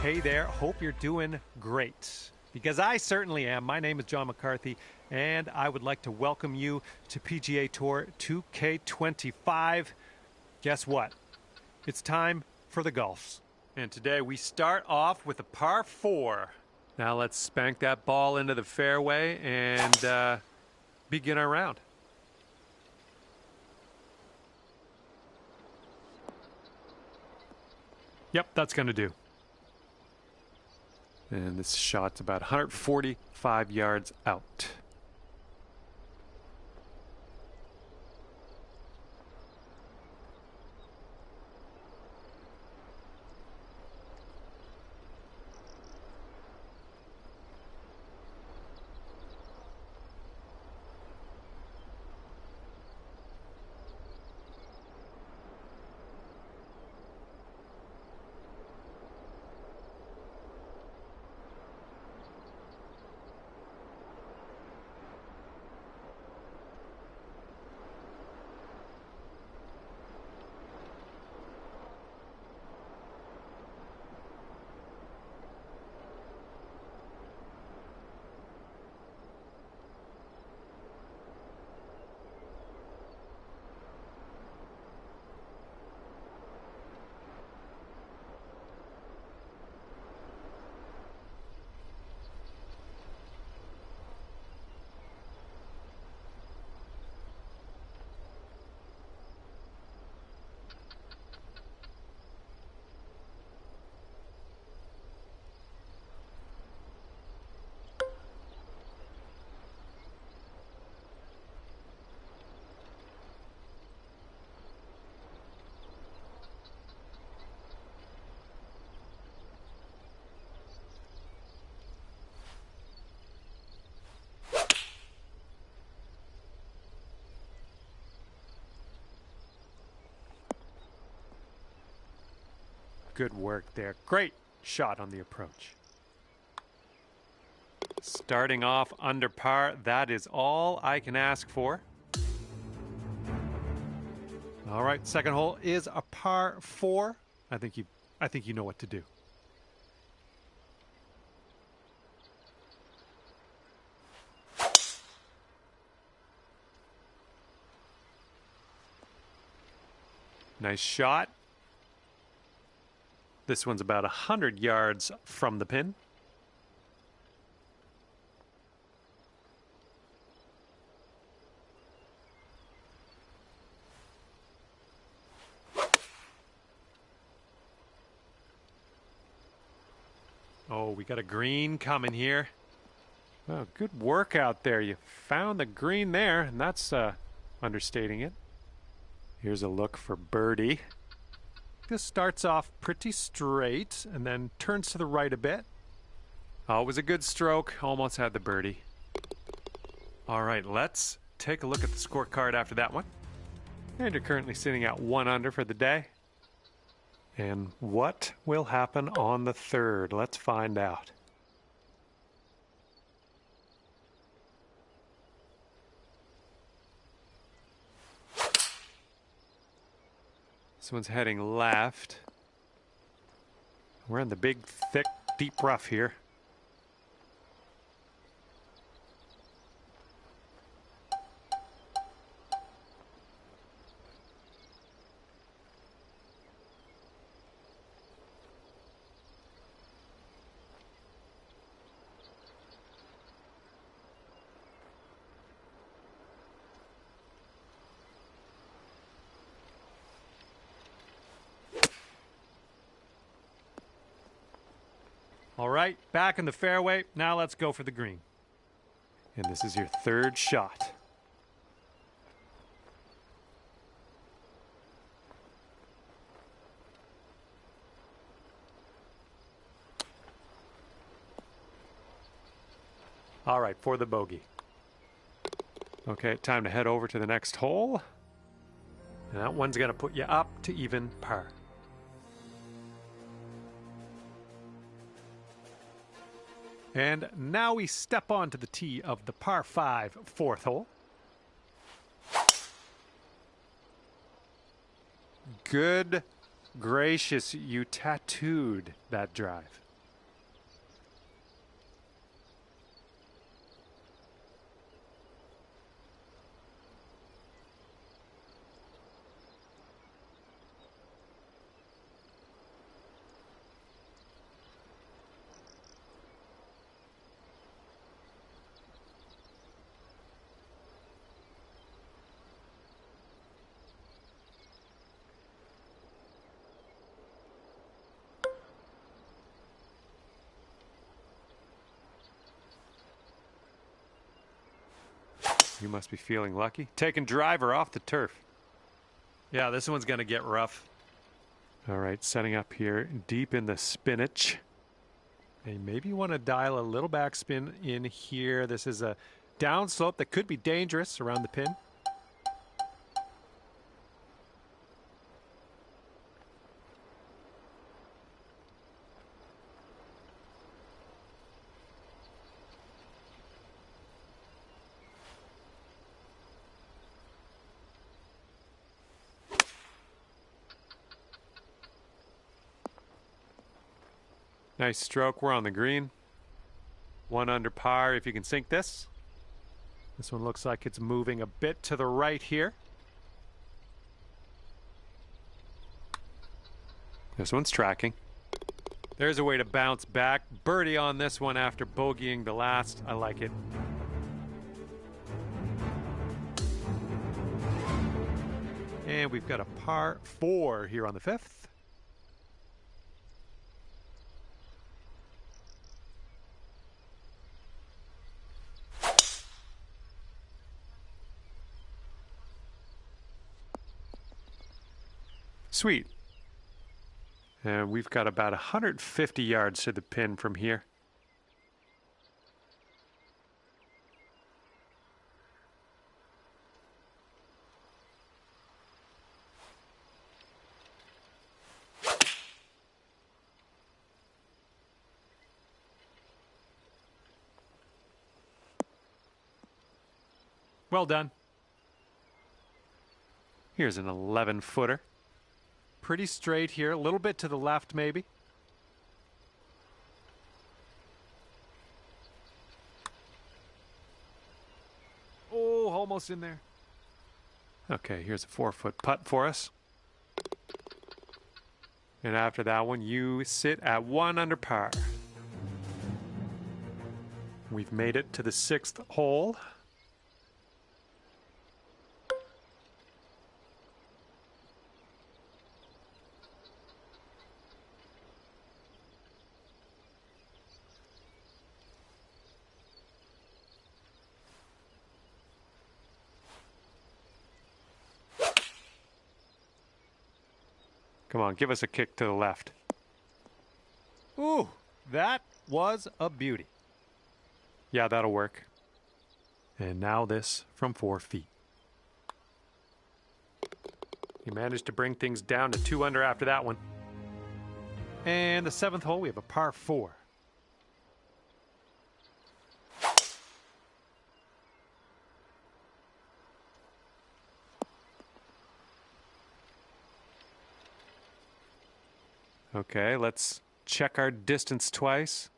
Hey there, hope you're doing great. Because I certainly am. My name is John McCarthy, and I would like to welcome you to PGA Tour 2K25. Guess what? It's time for the golfs. And today we start off with a par 4. Now let's spank that ball into the fairway and begin our round. Yep, that's going to do. And this shot's about 145 yards out. Good work there. Great shot on the approach. Starting off under par, that is all I can ask for. All right, second hole is a par 4. I think you know what to do. Nice shot. This one's about 100 yards from the pin. Oh, we got a green coming here. Oh, good work out there. You found the green there, and that's understating it. Here's a look for birdie. This starts off pretty straight and then turns to the right a bit. Oh, it was a good stroke. Almost had the birdie. All right, let's take a look at the scorecard after that one. And you're currently sitting at 1 under for the day. And what will happen on the third? Let's find out. This one's heading left. We're in the big, thick, deep rough here. All right, back in the fairway. Now let's go for the green. And this is your third shot. All right, for the bogey. Okay, time to head over to the next hole. And that one's going to put you up to even par. And now we step onto the tee of the par 5 fourth hole. Good gracious, you tattooed that drive. You must be feeling lucky. Taking driver off the turf. Yeah, this one's going to get rough. All right, setting up here deep in the spinach. And maybe you want to dial a little backspin in here. This is a downslope that could be dangerous around the pin. Nice stroke. We're on the green. 1 under par if you can sink this. This one looks like it's moving a bit to the right here. This one's tracking. There's a way to bounce back. Birdie on this one after bogeying the last. I like it. And we've got a par 4 here on the 5th. Sweet. And we've got about 150 yards to the pin from here. Well done. Here's an 11-footer. Pretty straight here, a little bit to the left maybe. Oh, almost in there. Okay, here's a 4-foot putt for us. And after that one, you sit at 1 under par. We've made it to the 6th hole. Come on, give us a kick to the left. Ooh, that was a beauty. Yeah, that'll work. And now this from 4 feet. You managed to bring things down to 2 under after that one. And the 7th hole, we have a par 4. Okay, let's check our distance twice.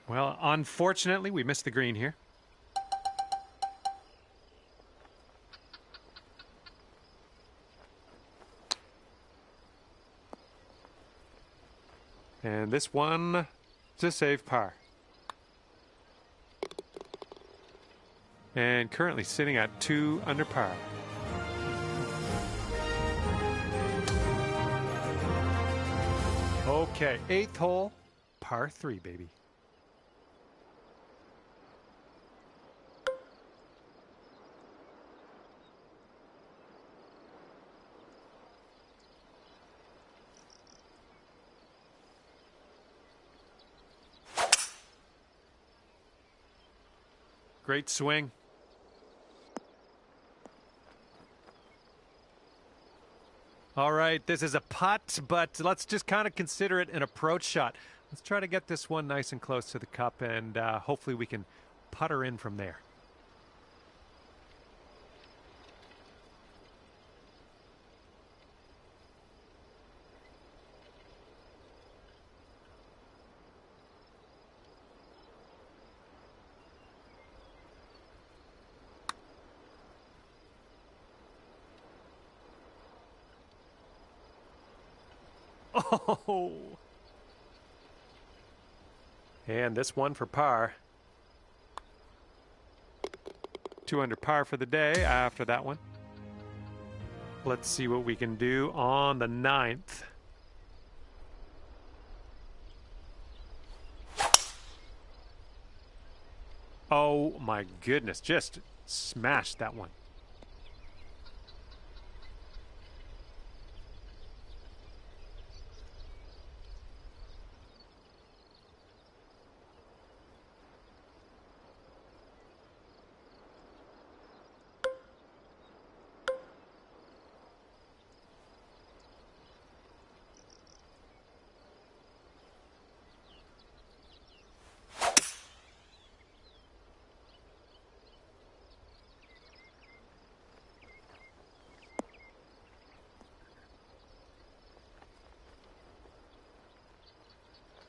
Well, unfortunately, we missed the green here. And this one is a safe par. And currently sitting at 2 under par. Okay, 8th hole, par 3, baby. Great swing. All right, this is a putt, but let's just kind of consider it an approach shot. Let's try to get this one nice and close to the cup, and hopefully we can putter in from there. Oh! And this one for par. 2 under par for the day after that one. Let's see what we can do on the 9th. Oh my goodness, just smashed that one.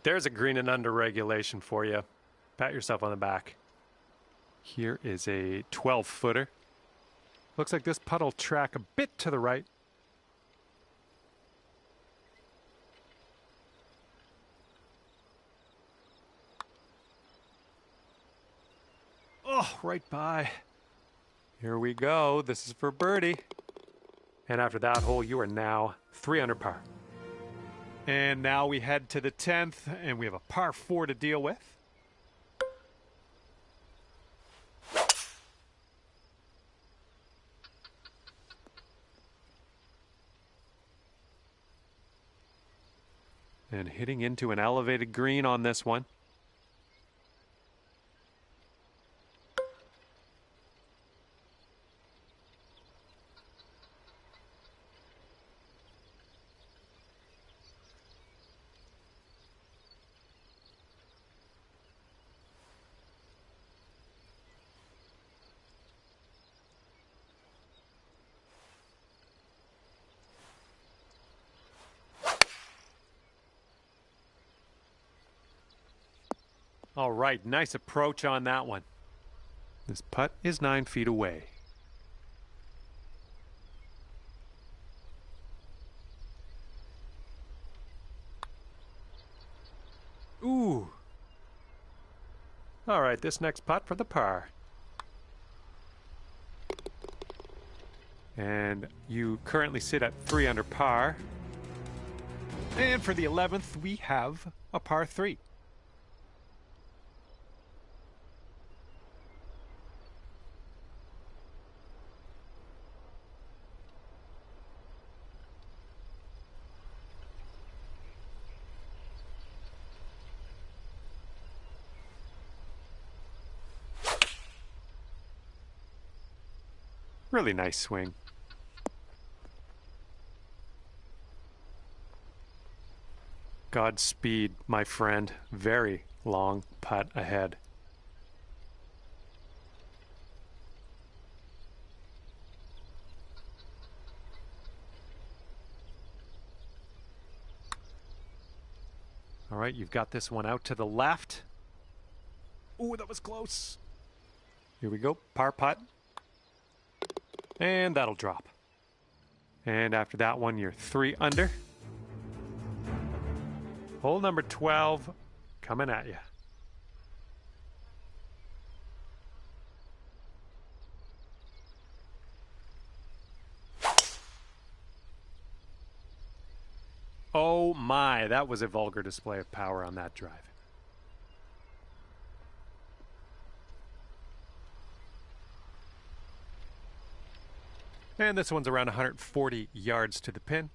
There's a green and under regulation for you. Pat yourself on the back. Here is a 12-footer. Looks like this putt will track a bit to the right. Oh, right by. Here we go. This is for birdie. And after that hole, you are now 3 under par. And now we head to the 10th, and we have a par 4 to deal with. And hitting into an elevated green on this one. All right, nice approach on that one. This putt is 9 feet away. Ooh. All right, this next putt for the par. And you currently sit at 3 under par. And for the 11th, we have a par 3. Really nice swing. Godspeed, my friend. Very long putt ahead. All right, you've got this one out to the left. Ooh, that was close. Here we go, par putt. And that'll drop. And after that one, you're 3 under. Hole number 12 coming at you. Oh my, that was a vulgar display of power on that drive. And this one's around 140 yards to the pin.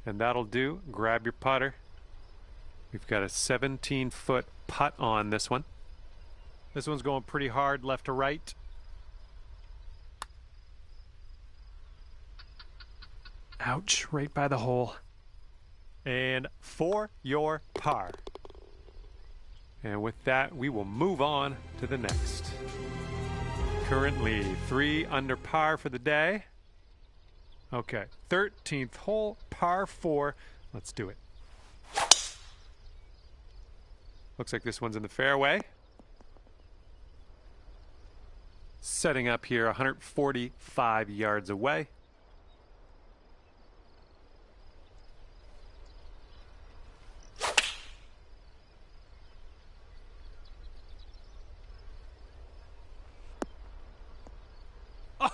And that'll do. Grab your putter. We've got a 17-foot putt on this one. This one's going pretty hard left to right. Ouch, right by the hole. And for your par. And with that, we will move on to the next. Currently 3 under par for the day. Okay, 13th hole, par 4. Let's do it. Looks like this one's in the fairway. Setting up here 145 yards away.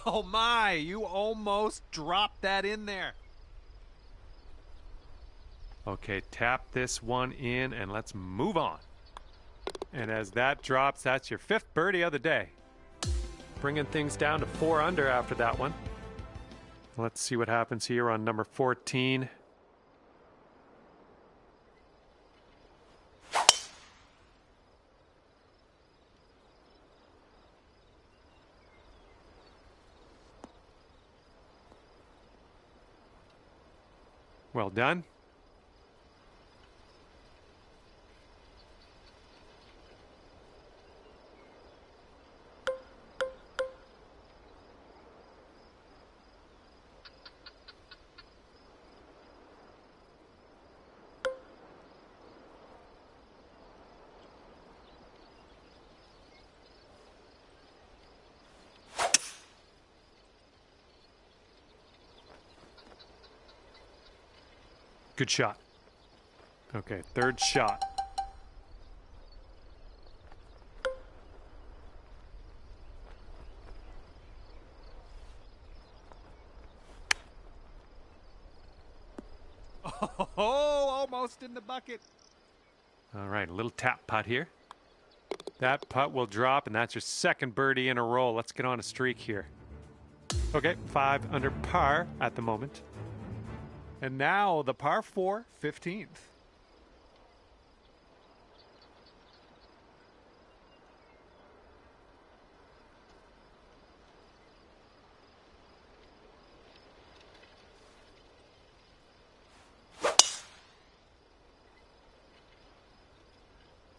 Oh my, you almost dropped that in there. Okay, tap this one in and let's move on. And as that drops, that's your 5th birdie of the day. Bringing things down to 4 under after that one. Let's see what happens here on number 14. Well done. Good shot. Okay, 3rd shot. Oh, almost in the bucket. All right, a little tap putt here. That putt will drop, and that's your 2nd birdie in a row. Let's get on a streak here. Okay, 5 under par at the moment. And now the par 4, 15th.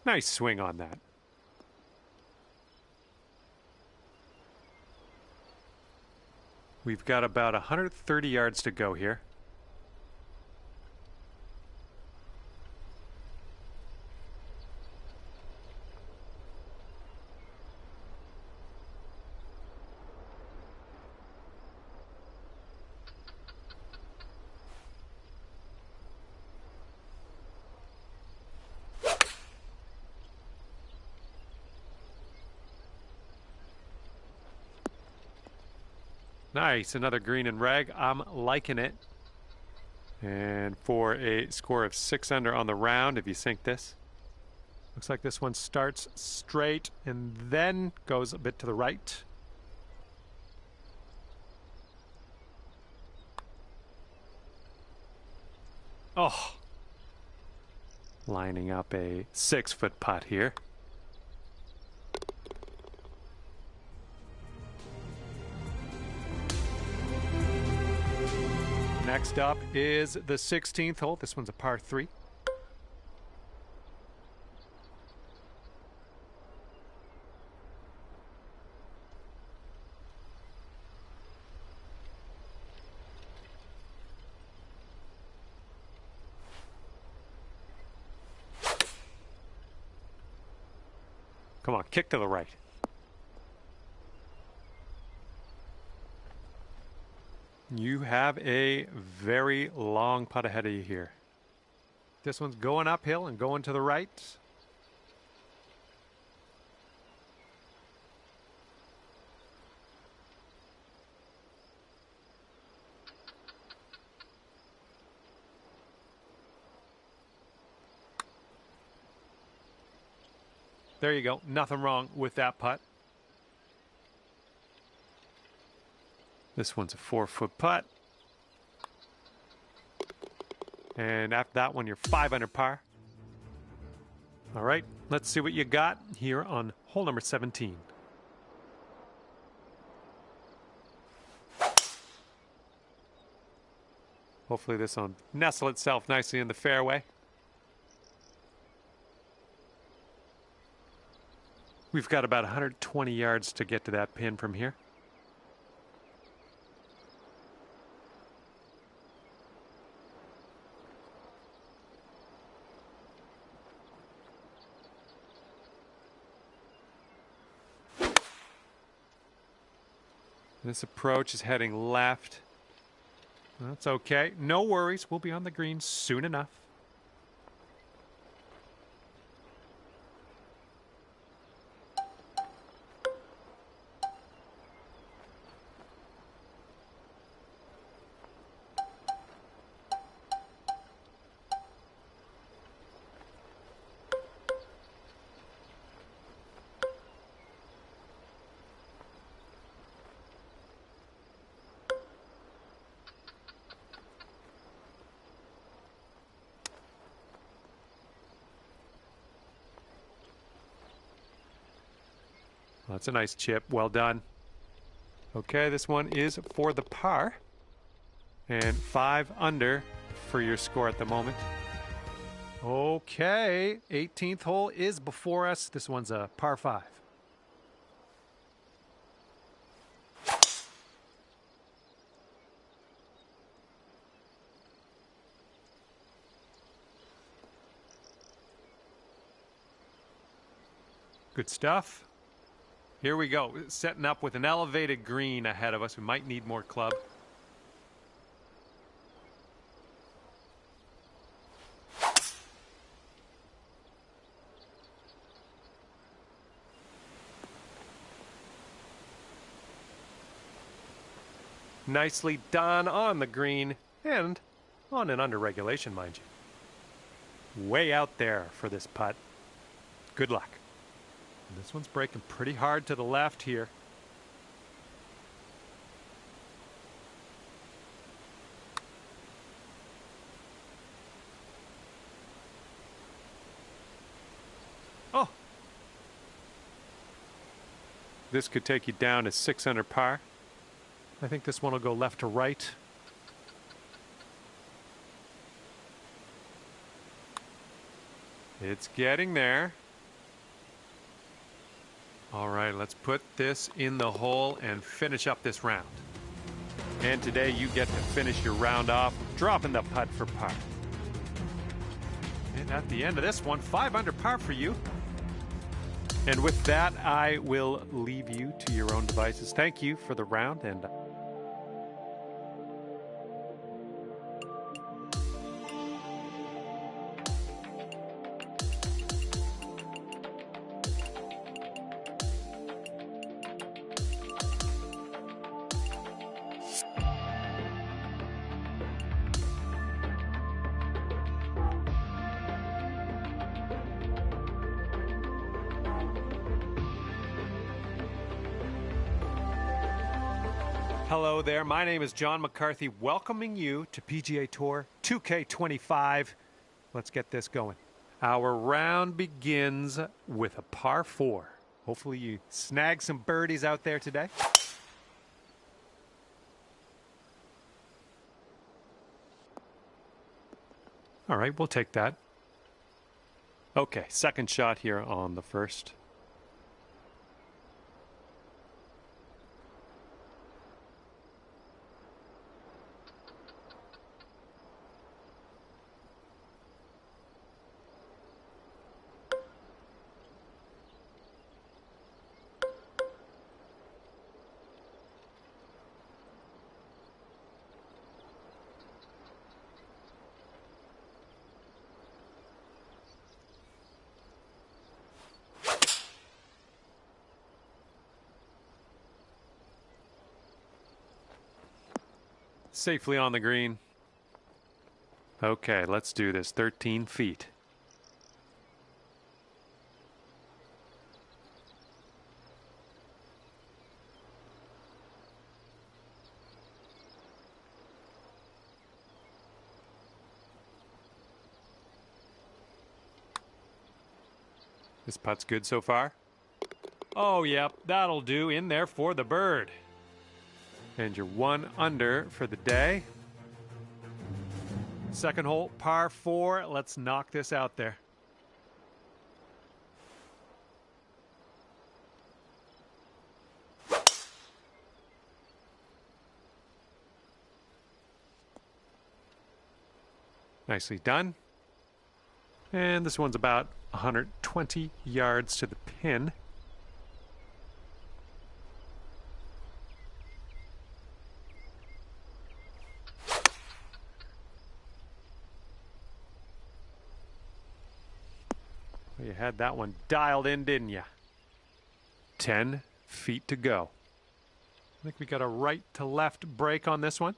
Nice swing on that. We've got about 130 yards to go here. Nice, another green and reg. I'm liking it. And for a score of 6 under on the round, if you sink this, looks like this one starts straight and then goes a bit to the right. Oh, lining up a 6-foot putt here. Next up is the 16th hole. This one's a par 3. Come on, kick to the right. You have a very long putt ahead of you here. This one's going uphill and going to the right. There you go. Nothing wrong with that putt. This one's a 4-foot putt. And after that one, you're 5 under par. All right, let's see what you got here on hole number 17. Hopefully this will nestle itself nicely in the fairway. We've got about 120 yards to get to that pin from here. This approach is heading left. That's okay. No worries. We'll be on the green soon enough. That's a nice chip. Well done. Okay, this one is for the par. And 5 under for your score at the moment. Okay, 18th hole is before us. This one's a par 5. Good stuff. Here we go, setting up with an elevated green ahead of us. We might need more club. Nicely done on the green and on an under regulation, mind you. Way out there for this putt. Good luck. This one's breaking pretty hard to the left here. Oh! This could take you down to 6 under par. I think this one will go left to right. It's getting there. All right, let's put this in the hole and finish up this round. And today you get to finish your round off, dropping the putt for par. And at the end of this one, 5 under par for you. And with that, I will leave you to your own devices. Thank you for the round, and hello there, my name is John McCarthy, welcoming you to PGA Tour 2K25. Let's get this going. Our round begins with a par 4. Hopefully you snag some birdies out there today. All right, we'll take that. Okay, second shot here on the first. Safely on the green. Okay, let's do this. 13 feet. This putt's good so far. Oh, yep, that'll do. In there for the bird. And you're 1 under for the day. Second hole, par 4. Let's knock this out there. Nicely done. And this one's about 120 yards to the pin. You had that one dialed in, didn't you? 10 feet to go. I think we got a right to left break on this one.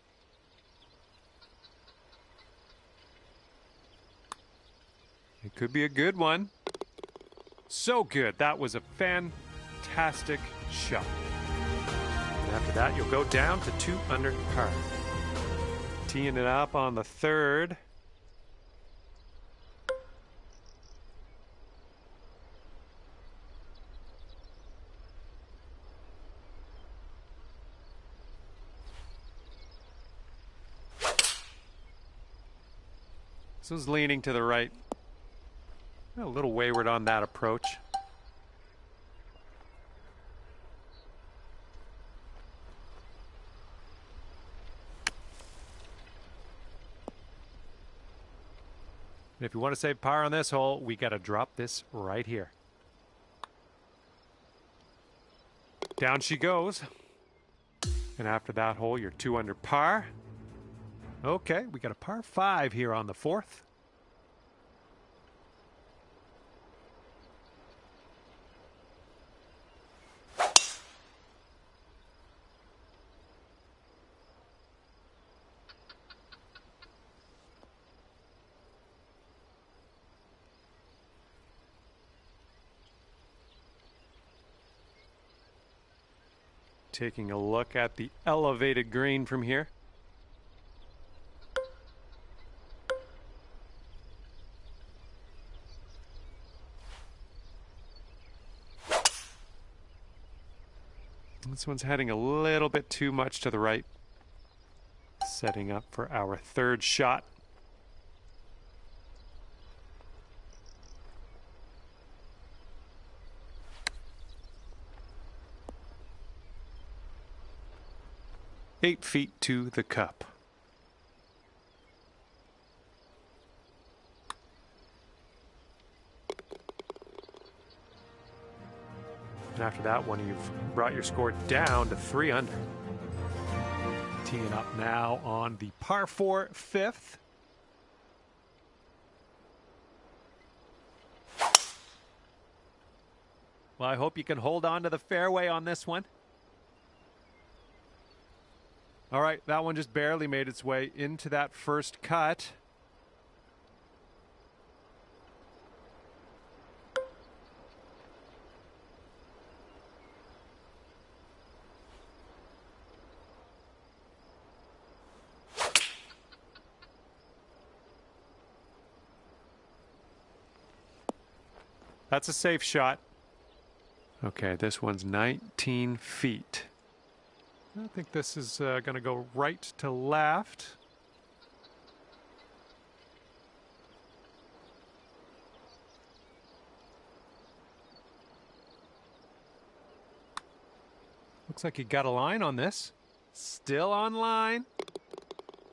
It could be a good one. So good. That was a fantastic shot. And after that, you'll go down to 2 under par. Teeing it up on the third. This was leaning to the right. A little wayward on that approach. And if you want to save power on this hole, we got to drop this right here. Down she goes. And after that hole, you're 2 under par. Okay, we got a par 5 here on the fourth. Taking a look at the elevated green from here. This one's heading a little bit too much to the right. Setting up for our third shot. Eight feet to the cup. And after that one, you've brought your score down to 3 under. Teeing up now on the par 4 fifth. Well, I hope you can hold on to the fairway on this one. All right, that one just barely made its way into that first cut. That's a safe shot. Okay, this one's 19 feet. I think this is going to go right to left. Looks like you got a line on this. Still on line.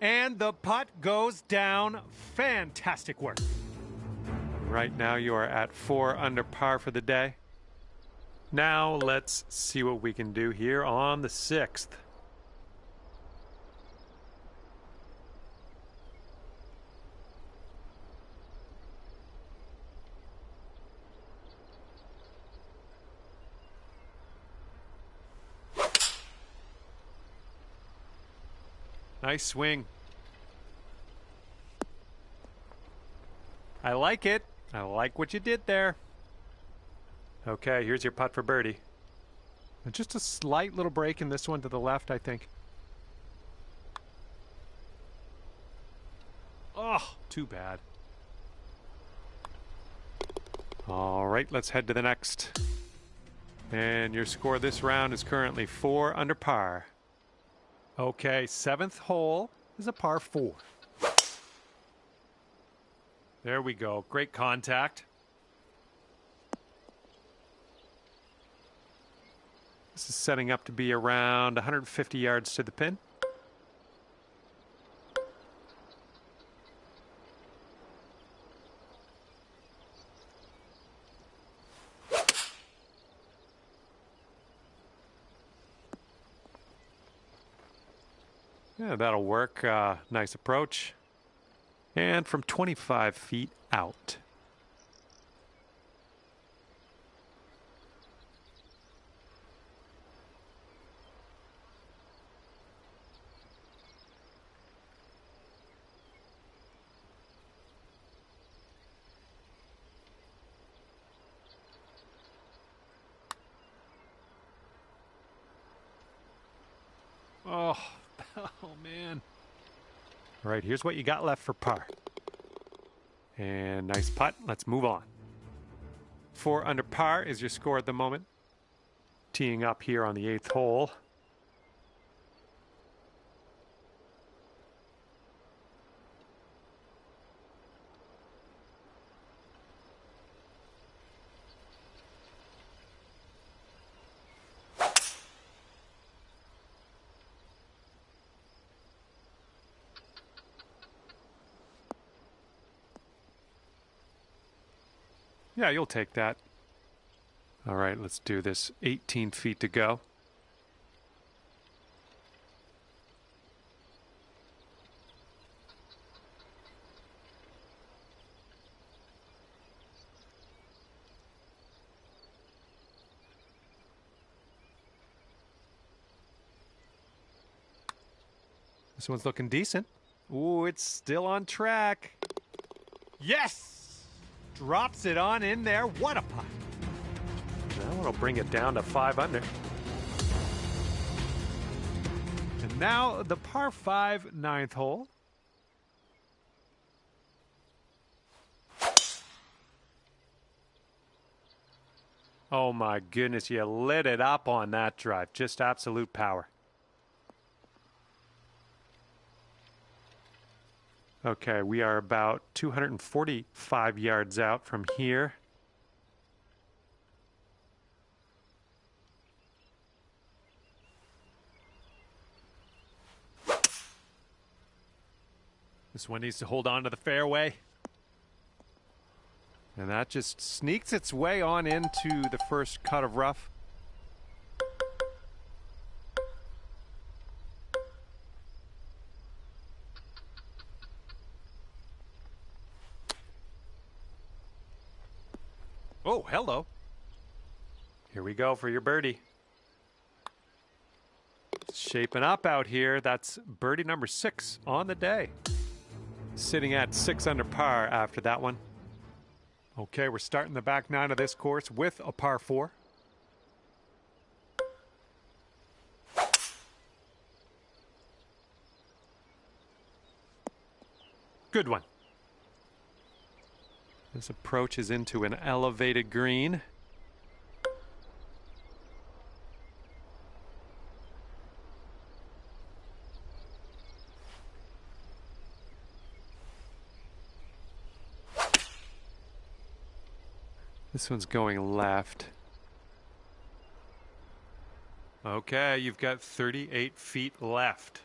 And the putt goes down. Fantastic work. Right now you are at 4 under par for the day. Now let's see what we can do here on the 6th. Nice swing. I like it. I like what you did there. Okay, here's your putt for birdie. Just a slight little break in this one to the left, I think. Oh, too bad. All right, let's head to the next. And your score this round is currently 4 under par. Okay, 7th hole is a par 4. There we go. Great contact. This is setting up to be around 150 yards to the pin. Yeah, that'll work. Nice approach. And from 25 feet out. Oh, oh man. All right, here's what you got left for par. And nice putt. Let's move on. 4 under par is your score at the moment. Teeing up here on the 8th hole. Yeah, you'll take that. All right, let's do this. 18 feet to go. This one's looking decent. Ooh, it's still on track. Yes! Drops it on in there. What a putt. Now it'll bring it down to 5 under. And now the par 5 9th hole. Oh my goodness, you lit it up on that drive. Just absolute power. Okay, we are about 245 yards out from here. This one needs to hold on to the fairway. And that just sneaks its way on into the first cut of rough. Oh, hello. Here we go for your birdie. It's shaping up out here. That's birdie number 6 on the day. Sitting at 6 under par after that one. Okay, we're starting the back 9 of this course with a par 4. Good one. This approach is into an elevated green. This one's going left. Okay, you've got 38 feet left.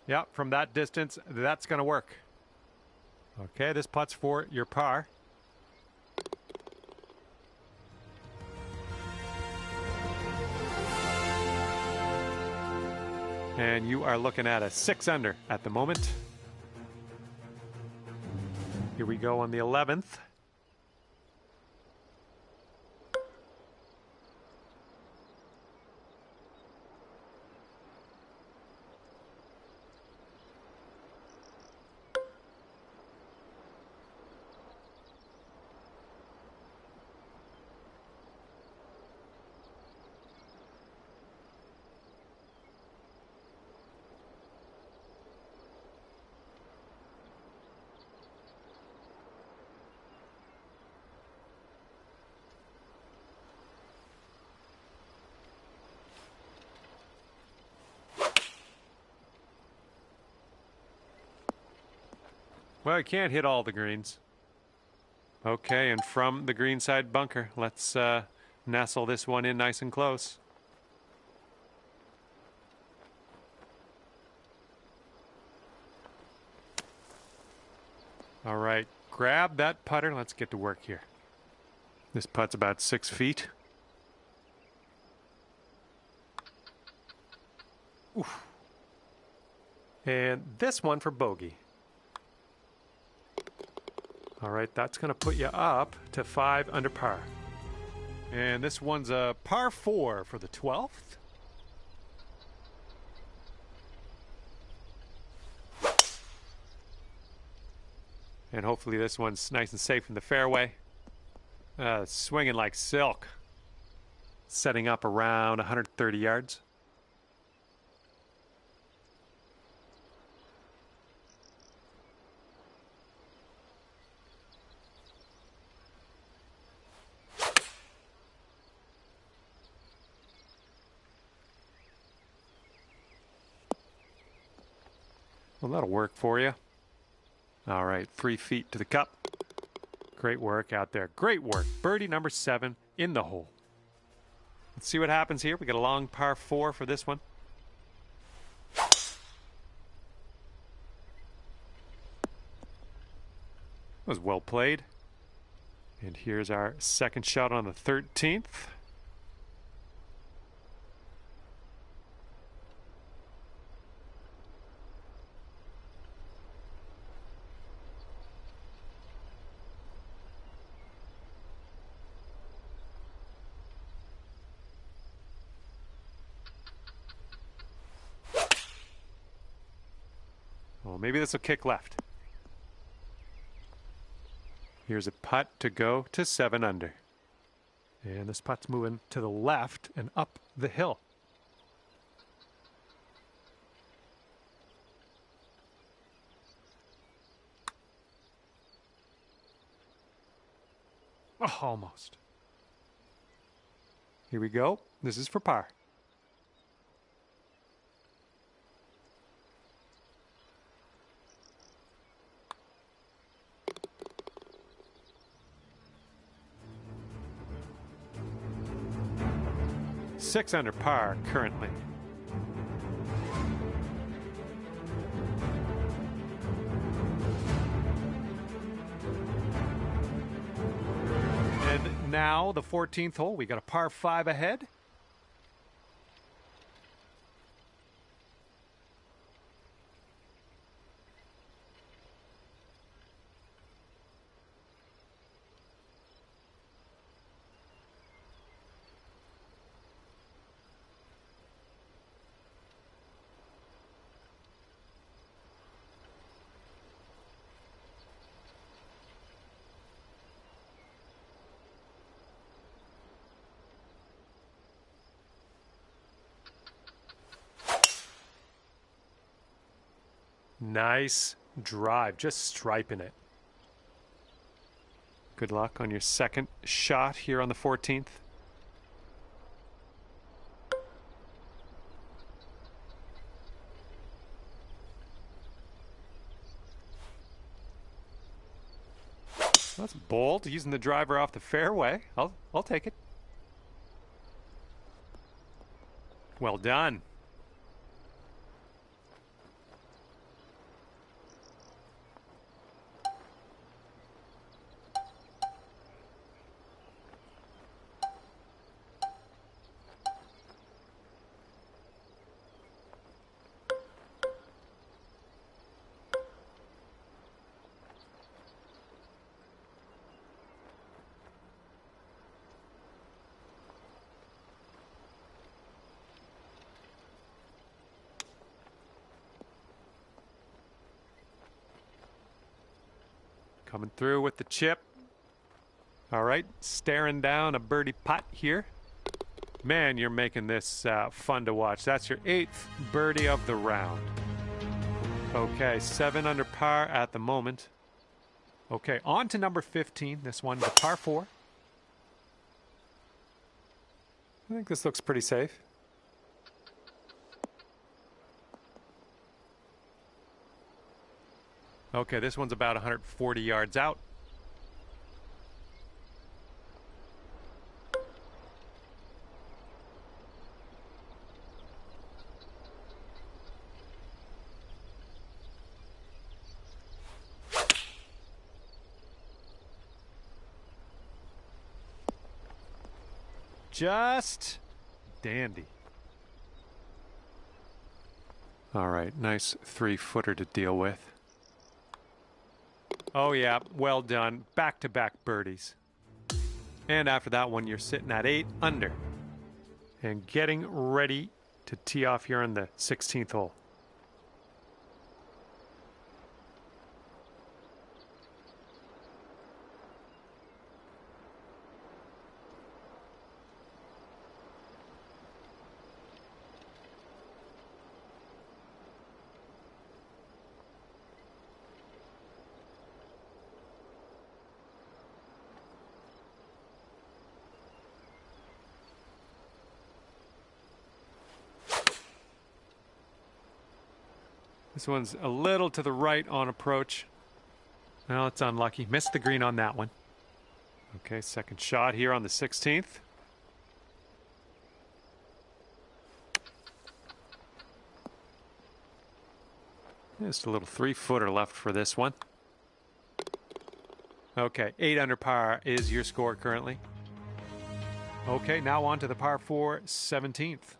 Yeah, from that distance, that's going to work. Okay, this putt's for your par. And you are looking at a 6 under at the moment. Here we go on the 11th. Well, you can't hit all the greens. Okay, and from the greenside bunker, let's nestle this one in nice and close. All right, grab that putter. Let's get to work here. This putt's about 6 feet. Oof. And this one for bogey. All right, that's going to put you up to 5 under par. And this one's a par 4 for the 12th. And hopefully this one's nice and safe in the fairway. Swinging like silk. Setting up around 130 yards. Well, that'll work for you. All right, 3 feet to the cup. Great work out there. Great work. Birdie number 7 in the hole. Let's see what happens here. We got a long par 4 for this one. That was well played. And here's our second shot on the 13th. Well, maybe this will kick left. Here's a putt to go to 7 under. And this putt's moving to the left and up the hill. Oh, almost. Here we go. This is for par. Six under par currently. And now the 14th hole. We got a par 5 ahead. Nice drive, just striping it. Good luck on your second shot here on the 14th. That's bold, using the driver off the fairway. I'll take it. Well done. Coming through with the chip. All right, staring down a birdie putt here. Man, you're making this fun to watch. That's your 8th birdie of the round. Okay, 7 under par at the moment. Okay, on to number 15. This one's a par 4. I think this looks pretty safe. Okay, this one's about 140 yards out. Just dandy. All right, nice 3-footer to deal with. Oh yeah, well done. Back-to-back birdies. And after that one, you're sitting at 8 under. And getting ready to tee off here on the 16th hole. This one's a little to the right on approach. Well, it's unlucky. Missed the green on that one. Okay, second shot here on the 16th. Just a little 3-footer left for this one. Okay, 8 under par is your score currently. Okay, now on to the par 4 17th.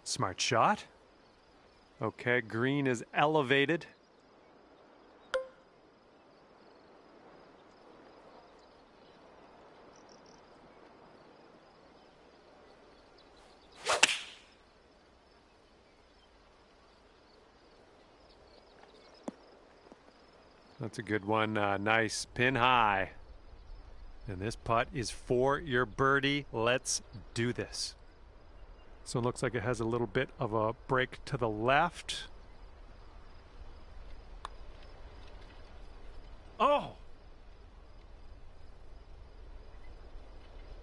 Smart shot. Okay, green is elevated. That's a good one. Nice pin high. And this putt is for your birdie. Let's do this. So it looks like it has a little bit of a break to the left. Oh!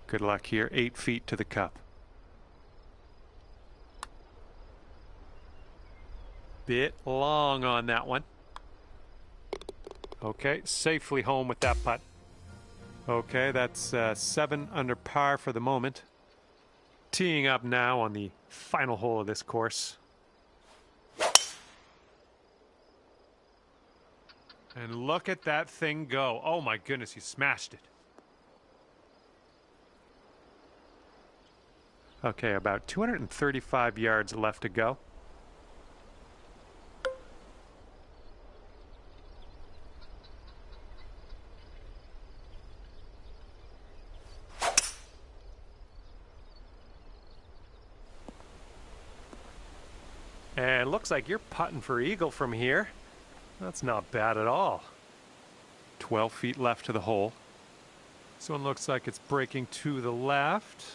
Good luck here. 8 feet to the cup. Bit long on that one. Okay, safely home with that putt. Okay, that's 7 under par for the moment. Teeing up now on the final hole of this course. And look at that thing go. Oh my goodness, you smashed it. Okay, about 235 yards left to go. And it looks like you're putting for eagle from here. That's not bad at all. 12 feet left to the hole. This one looks like it's breaking to the left.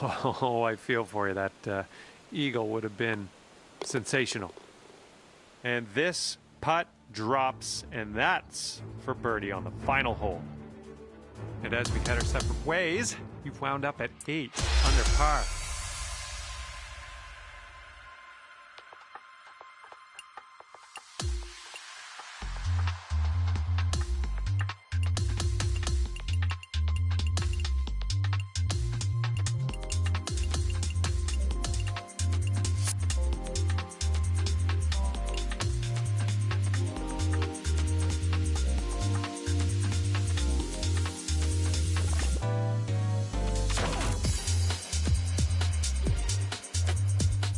Oh, I feel for you. That eagle would have been sensational. And this putt drops, and that's for birdie on the final hole. And as we head our separate ways, you've wound up at 8 under par.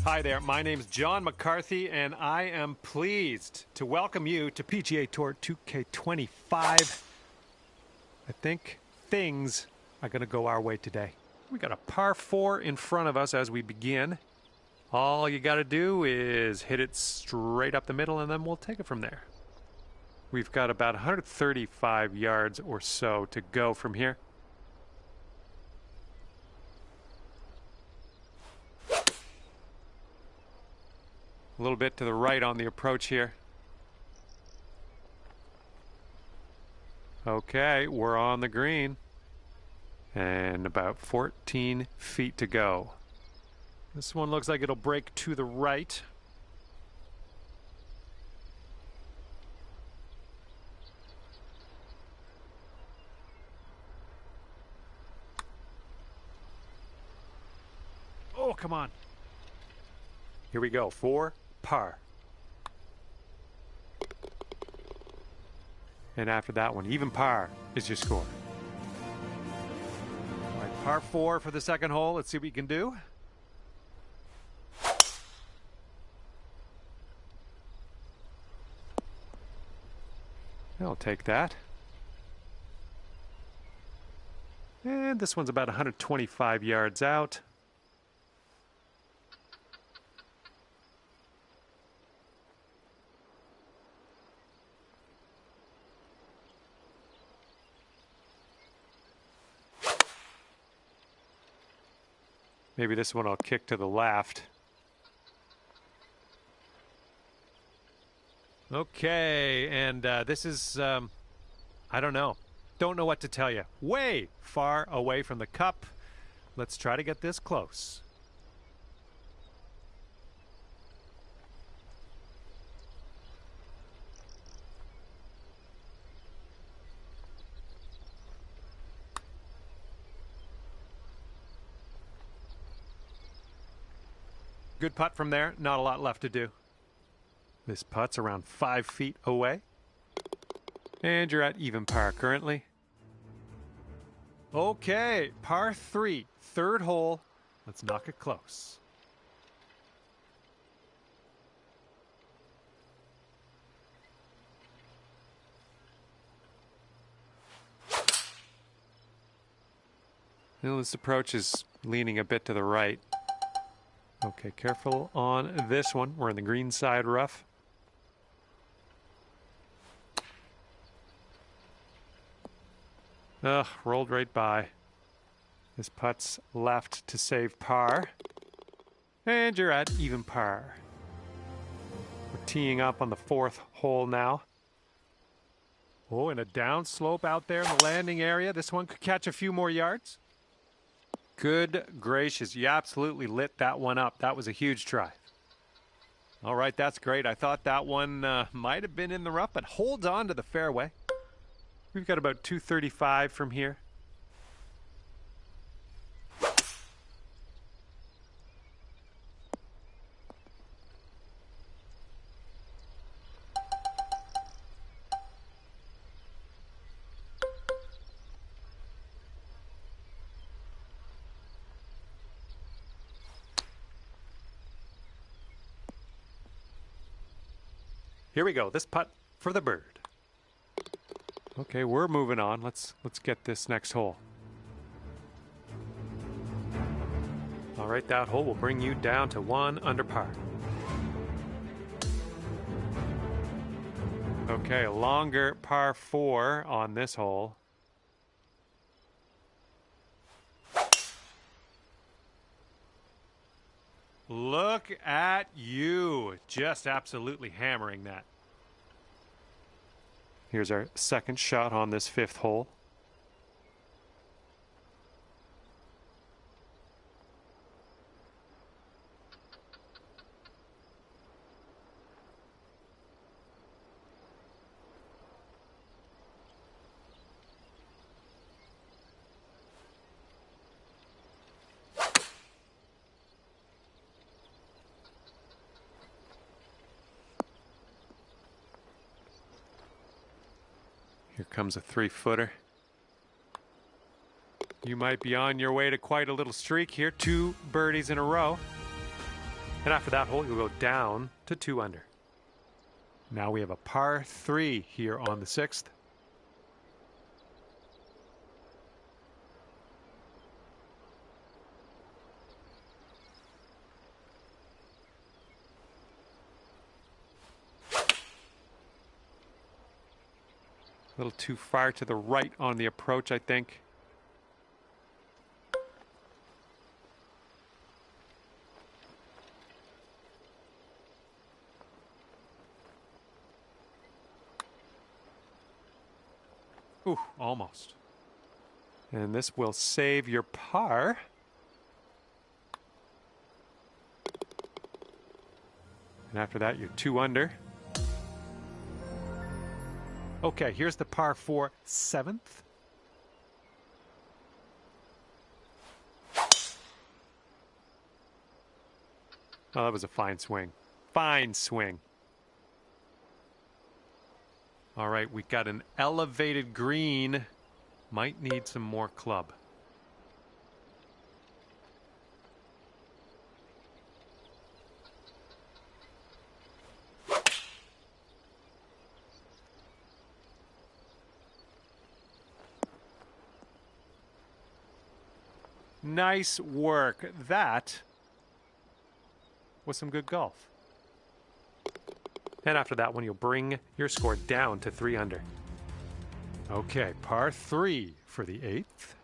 Hi there, my name is John McCarthy, and I am pleased to welcome you to PGA Tour 2K25. I think things are going to go our way today. We got a par 4 in front of us as we begin. All you got to do is hit it straight up the middle, and then we'll take it from there. We've got about 135 yards or so to go from here. A little bit to the right on the approach here. Okay, we're on the green. And about 14 feet to go. This one looks like it'll break to the right. Oh, come on. Here we go. 4, par. And after that one, even par is your score. All right, par 4 for the second hole. Let's see what you can do. I'll take that. And this one's about 125 yards out. Maybe this one I'll kick to the left. Okay, and this is, I don't know. Don't know what to tell you. Way far away from the cup. Let's try to get this close. Good putt from there. Not a lot left to do. This putt's around 5 feet away. And you're at even par currently. Okay, par 3, third hole. Let's knock it close. Well, this approach is leaning a bit to the right. Okay, careful on this one. We're in the green side rough. Ugh, rolled right by. This putt's left to save par. And you're at even par. We're teeing up on the fourth hole now. Oh, and a downslope out there in the landing area. This one could catch a few more yards. Good gracious, you absolutely lit that one up. That was a huge try. All right, that's great. I thought that one might have been in the rough, but hold on to the fairway. We've got about 235 from here. Here we go. This putt for the bird. Okay, we're moving on. Let's get this next hole. All right, that hole will bring you down to 1 under par. Okay, a longer par 4 on this hole. Look at you, just absolutely hammering that. Here's our second shot on this fifth hole. Here comes a 3-footer. You might be on your way to quite a little streak here. 2 birdies in a row. And after that hole, you'll go down to 2 under. Now we have a par 3 here on the 6th. A little too far to the right on the approach, I think. Ooh, almost. And this will save your par. And after that, you're 2 under. Okay, here's the par 4 7th. Oh, that was a fine swing. fine swing. All right, we got an elevated green. Might need some more club. Nice work. That was some good golf. And after that one, you'll bring your score down to 3 under. Okay, par 3 for the 8th.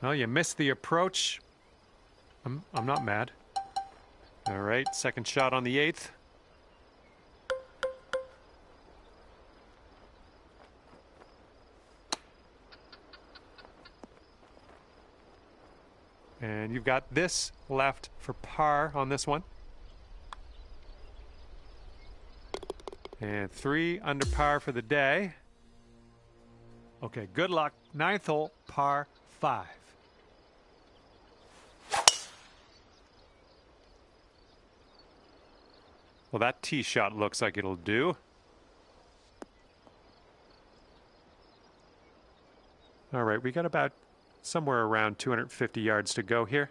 Well, you missed the approach. I'm not mad. All right, second shot on the 8th. And you've got this left for par on this one. And 3 under par for the day. Okay, good luck. 9th hole, par 5. Well, that tee shot looks like it'll do. All right, we got about somewhere around 250 yards to go here.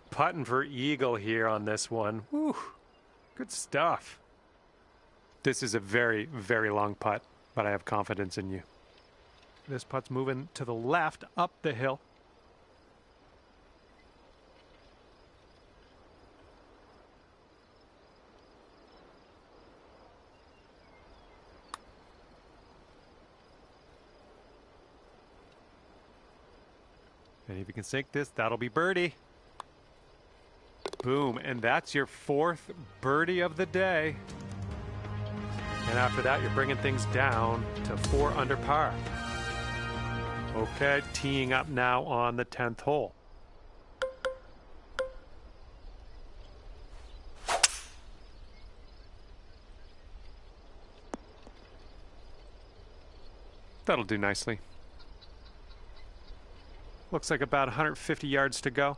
Putting for eagle here on this one. Woo, good stuff. This is a very, very long putt, but I have confidence in you. This putt's moving to the left, up the hill. And if you can sink this, that'll be birdie. Boom, and that's your 4th birdie of the day. And after that, you're bringing things down to 4 under par. Okay, teeing up now on the 10th hole. That'll do nicely. Looks like about 150 yards to go.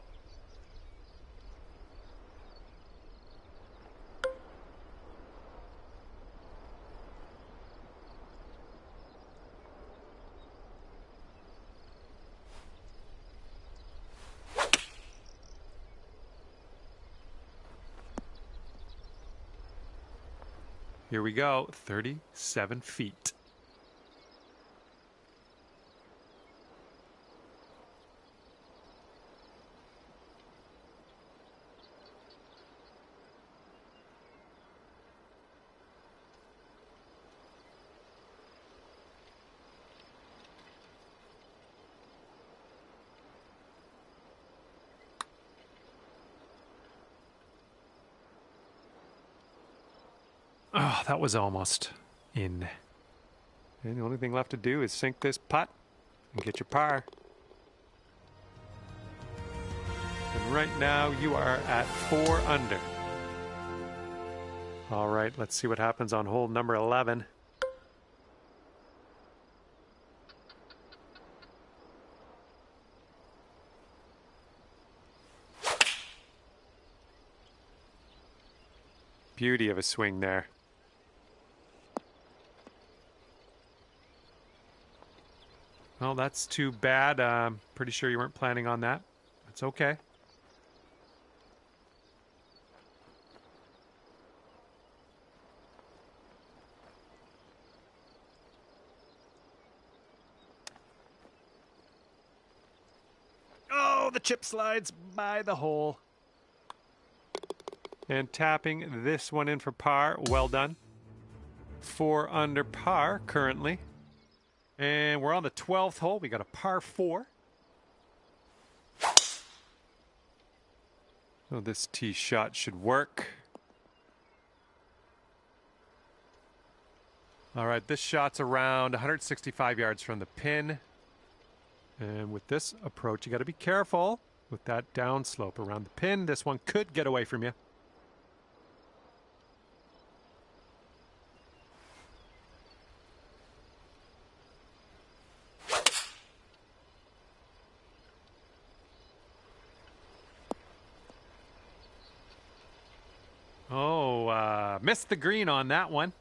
Here we go, 37 feet. Oh, that was almost in. And the only thing left to do is sink this putt and get your par. And right now you are at 4 under. All right, let's see what happens on hole number 11. Beauty of a swing there. Well, that's too bad. Pretty sure you weren't planning on that. That's okay. Oh, the chip slides by the hole. And tapping this one in for par. Well done. 4 under par currently. And we're on the 12th hole. We got a par 4. Oh, this tee shot should work. All right, this shot's around 165 yards from the pin. And with this approach, you got to be careful with that downslope around the pin. This one could get away from you. Oh, missed the green on that one.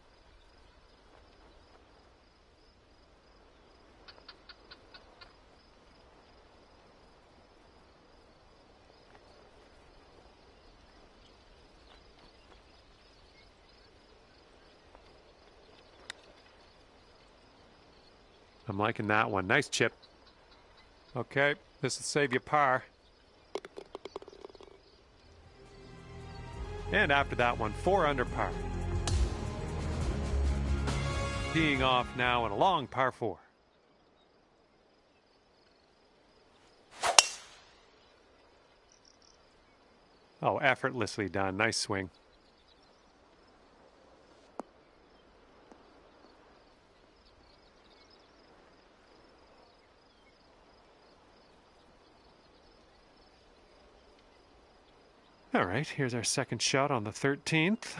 I'm liking that one. Nice chip. Okay, this will save you par. And after that one, 4 under par. Teeing off now in a long par 4. Oh, effortlessly done. Nice swing. All right, here's our second shot on the 13th.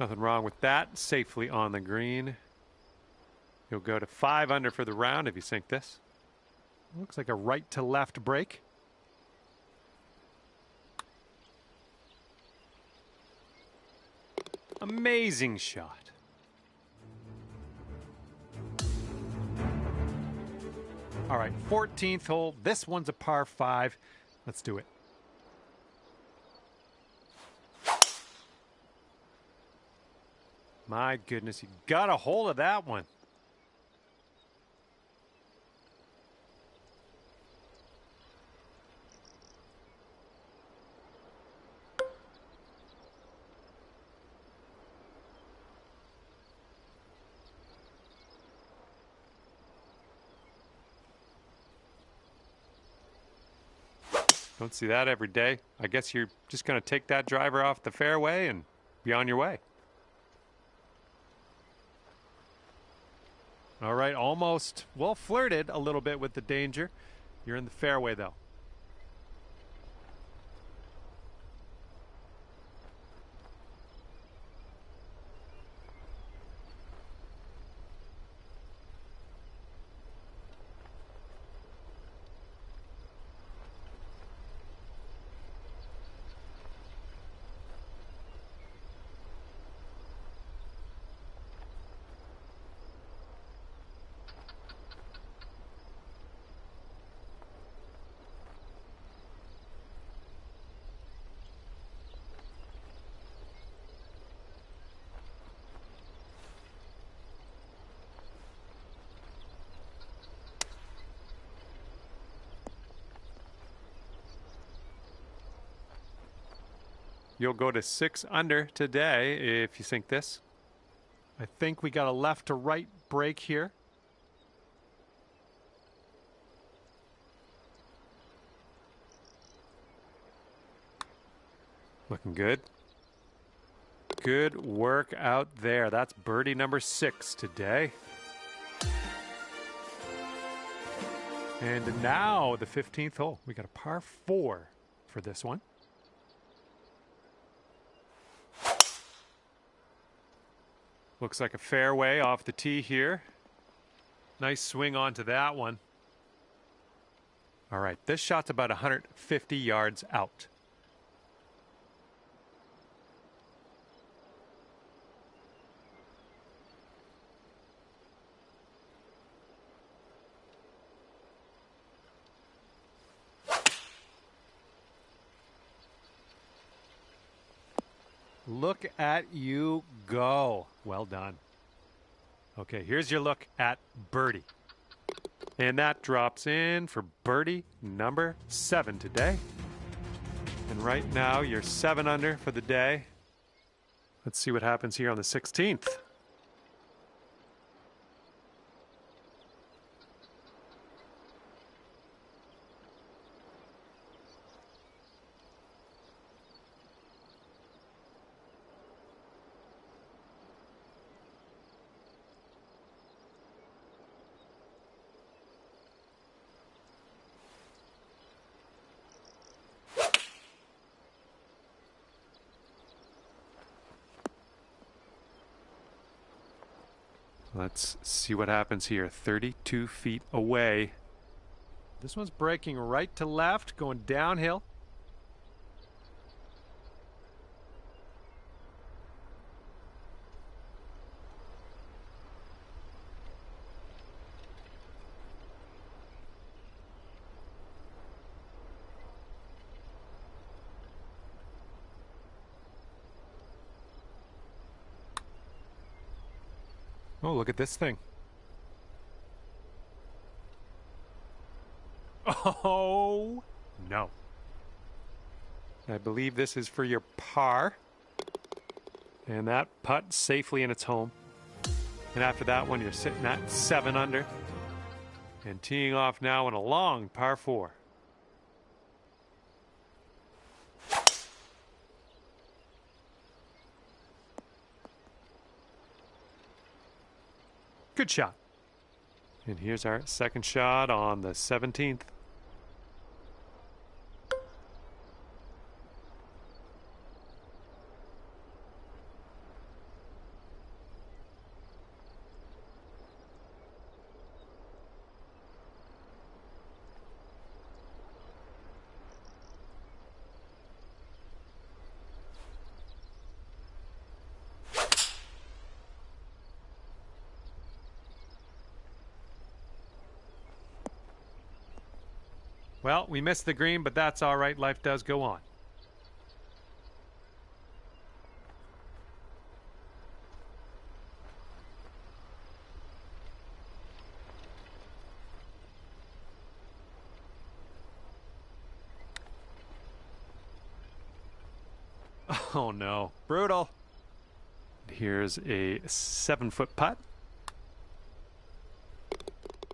Nothing wrong with that. Safely on the green. You'll go to 5 under for the round if you sink this. Looks like a right to left break. Amazing shot. All right, 14th hole. This one's a par 5. Let's do it. My goodness, you got a hold of that one. Don't see that every day. I guess you're just going to take that driver off the fairway and be on your way. All right, almost, well, flirted a little bit with the danger. You're in the fairway, though. You'll go to 6 under today if you sink this. I think we got a left to right break here. Looking good. Good work out there. That's birdie number 6 today. And now the 15th hole. We got a par 4 for this one. Looks like a fairway off the tee here. Nice swing onto that one. All right, this shot's about 150 yards out. Look at you go. Well done. Okay, here's your look at birdie. And that drops in for birdie number 7 today. And right now, you're 7 under for the day. Let's see what happens here on the 16th. Let's see what happens here. 32 feet away. This one's breaking right to left, going downhill. Oh, look at this thing. Oh, no. I believe this is for your par. And that putt safely in its home. And after that one, you're sitting at 7 under. And teeing off now in a long par 4. Good shot. And here's our second shot on the 17th. Well, we missed the green, but that's all right. Life does go on. Oh no, brutal. Here's a 7-foot putt.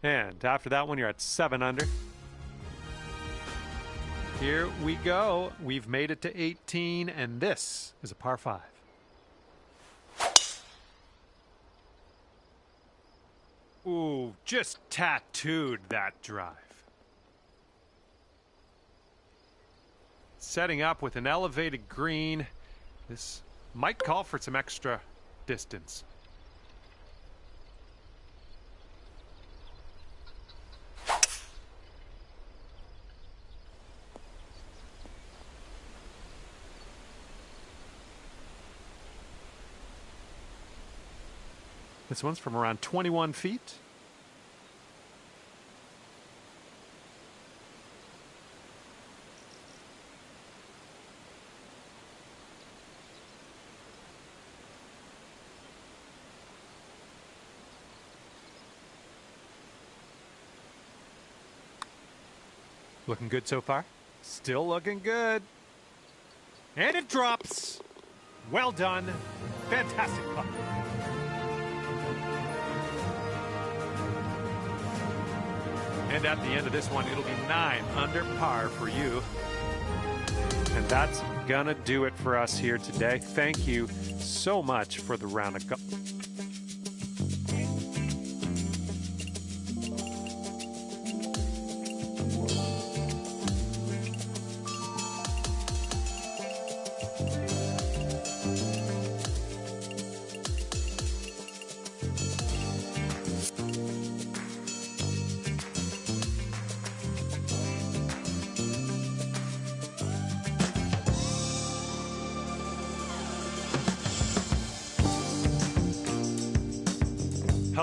And after that one, you're at 7 under. Here we go. We've made it to 18, and this is a par 5. Ooh, just tattooed that drive. Setting up with an elevated green. This might call for some extra distance. This one's from around 21 feet. Looking good so far? Still looking good. And it drops. Well done. Fantastic putt. And at the end of this one, it'll be 9 under par for you. And that's gonna do it for us here today. Thank you so much for the round of golf.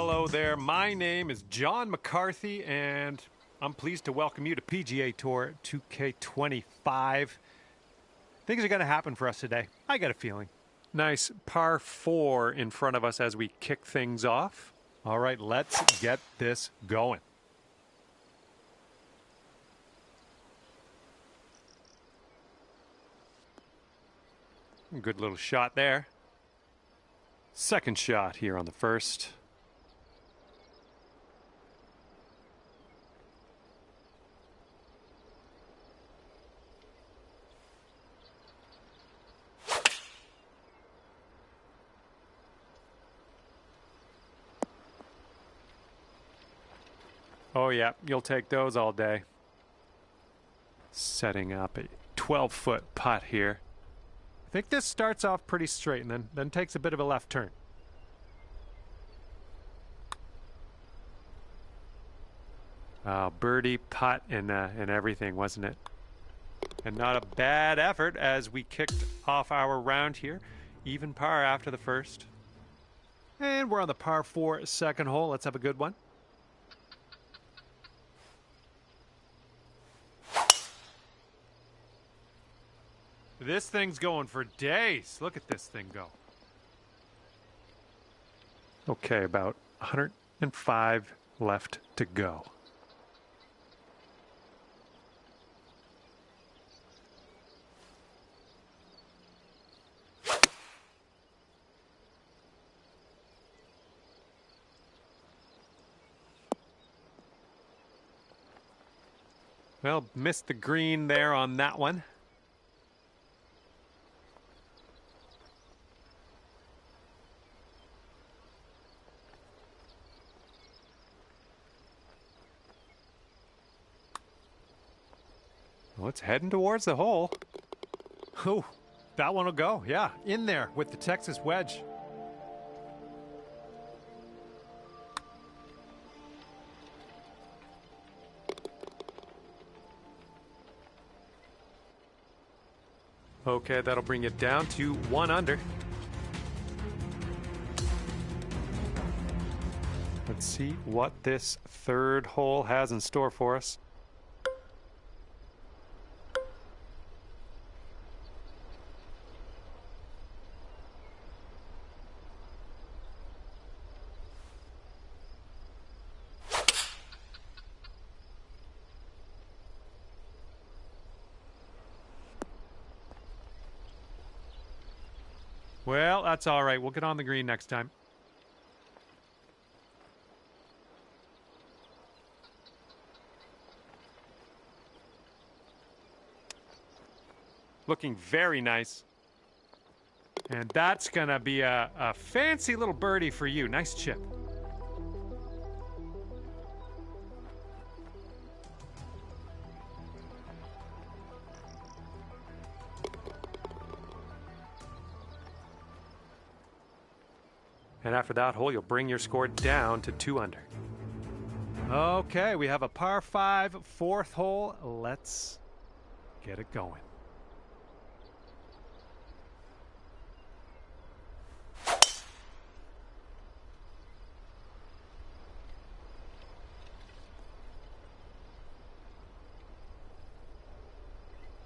hello there. My name is John McCarthy, and I'm pleased to welcome you to PGA Tour 2K25. Things are going to happen for us today. I got a feeling. Nice par 4 in front of us as we kick things off. All right, let's get this going. Good little shot there. Second shot here on the first. Oh yeah, you'll take those all day. Setting up a 12-foot putt here. I think this starts off pretty straight and then takes a bit of a left turn. Birdie, putt, and everything, wasn't it? And not a bad effort as we kicked off our round here. Even par after the first. And we're on the par 4 second hole. Let's have a good one. This thing's going for days. Look at this thing go. Okay, about 105 left to go. Well, missed the green there on that one. Well, it's heading towards the hole. Oh, that one will go. Yeah, in there with the Texas wedge. Okay, that'll bring it down to 1 under. Let's see what this third hole has in store for us. Well, that's all right. We'll get on the green next time. Looking very nice. And that's going to be a fancy little birdie for you. Nice chip. And after that hole, you'll bring your score down to 2 under. Okay, we have a par 5 fourth hole. Let's get it going.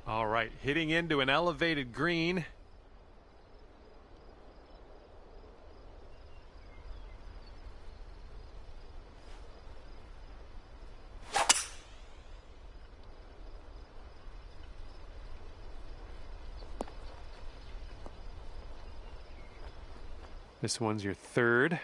All right, hitting into an elevated green. This one's your third.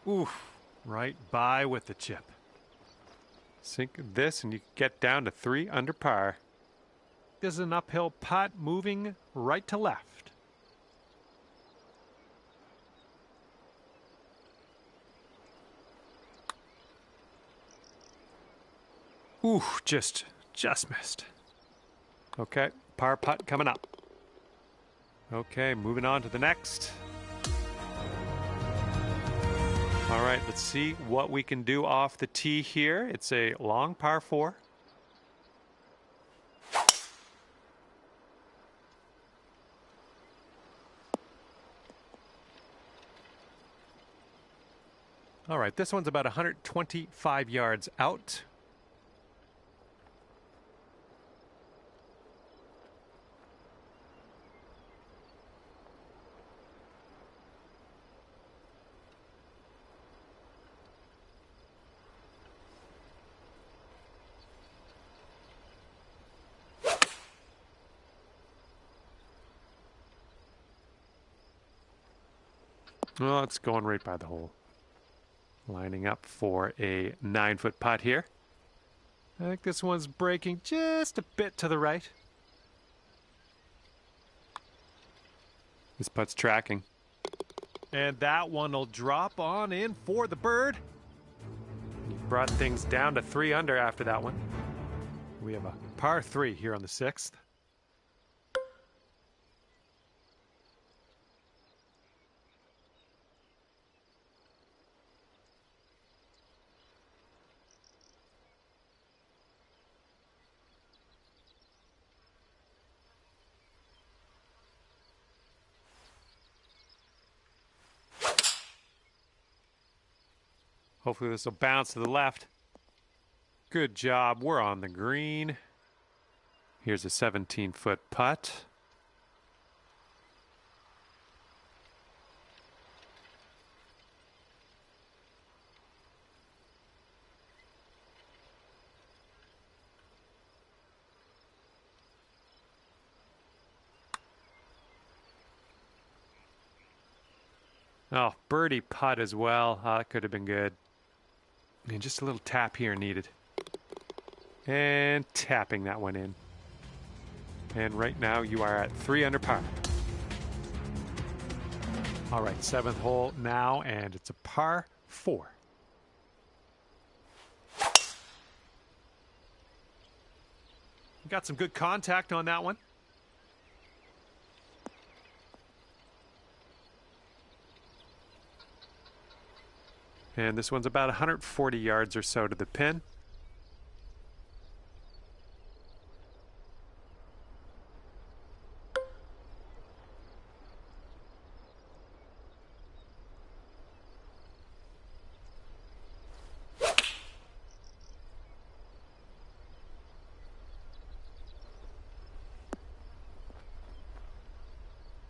Oof, right by with the chip. Sink this and you get down to 3 under par. This is an uphill putt moving right to left. Ooh, just missed. Okay, par putt coming up. Okay, moving on to the next. All right, let's see what we can do off the tee here. It's a long par 4. All right, this one's about 125 yards out. Well, it's going right by the hole. Lining up for a 9-foot putt here. I think this one's breaking just a bit to the right. This putt's tracking. And that one will drop on in for the bird. He brought things down to 3 under after that one. We have a par 3 here on the 6th. Hopefully this will bounce to the left. Good job. We're on the green. Here's a 17-foot putt. Oh, birdie putt as well. Oh, that could have been good. And just a little tap here needed. And tapping that one in. And right now you are at 3 under par. All right, 7th hole now, and it's a par 4. Got some good contact on that one. And this one's about 140 yards or so to the pin.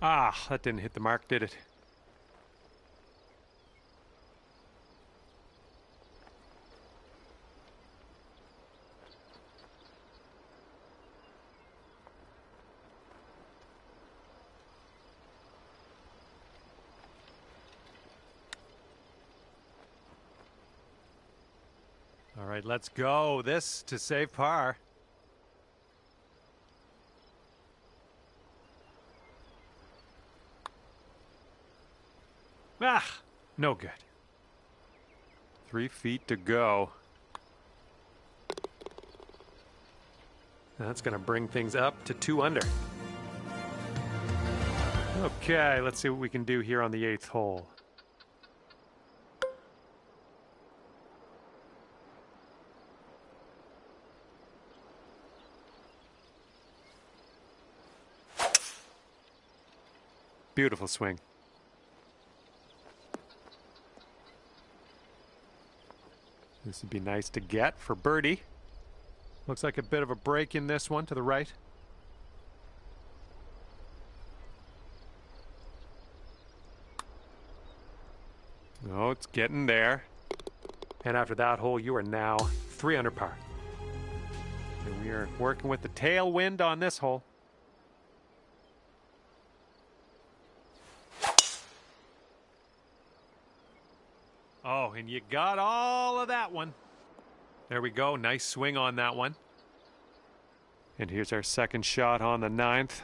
Ah, that didn't hit the mark, did it? All right, let's go. This to save par. Ah, no good. 3 feet to go. That's going to bring things up to 2 under. Okay, let's see what we can do here on the 8th hole. Beautiful swing. This would be nice to get for birdie. Looks like a bit of a break in this one to the right. Oh, it's getting there. And after that hole, you are now 3 under par. And we are working with the tailwind on this hole. Oh, and you got all of that one. There we go. Nice swing on that one. And here's our second shot on the 9th.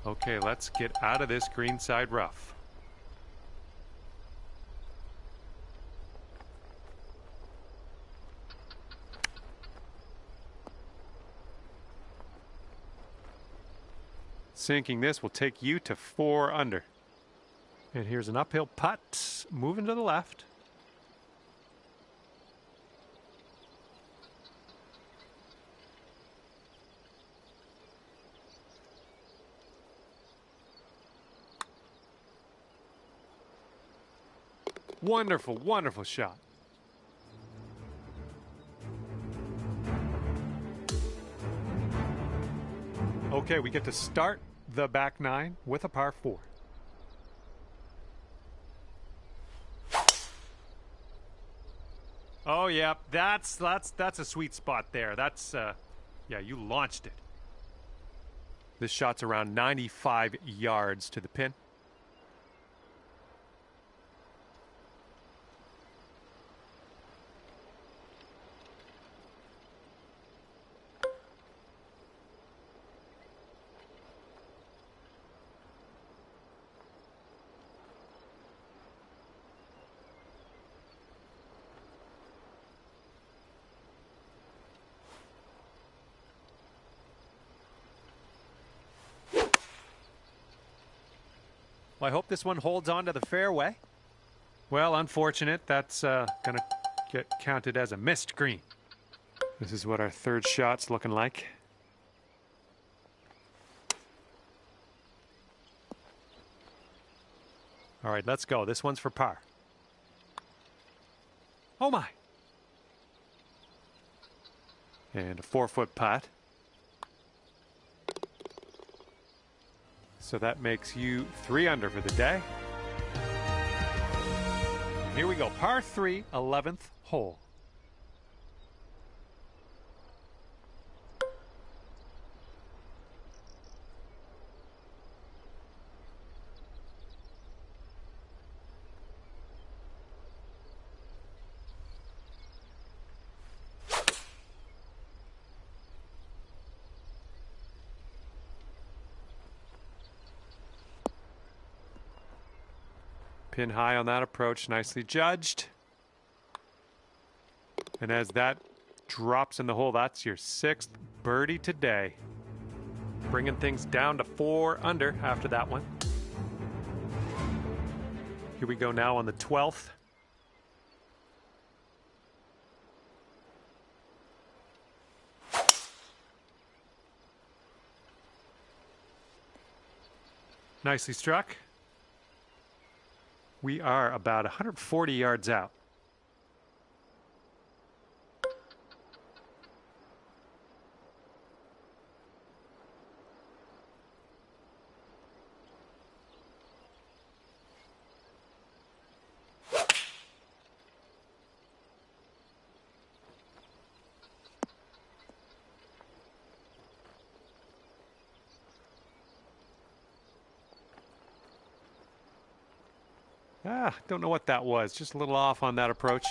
Okay, let's get out of this greenside rough. Sinking this will take you to 4 under. And here's an uphill putt, moving to the left. Wonderful, wonderful shot. Okay, we get to start the back 9 with a par 4. Oh yeah, that's a sweet spot there. That's yeah, you launched it. This shot's around 95 yards to the pin. Well, I hope this one holds on to the fairway. Well, unfortunate. That's going to get counted as a missed green. This is what our third shot's looking like. All right, let's go. This one's for par. Oh, my. And a 4-foot putt. So that makes you 3 under for the day. Here we go. Par 3, 11th hole. Pin high on that approach, nicely judged. And as that drops in the hole, that's your 6th birdie today. Bringing things down to 4 under after that one. Here we go now on the 12th. Nicely struck. We are about 140 yards out. Don't know what that was. Just a little off on that approach.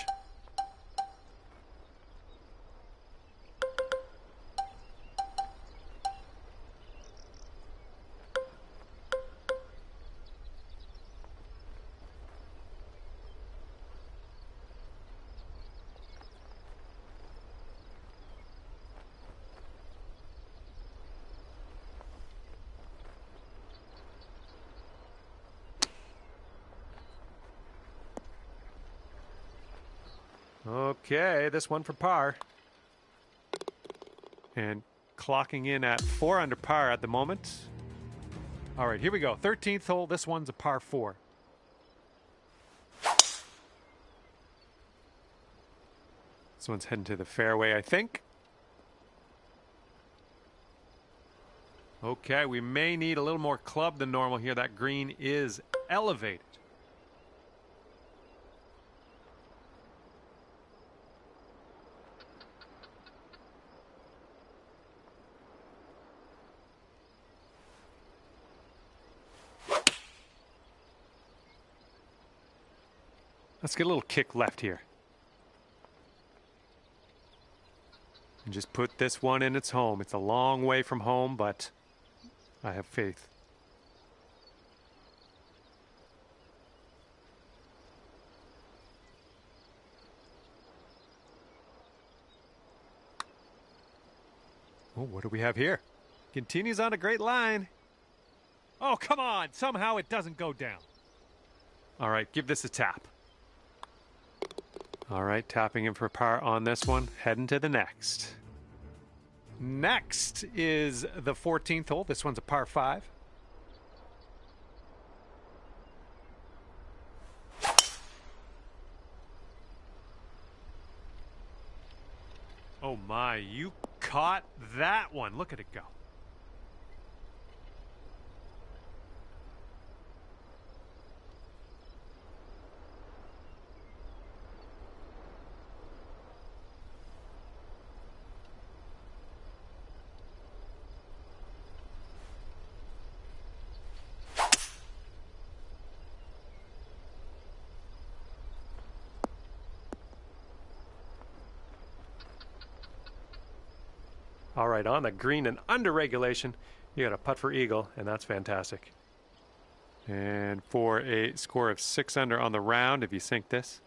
Okay, this one for par. And clocking in at 4 under par at the moment. All right, here we go. 13th hole. This one's a par 4. This one's heading to the fairway, I think. Okay, we may need a little more club than normal here. That green is elevated. Let's get a little kick left here. And just put this one in its home. It's a long way from home, but I have faith. Oh, what do we have here? Continues on a great line. Oh, come on. Somehow it doesn't go down. All right, give this a tap. All right, tapping in for par on this one. Heading to the next. Next is the 14th hole. This one's a par 5. Oh my, you caught that one. Look at it go. All right, on the green and under regulation, you got a putt for eagle, and that's fantastic. And for a score of 6 under on the round, if you sink this.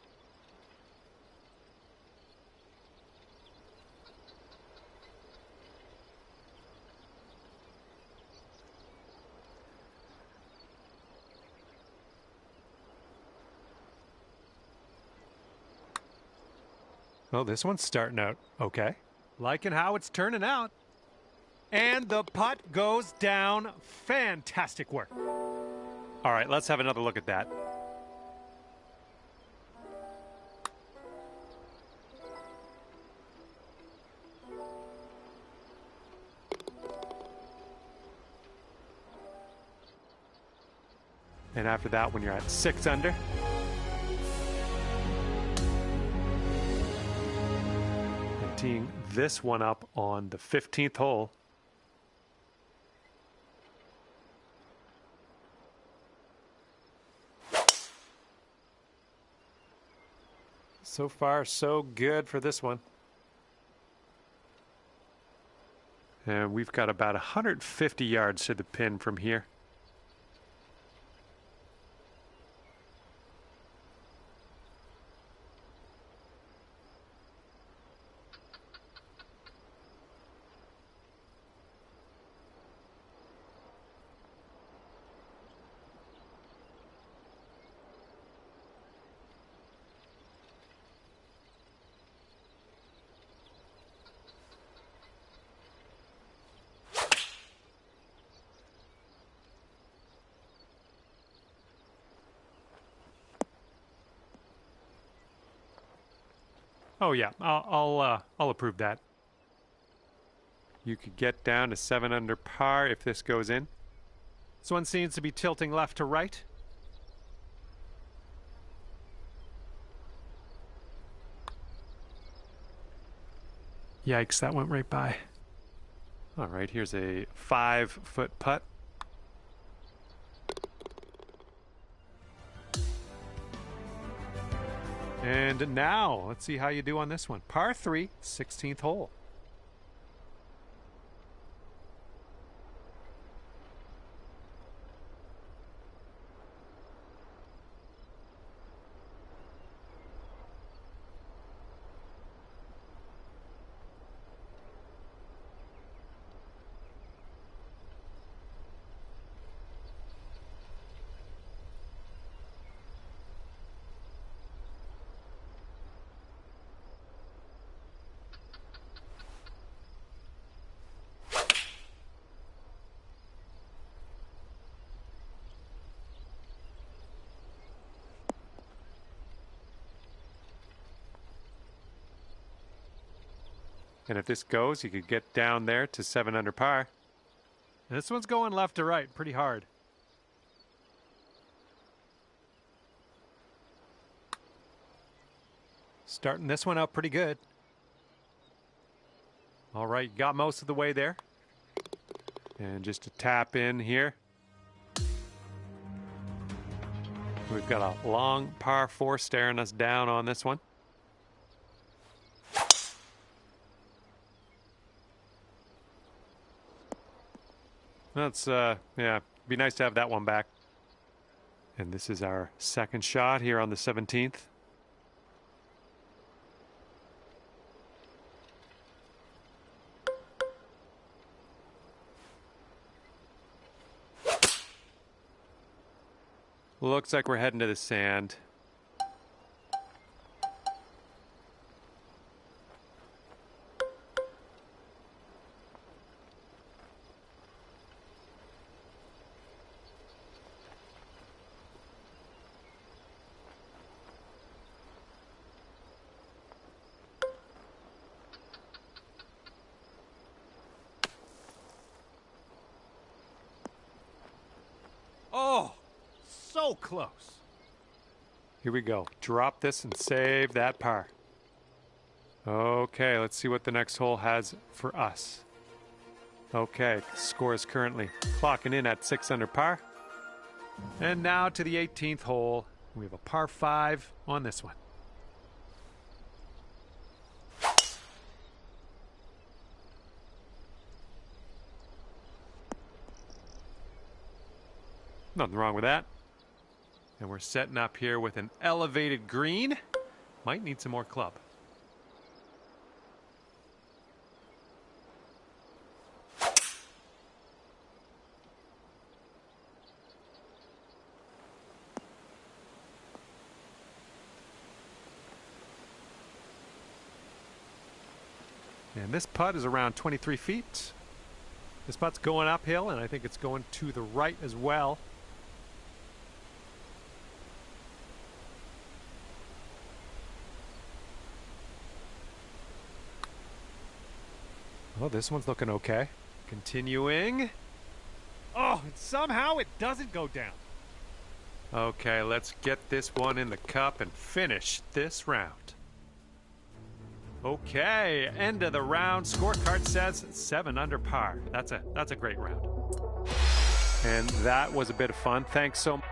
Well, this one's starting out okay. Liking how it's turning out. And the putt goes down. Fantastic work. All right, let's have another look at that. And after that, when you're at 6 under, teeing this one up on the 15th hole. So far, so good for this one. And we've got about 150 yards to the pin from here. Oh yeah, I'll approve that. You could get down to 7 under par if this goes in. This one seems to be tilting left to right. Yikes, that went right by. All right, here's a 5-foot putt. And now, let's see how you do on this one. Par 3, 16th hole. And if this goes, you could get down there to 7 under par. And this one's going left to right pretty hard. Starting this one out pretty good. All right, got most of the way there. And just to tap in here. We've got a long par 4 staring us down on this one. That's, yeah, be nice to have that one back. And this is our second shot here on the 17th. Looks like we're heading to the sand. Oh, so close. Here we go. Drop this and save that par. Okay, let's see what the next hole has for us. Okay, score is currently clocking in at 6 under par. And now to the 18th hole. We have a par 5 on this one. Nothing wrong with that. And we're setting up here with an elevated green. Might need some more club. And this putt is around 23 feet. This putt's going uphill, and I think it's going to the right as well. Oh, this one's looking okay. Continuing. Oh, and somehow it doesn't go down. Okay, let's get this one in the cup and finish this round. Okay, end of the round. Scorecard says 7 under par. That's a great round. And that was a bit of fun. Thanks so much.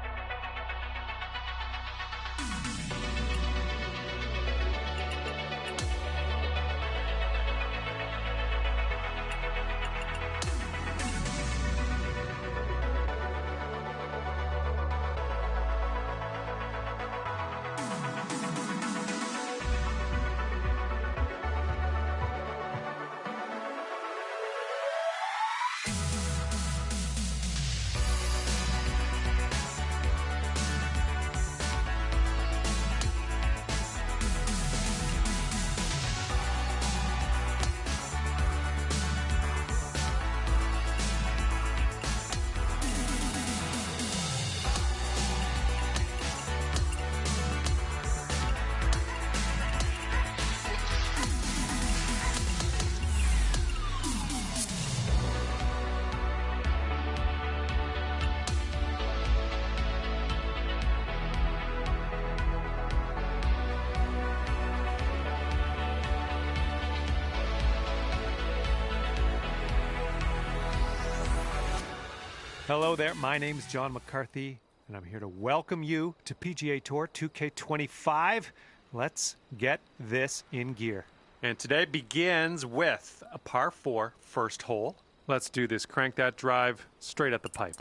Hello there, my name is John McCarthy, and I'm here to welcome you to PGA Tour 2K25. Let's get this in gear. And today begins with a par 4 first hole. Let's do this. Crank that drive straight at the pipe.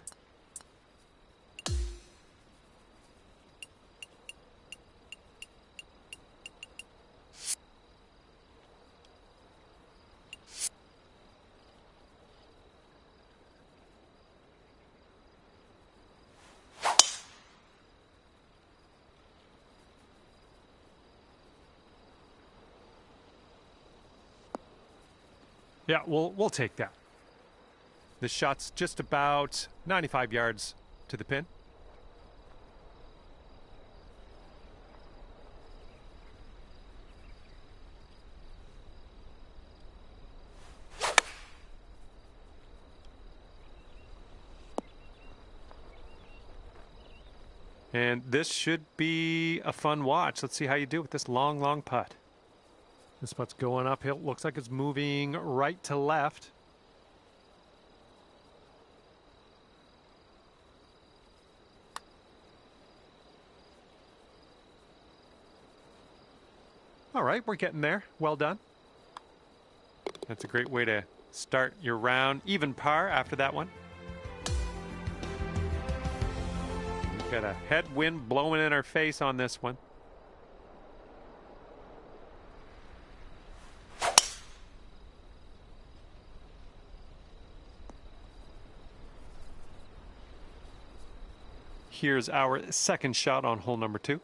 Yeah, we'll take that. This shot's just about 95 yards to the pin. And this should be a fun watch. Let's see how you do with this long putt. This putt's going uphill. Looks like it's moving right to left. All right, we're getting there. Well done. That's a great way to start your round. Even par after that one. We've got a headwind blowing in our face on this one. Here's our second shot on hole number 2.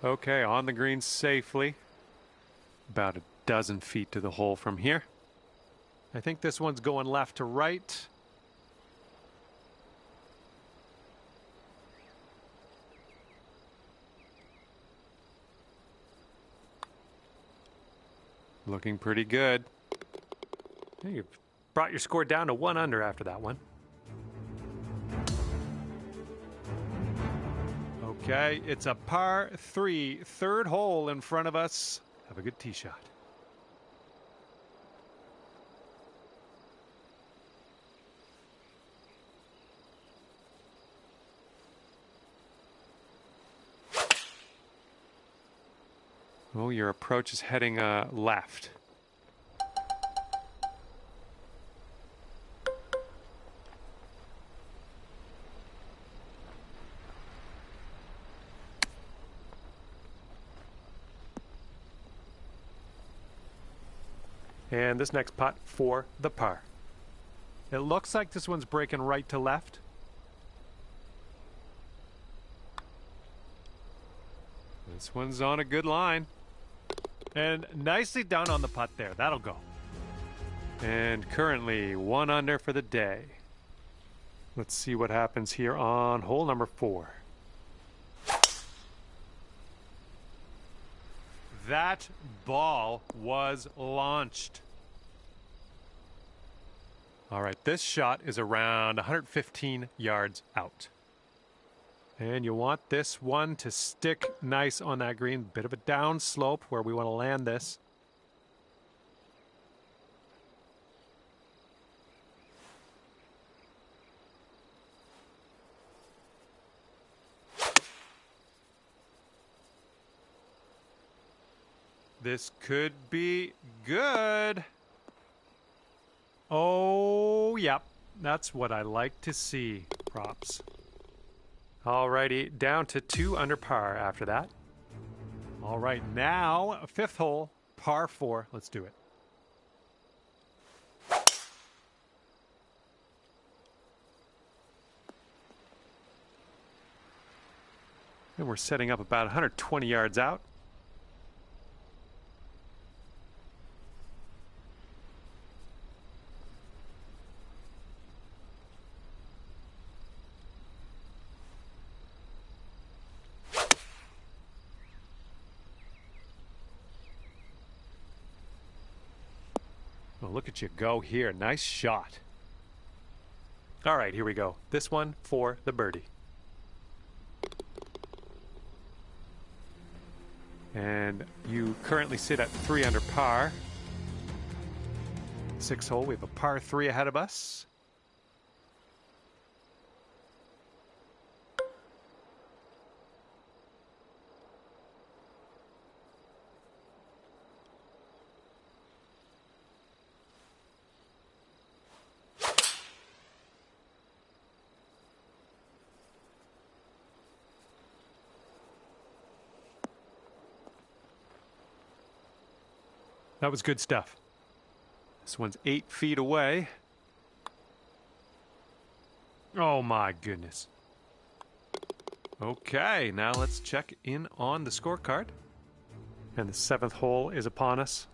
Okay, on the green safely. About a dozen feet to the hole from here. I think this one's going left to right. Looking pretty good. Hey, you've brought your score down to 1 under after that one. Okay, it's a par 3, third hole in front of us. Have a good tee shot. Oh, your approach is heading left. And this next putt for the par. It looks like this one's breaking right to left. This one's on a good line. And nicely done on the putt there. That'll go. And currently 1 under for the day. Let's see what happens here on hole number 4. That ball was launched. All right, this shot is around 115 yards out. And you want this one to stick nice on that green. Bit of a down slope where we want to land this. This could be good. Oh, yep. That's what I like to see. Props. Alrighty, down to 2 under par after that. All right, now 5th hole, par 4. Let's do it. And we're setting up about 120 yards out. Well, look at you go here. Nice shot. All right, here we go. This one for the birdie. And you currently sit at 3 under par. 6th hole, we have a par 3 ahead of us. That was good stuff. This one's 8 feet away. Oh my goodness. Okay, now let's check in on the scorecard. And the 7th hole is upon us.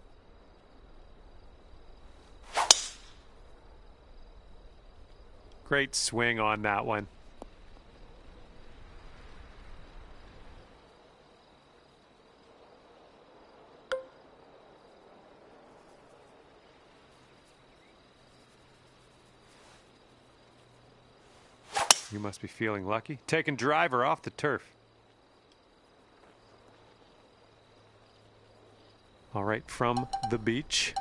Great swing on that one. You must be feeling lucky. Taking driver off the turf. All right, from the beach.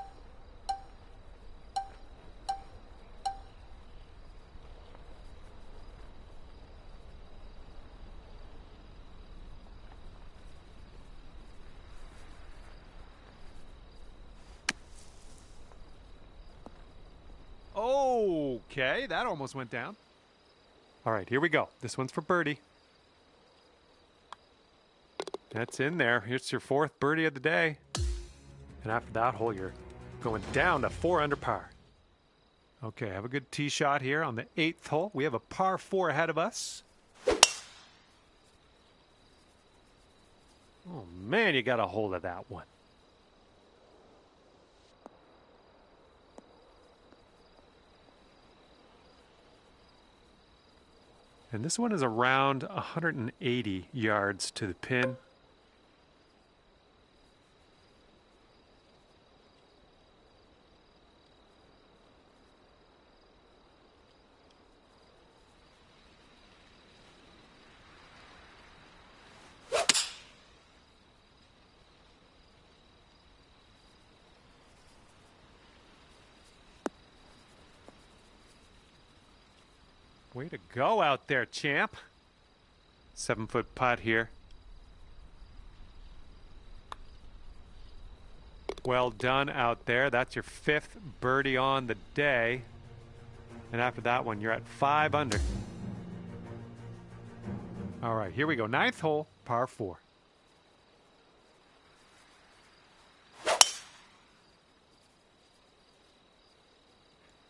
Okay, that almost went down. All right, here we go. This one's for birdie. That's in there. Here's your fourth birdie of the day. And after that hole, you're going down to 4 under par. Okay, have a good tee shot here on the 8th hole. We have a par 4 ahead of us. Oh man, you got a hold of that one. And this one is around 180 yards to the pin. Way to go out there, champ. 7-foot putt here. Well done out there. That's your 5th birdie on the day. And after that one, you're at 5 under. All right, here we go. 9th hole, par 4.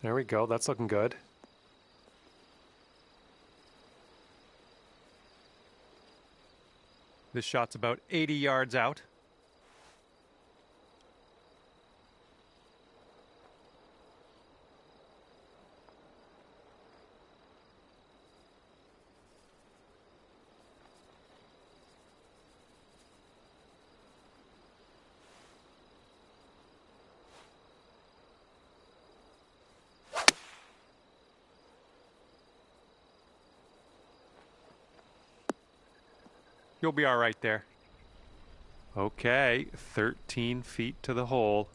There we go. That's looking good. This shot's about 80 yards out. You'll be all right there. Okay, 13 feet to the hole.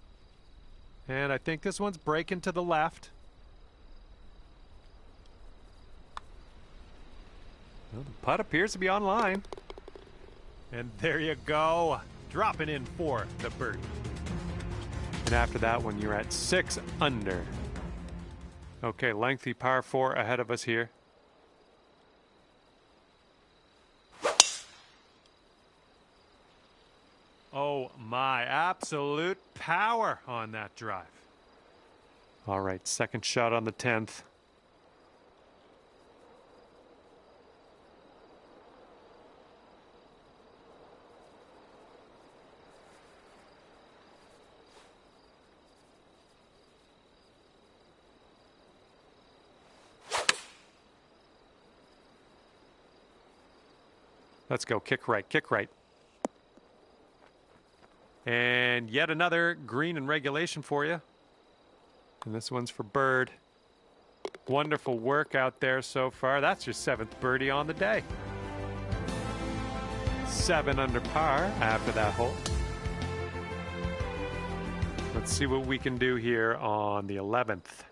And I think this one's breaking to the left. Well, the putt appears to be on line. And there you go. Dropping in for the birdie. And after that one, you're at 6 under. Okay, lengthy par 4 ahead of us here. Oh my, absolute power on that drive. All right, second shot on the 10th. Let's go, kick right, kick right. And yet another green in regulation for you. And this one's for Bird. Wonderful work out there so far. That's your 7th birdie on the day. 7 under par after that hole. Let's see what we can do here on the 11th.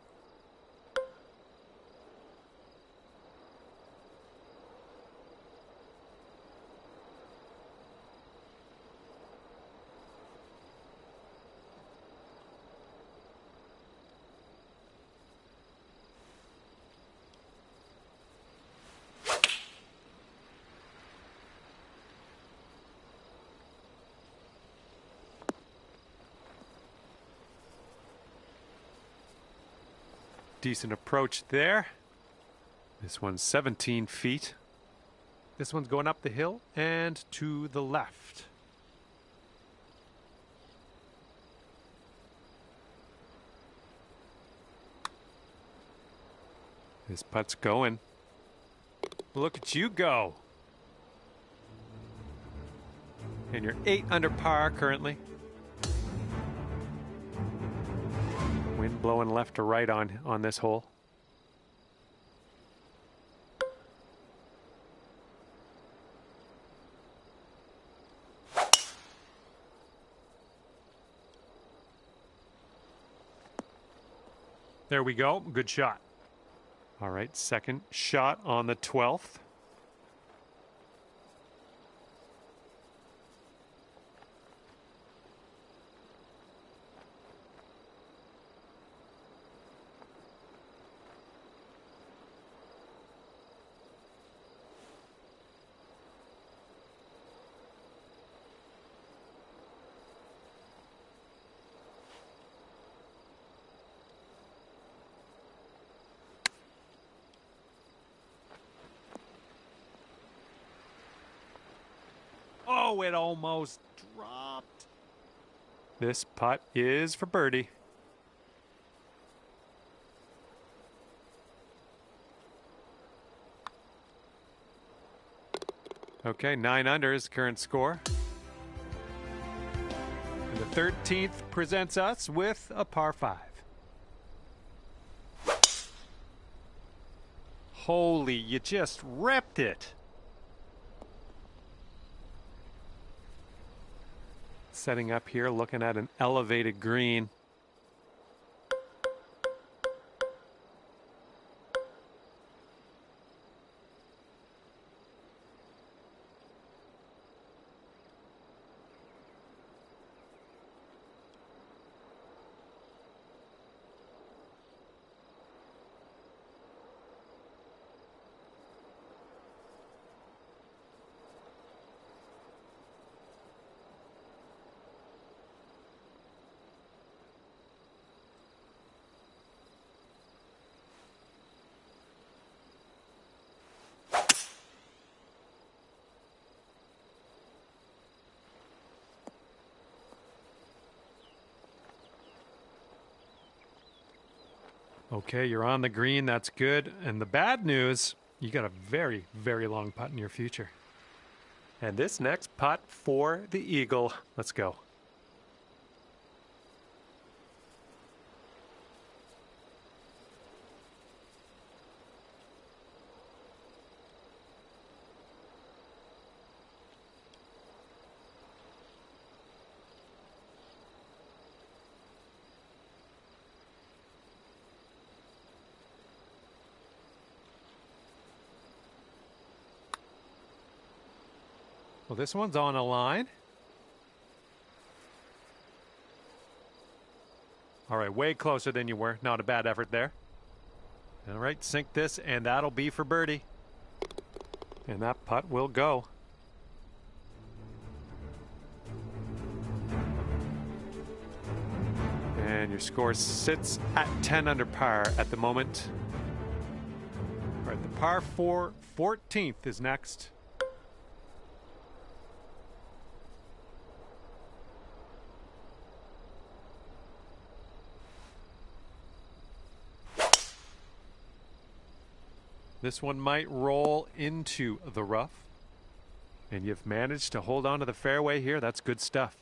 Decent approach there. This one's 17 feet. This one's going up the hill and to the left. This putt's going. Look at you go. And you're 8 under par currently. Wind blowing left to right on this hole. There we go. Good shot. All right, second shot on the 12th. Oh, it almost dropped. This putt is for birdie. Okay, 9 under is current score. And the 13th presents us with a par 5. Holy, you just ripped it. Setting up here, looking at an elevated green. Okay, you're on the green. That's good. And the bad news, you got a very, very long putt in your future. And this next putt for the eagle. Let's go. Well, this one's on a line. All right, way closer than you were. Not a bad effort there. All right, sink this, and that'll be for birdie. And that putt will go. And your score sits at 10 under par at the moment. All right, the par 4 14th is next. This one might roll into the rough. And you've managed to hold on to the fairway here. That's good stuff.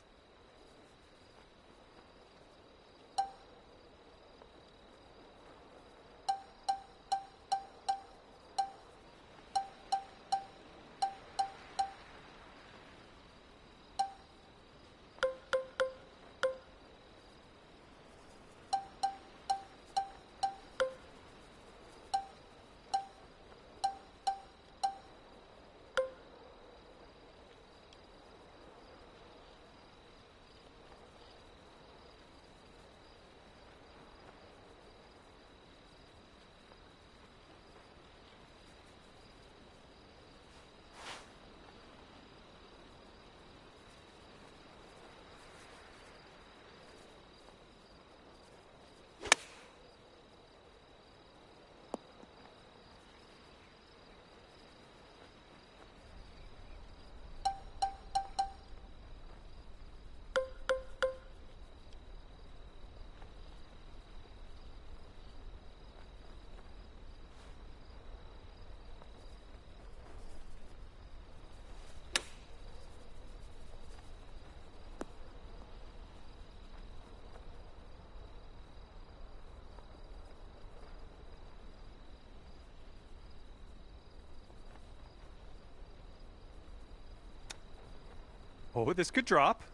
Oh, this could drop.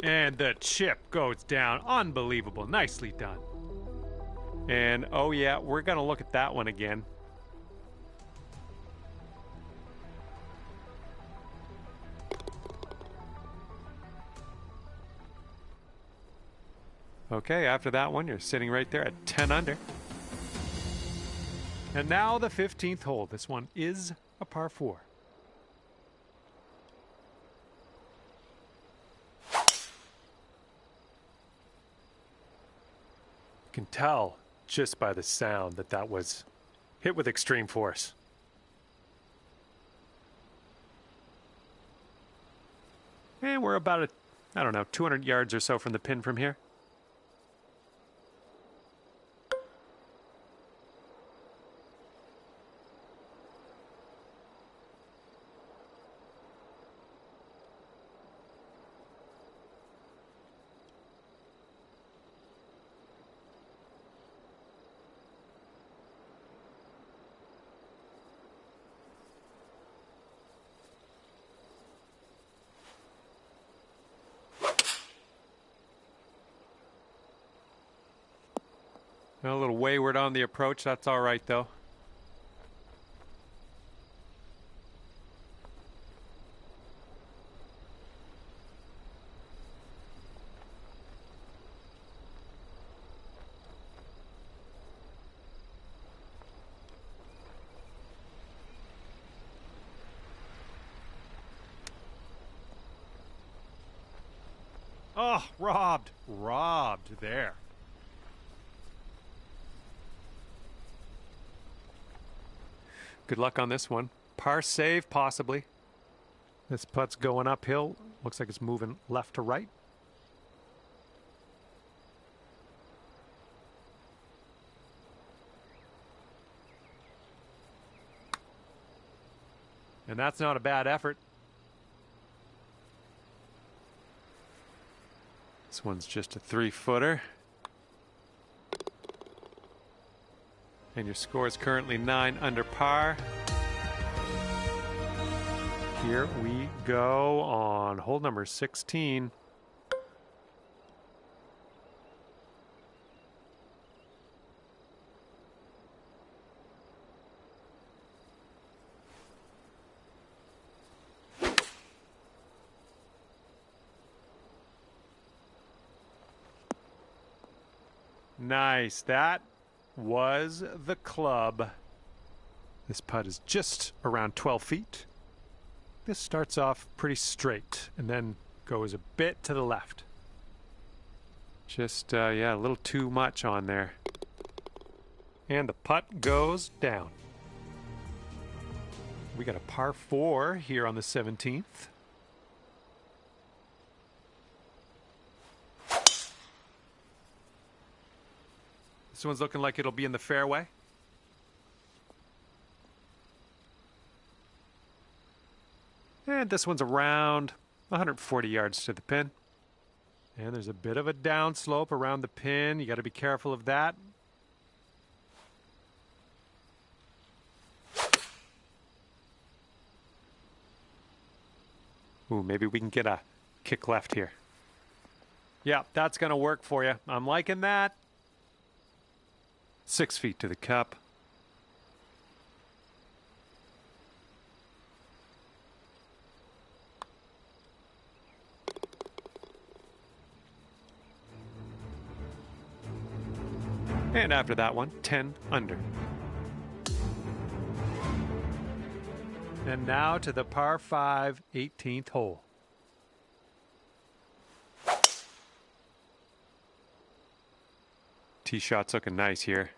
And the chip goes down. Unbelievable. Nicely done. And, oh yeah, we're going to look at that one again. Okay, after that one, you're sitting right there at 10 under. And now the 15th hole. This one is a par 4. You can tell just by the sound that that was hit with extreme force. And we're about, I don't know, 200 yards or so from the pin from here. A little wayward on the approach. That's all right, though. Oh, robbed. Robbed there. Good luck on this one. Par save, possibly. This putt's going uphill. Looks like it's moving left to right. And that's not a bad effort. This one's just a 3-footer. And your score is currently 9 under par. Here we go on hole number 16. Nice. That was the club. This putt is just around 12 feet. This starts off pretty straight and then goes a bit to the left. Just, yeah, a little too much on there. And the putt goes down. We got a par 4 here on the 17th. This one's looking like it'll be in the fairway. And this one's around 140 yards to the pin. And there's a bit of a downslope around the pin. You got to be careful of that. Ooh, maybe we can get a kick left here. Yeah, that's going to work for you. I'm liking that. 6 feet to the cup. And after that one, 10 under. And now to the par 5 18th hole. Tee shot's looking nice here.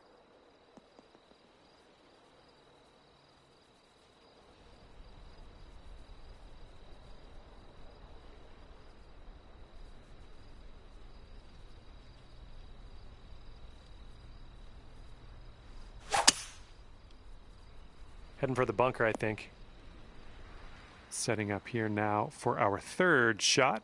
Heading for the bunker, I think. Setting up here now for our third shot.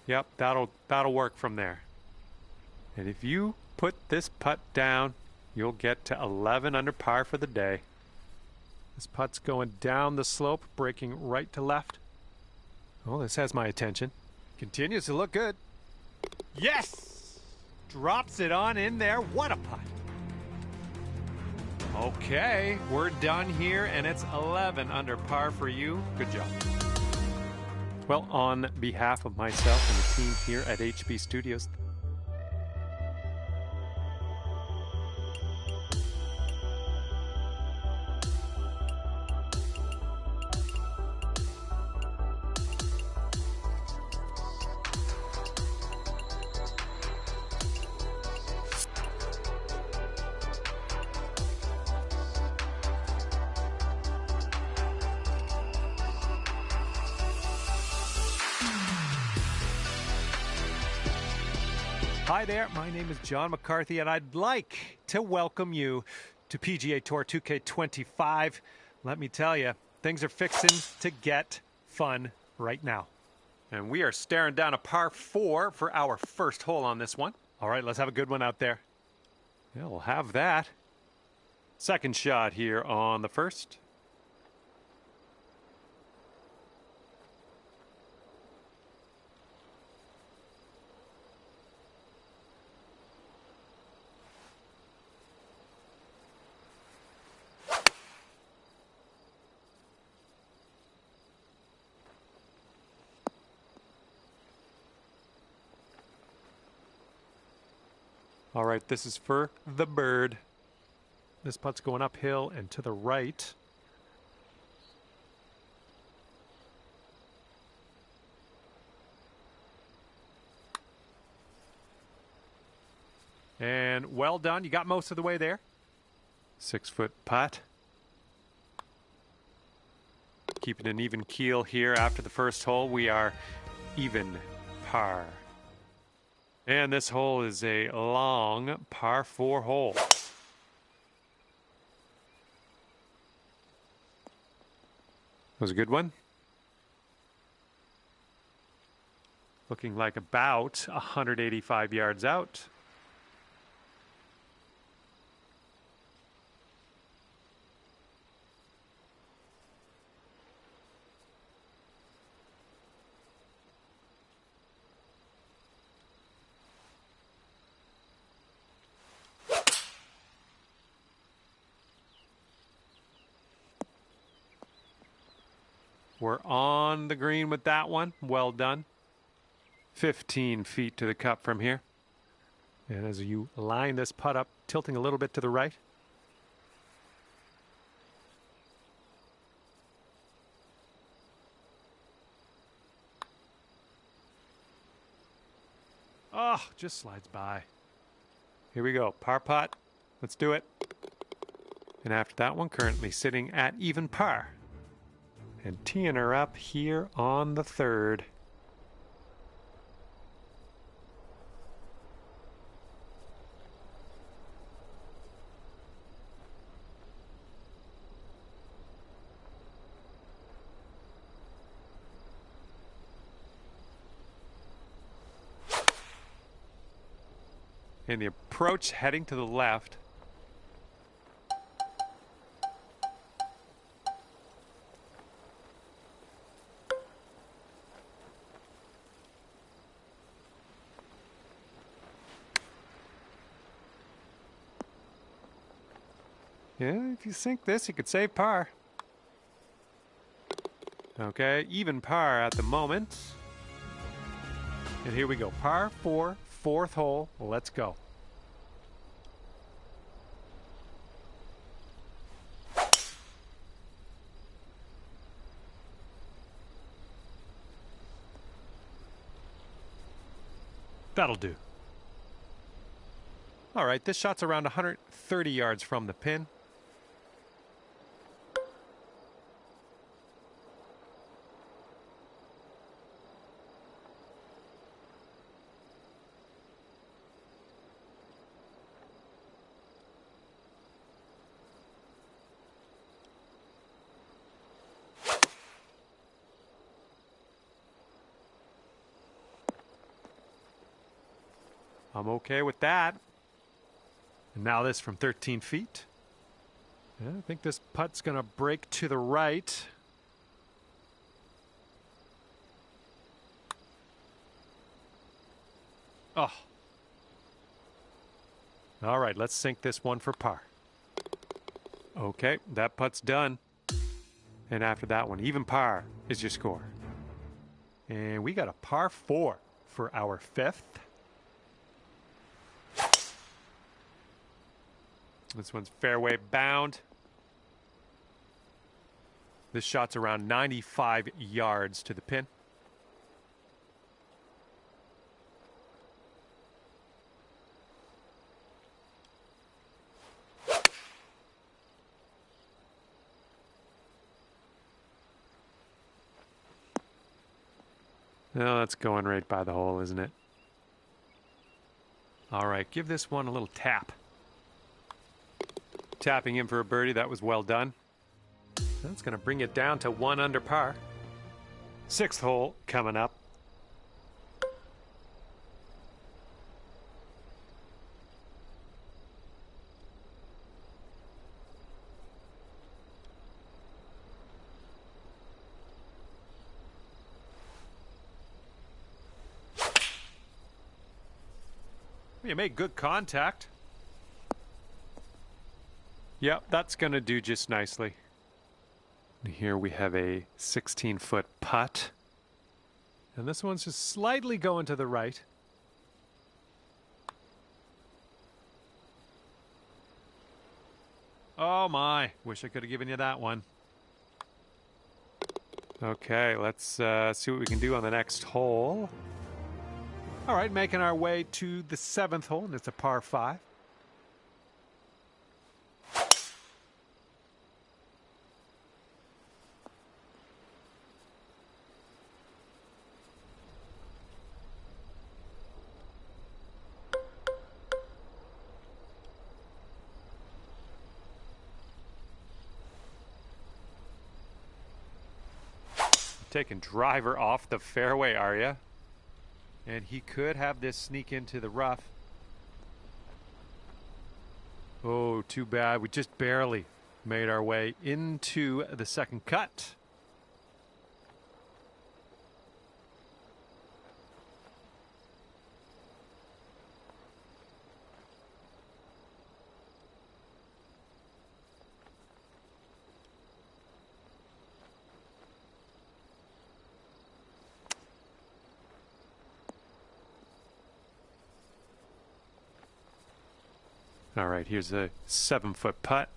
Yep, that'll work from there. And if you put this putt down, you'll get to 11 under par for the day. This putt's going down the slope, breaking right to left. Oh, this has my attention. Continues to look good. Yes! Drops it on in there. What a putt. Okay, we're done here, and it's 11 under par for you. Good job. Well, on behalf of myself and the team here at HB Studios, Hi there, my name is John McCarthy, and I'd like to welcome you to PGA Tour 2K25. Let me tell you, things are fixing to get fun right now. And we are staring down a par 4 for our first hole on this one. All right, let's have a good one out there. Yeah, we'll have that. Second shot here on the first. All right, this is for the bird. This putt's going uphill and to the right. And well done. You got most of the way there. 6-foot putt. Keeping an even keel here after the first hole. We are even par. And this hole is a long par 4 hole. Was a good one. Looking like about 185 yards out. We're on the green with that one. Well done. 15 feet to the cup from here. And as you line this putt up, tilting a little bit to the right. Oh, just slides by. Here we go. Par putt. Let's do it. And after that one, currently sitting at even par. And teeing her up here on the third. And the approach heading to the left. Yeah, if you sink this, you could save par. Okay, even par at the moment. And here we go. Par 4, fourth hole. Let's go. That'll do. All right, this shot's around 130 yards from the pin. I'm okay with that. And now this from 13 feet. Yeah, I think this putt's going to break to the right. Oh. All right, let's sink this one for par. Okay, that putt's done. And after that one, even par is your score. And we got a par 4 for our fifth. This one's fairway bound. This shot's around 95 yards to the pin. No, that's going right by the hole, isn't it? All right, give this one a little tap. Tapping in for a birdie, that was well done. That's going to bring it down to 1 under par. 6th hole coming up. You made good contact. Yep, that's going to do just nicely. And here we have a 16-foot putt. And this one's just slightly going to the right. Oh my, wish I could have given you that one. Okay, let's see what we can do on the next hole. All right, making our way to the 7th hole, and it's a par 5. Taking driver off the fairway, are ya? And he could have this sneak into the rough. Oh, too bad. We just barely made our way into the second cut. All right, here's a 7-foot putt.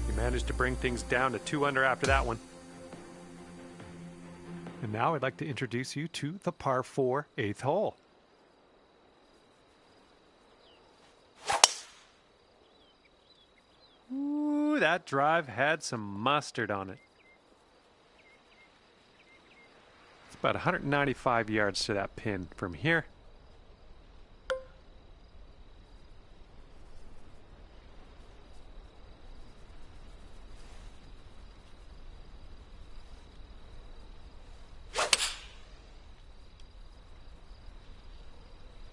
He managed to bring things down to 2 under after that one. And now I'd like to introduce you to the par 4 8th hole. Ooh, that drive had some mustard on it. About 195 yards to that pin from here.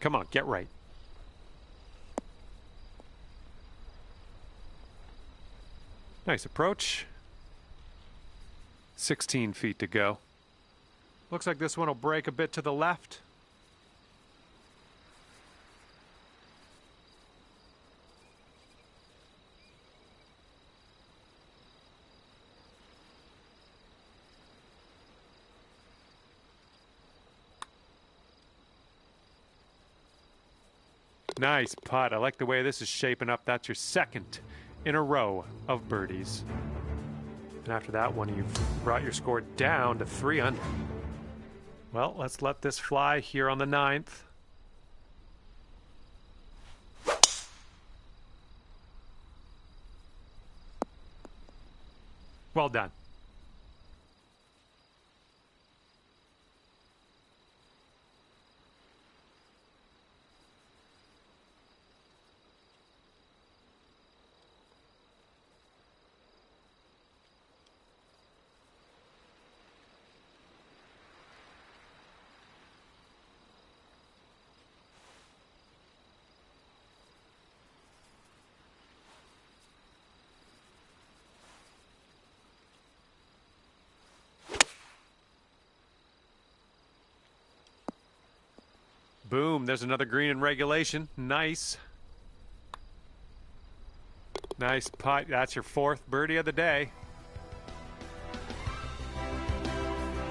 Come on, get right. Nice approach. 16 feet to go. Looks like this one will break a bit to the left. Nice putt. I like the way this is shaping up. That's your 2nd in a row of birdies. And after that one, you've brought your score down to 3 under. Well, let's let this fly here on the 9th. Well done. Boom, there's another green in regulation. Nice. Nice putt. That's your 4th birdie of the day.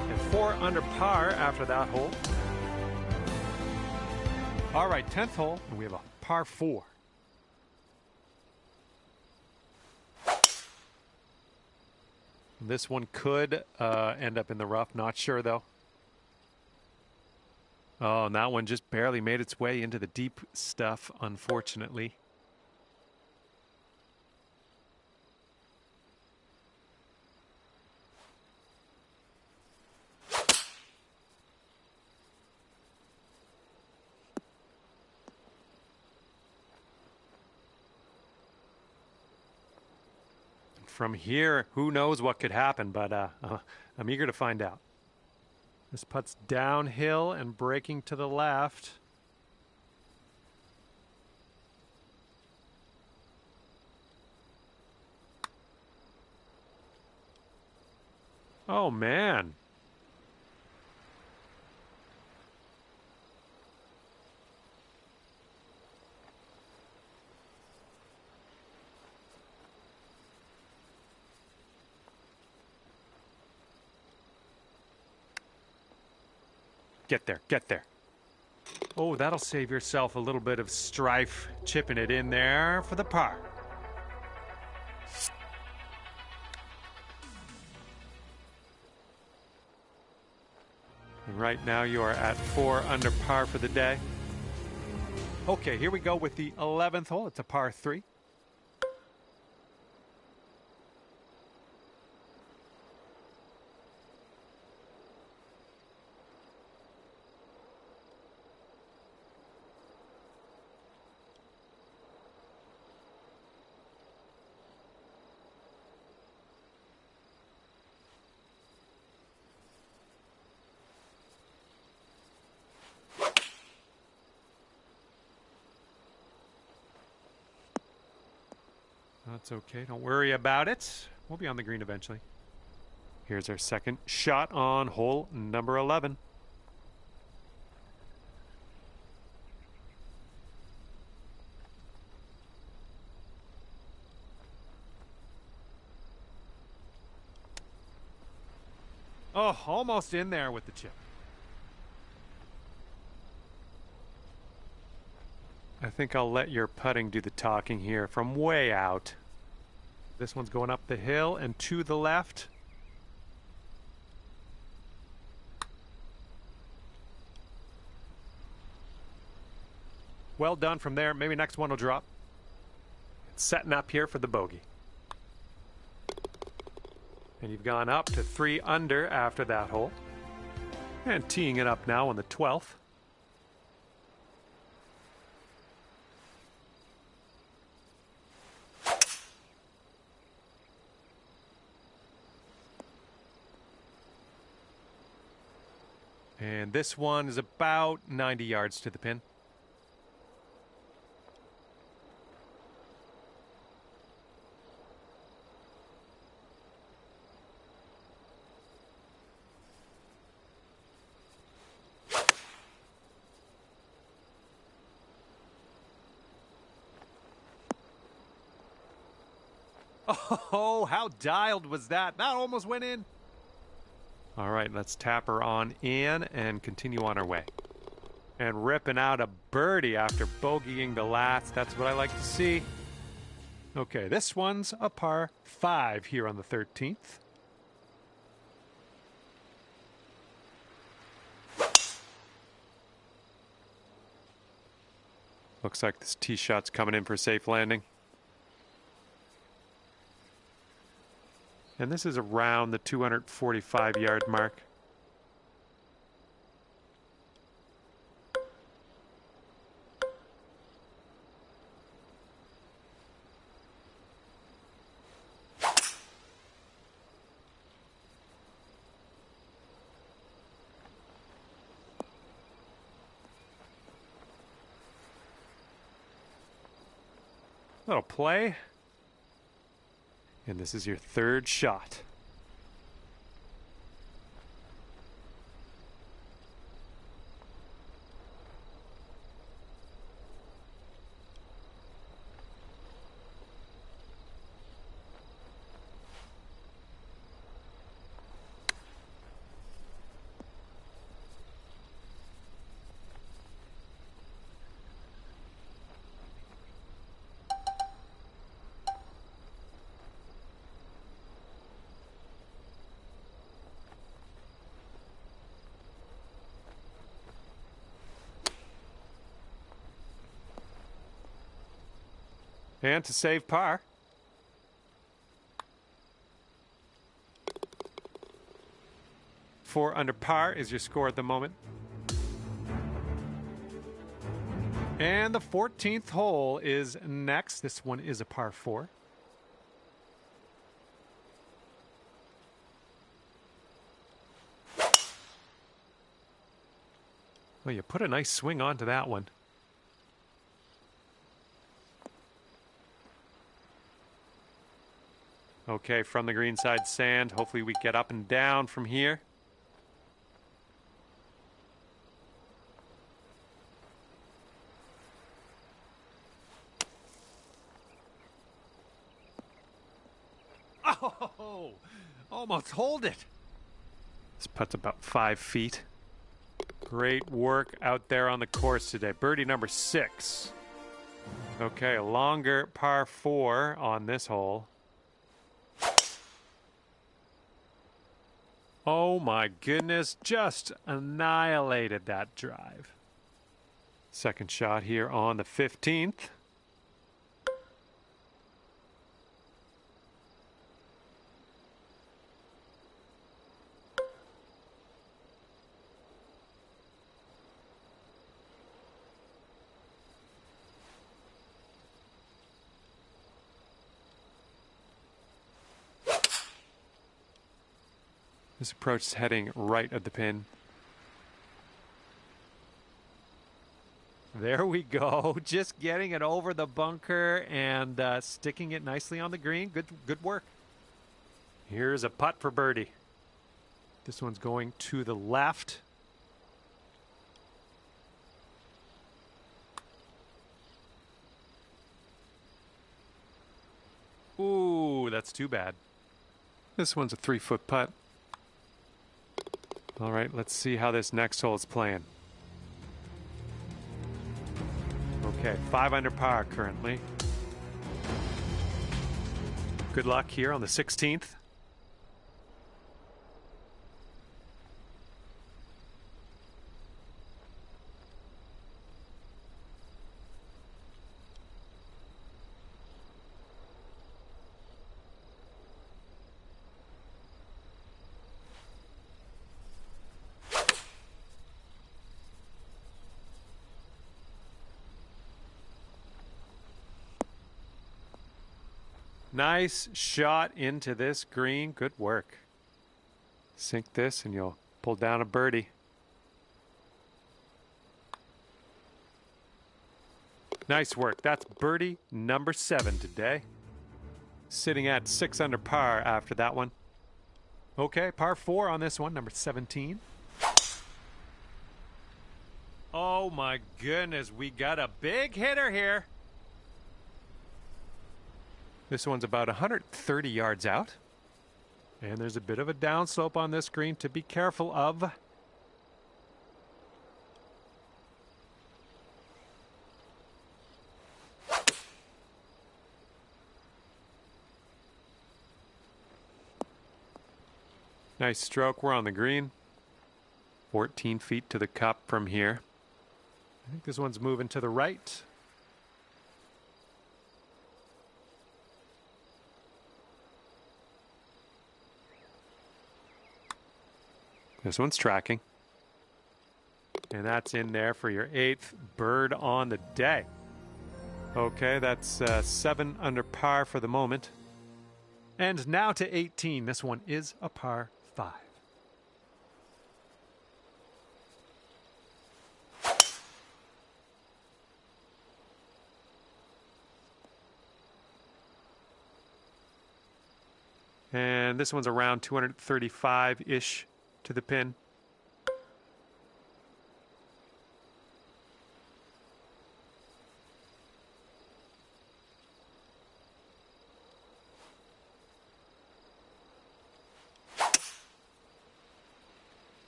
And 4 under par after that hole. All right, 10th hole, and we have a par 4. This one could end up in the rough. Not sure, though. Oh, and that one just barely made its way into the deep stuff, unfortunately. From here, who knows what could happen, but I'm eager to find out. This putt's downhill and breaking to the left. Oh, man. Get there, get there. Oh, that'll save yourself a little bit of strife, chipping it in there for the par. And right now you are at 4 under par for the day. Okay, here we go with the 11th hole. It's a par 3. That's okay. Don't worry about it. We'll be on the green eventually. Here's our second shot on hole number 11. Oh, almost in there with the chip. I think I'll let your putting do the talking here from way out. This one's going up the hill and to the left. Well done from there. Maybe next one will drop. It's setting up here for the bogey. And you've gone up to 3 under after that hole. And teeing it up now on the 12th. And this one is about 90 yards to the pin. Oh, how dialed was that? That almost went in. All right, let's tap her on in and continue on our way. And ripping out a birdie after bogeying the last. That's what I like to see. Okay, this one's a par 5 here on the 13th. Looks like this tee shot's coming in for a safe landing. And this is around the 245-yard mark. Little play. And this is your third shot. And to save par. Four under par is your score at the moment. And the 14th hole is next. This one is a par 4. Well, you put a nice swing onto that one. Okay, from the green side sand. Hopefully we get up and down from here. Oh, almost hold it. This putt's about 5 feet. Great work out there on the course today. Birdie number 6. Okay, a longer par 4 on this hole. Oh my goodness, just annihilated that drive. Second shot here on the 15th. This approach is heading right at the pin. There we go. Just getting it over the bunker and sticking it nicely on the green. Good work. Here's a putt for birdie. This one's going to the left. Ooh, that's too bad. This one's a 3-foot putt. All right, let's see how this next hole is playing. Okay, 5 under par currently. Good luck here on the 16th. Nice shot into this green. Good work. Sink this and you'll pull down a birdie. Nice work. That's birdie number 7 today. Sitting at 6 under par after that one. Okay, par 4 on this one, number 17. Oh my goodness, we got a big hitter here. This one's about 130 yards out. And there's a bit of a downslope on this green to be careful of. Nice stroke. We're on the green. 14 feet to the cup from here. I think this one's moving to the right. This one's tracking. And that's in there for your 8th bird on the day. Okay, that's 7 under par for the moment. And now to 18. This one is a par 5. And this one's around 235-ish to the pin.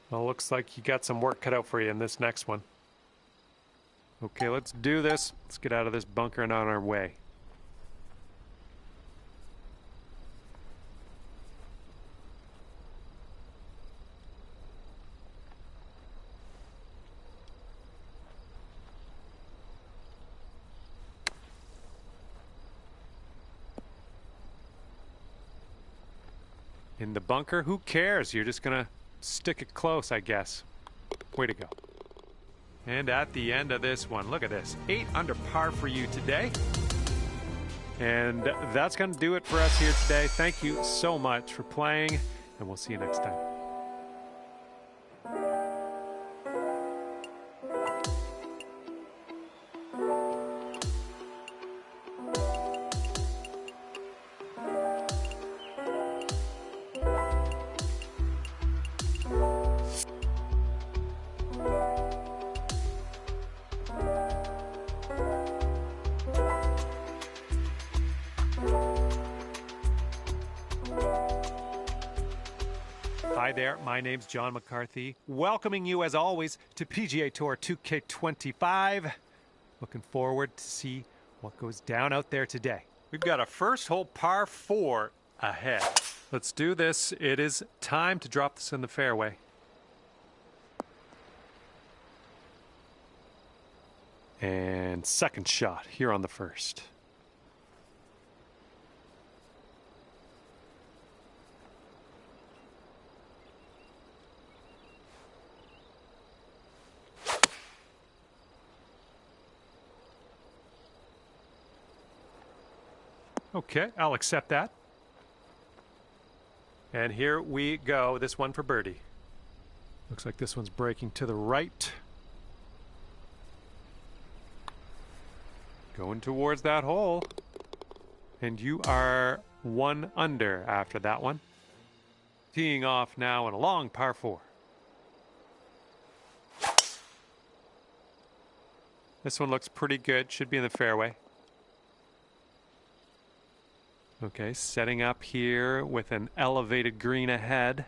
Well, looks like you got some work cut out for you in this next one. Okay, let's do this. Let's get out of this bunker and on our way. In the bunker, who cares? You're just gonna stick it close, I guess. Way to go. And at the end of this one, look at this. 8 under par for you today. And that's gonna do it for us here today. Thank you so much for playing, and we'll see you next time. Hi there, my name's John McCarthy, welcoming you as always to PGA Tour 2K25. Looking forward to see what goes down out there today. We've got a first hole par 4 ahead. Let's do this. It is time to drop this in the fairway. And second shot here on the first. Okay, I'll accept that. And here we go. This one for birdie. Looks like this one's breaking to the right. Going towards that hole. And you are 1 under after that one. Teeing off now in a long par 4. This one looks pretty good. Should be in the fairway. Okay, setting up here with an elevated green ahead.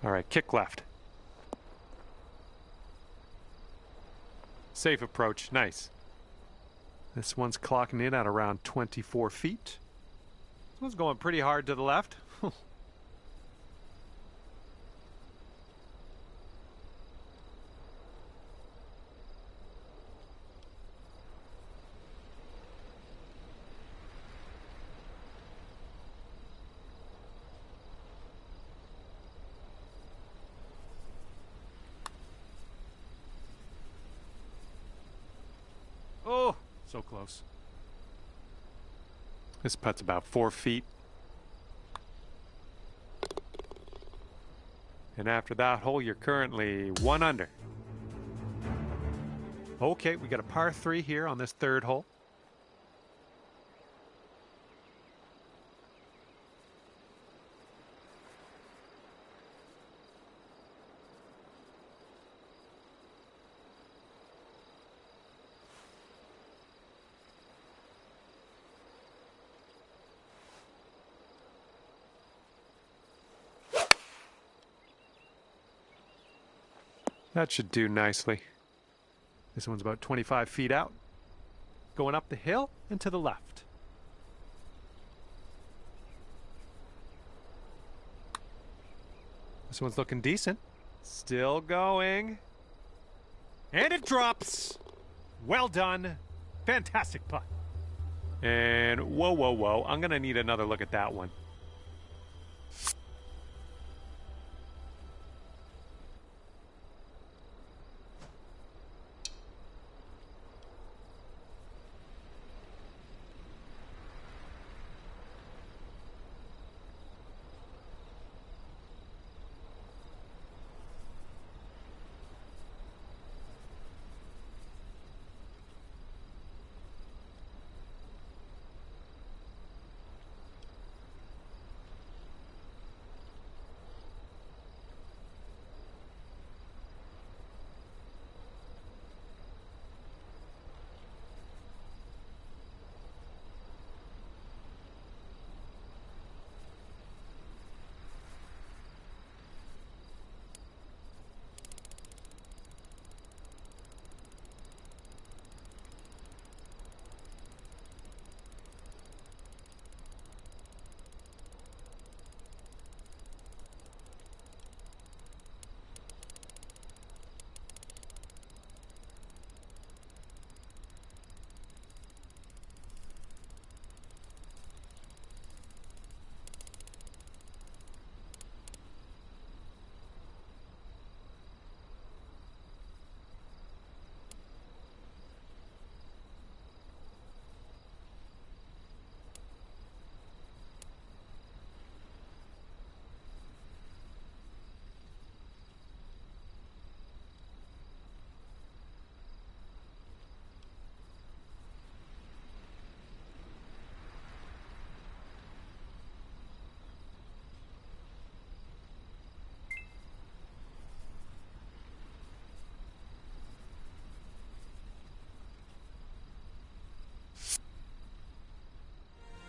All right, kick left. Safe approach, nice. This one's clocking in at around 24 feet. This one's going pretty hard to the left. Oh, so close. This putt's about 4 feet. And after that hole, you're currently 1 under. Okay, we got a par 3 here on this third hole. That should do nicely. This one's about 25 feet out. Going up the hill and to the left. This one's looking decent. Still going. And it drops. Well done. Fantastic putt. And whoa, whoa, whoa. I'm going to need another look at that one.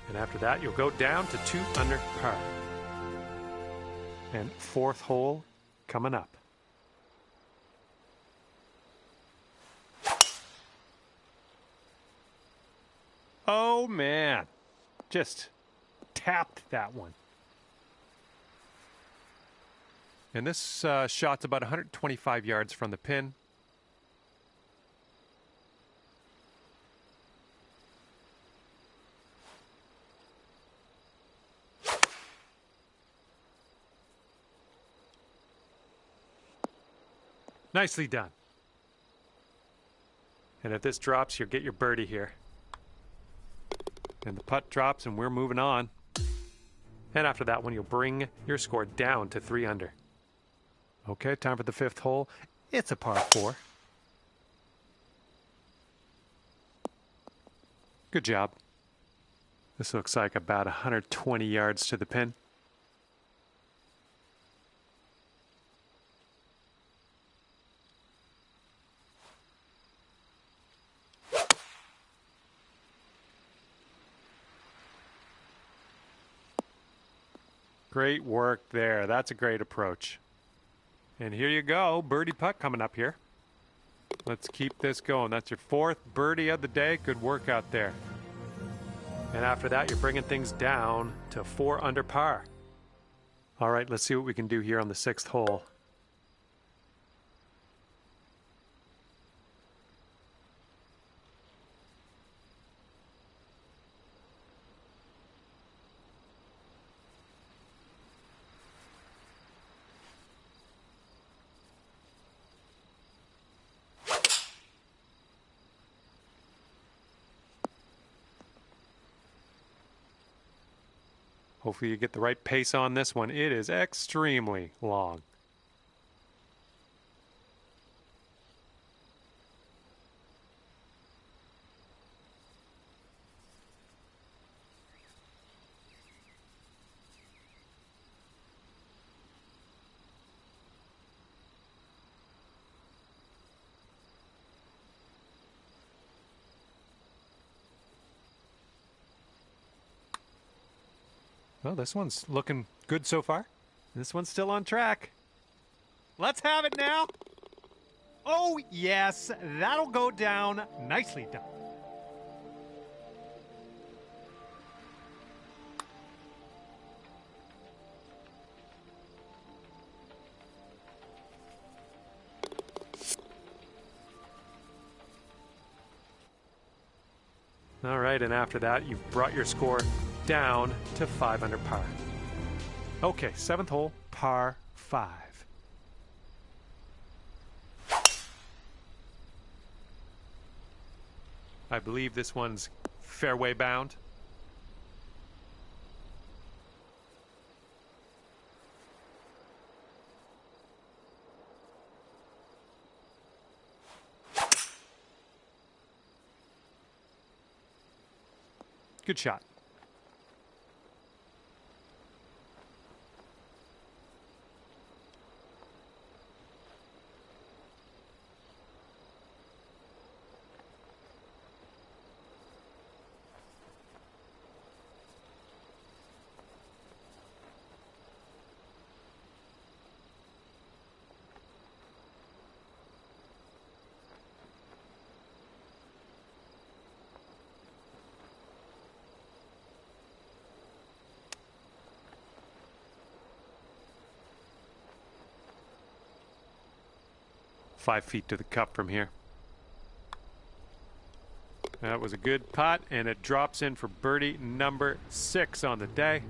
And after that, you'll go down to 2 under par. And 4th hole coming up. Oh man, just tapped that one. And this shot's about 125 yards from the pin. Nicely done. And if this drops, you'll get your birdie here. And the putt drops and we're moving on. And after that one, you'll bring your score down to 3 under. Okay, time for the 5th hole. It's a par 4. Good job. This looks like about 120 yards to the pin. Great work there. That's a great approach. And here you go, birdie putt coming up here. Let's keep this going. That's your 4th birdie of the day. Good work out there. And after that, you're bringing things down to 4 under par. All right, let's see what we can do here on the 6th hole. Hopefully you get the right pace on this one. It is extremely long. Well, this one's looking good so far. This one's still on track. Let's have it now. Oh, yes, that'll go down. Nicely done. All right, and after that, you've brought your score down to 5 under par. Okay, 7th hole, par 5. I believe this one's fairway bound. Good shot. Five feet to the cup from here. That was a good putt, and it drops in for birdie number 6 on the day.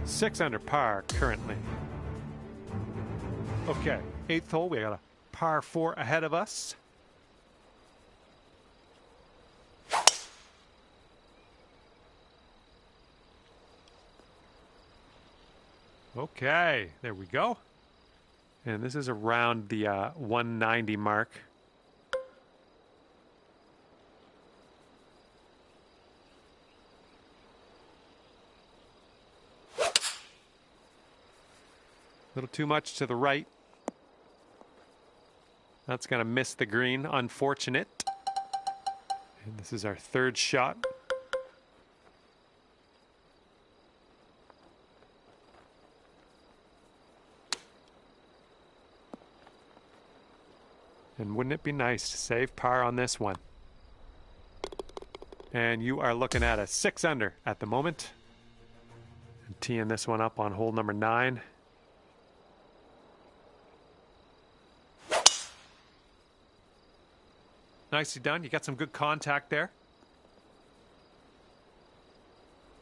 6 under par currently. Okay, 8th hole, we got a par 4 ahead of us. Okay, there we go. And this is around the 190 mark. A little too much to the right. That's going to miss the green. Unfortunate. And this is our 3rd shot. And wouldn't it be nice to save par on this one? And you are looking at a 6 under at the moment. And teeing this one up on hole number 9. Nicely done. You got some good contact there.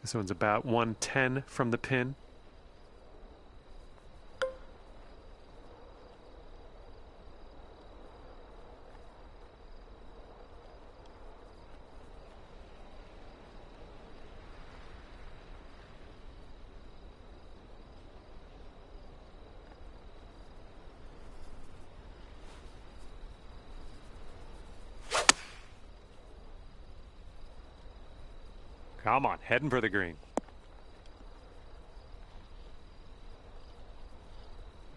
This one's about 110 from the pin. Come on, heading for the green.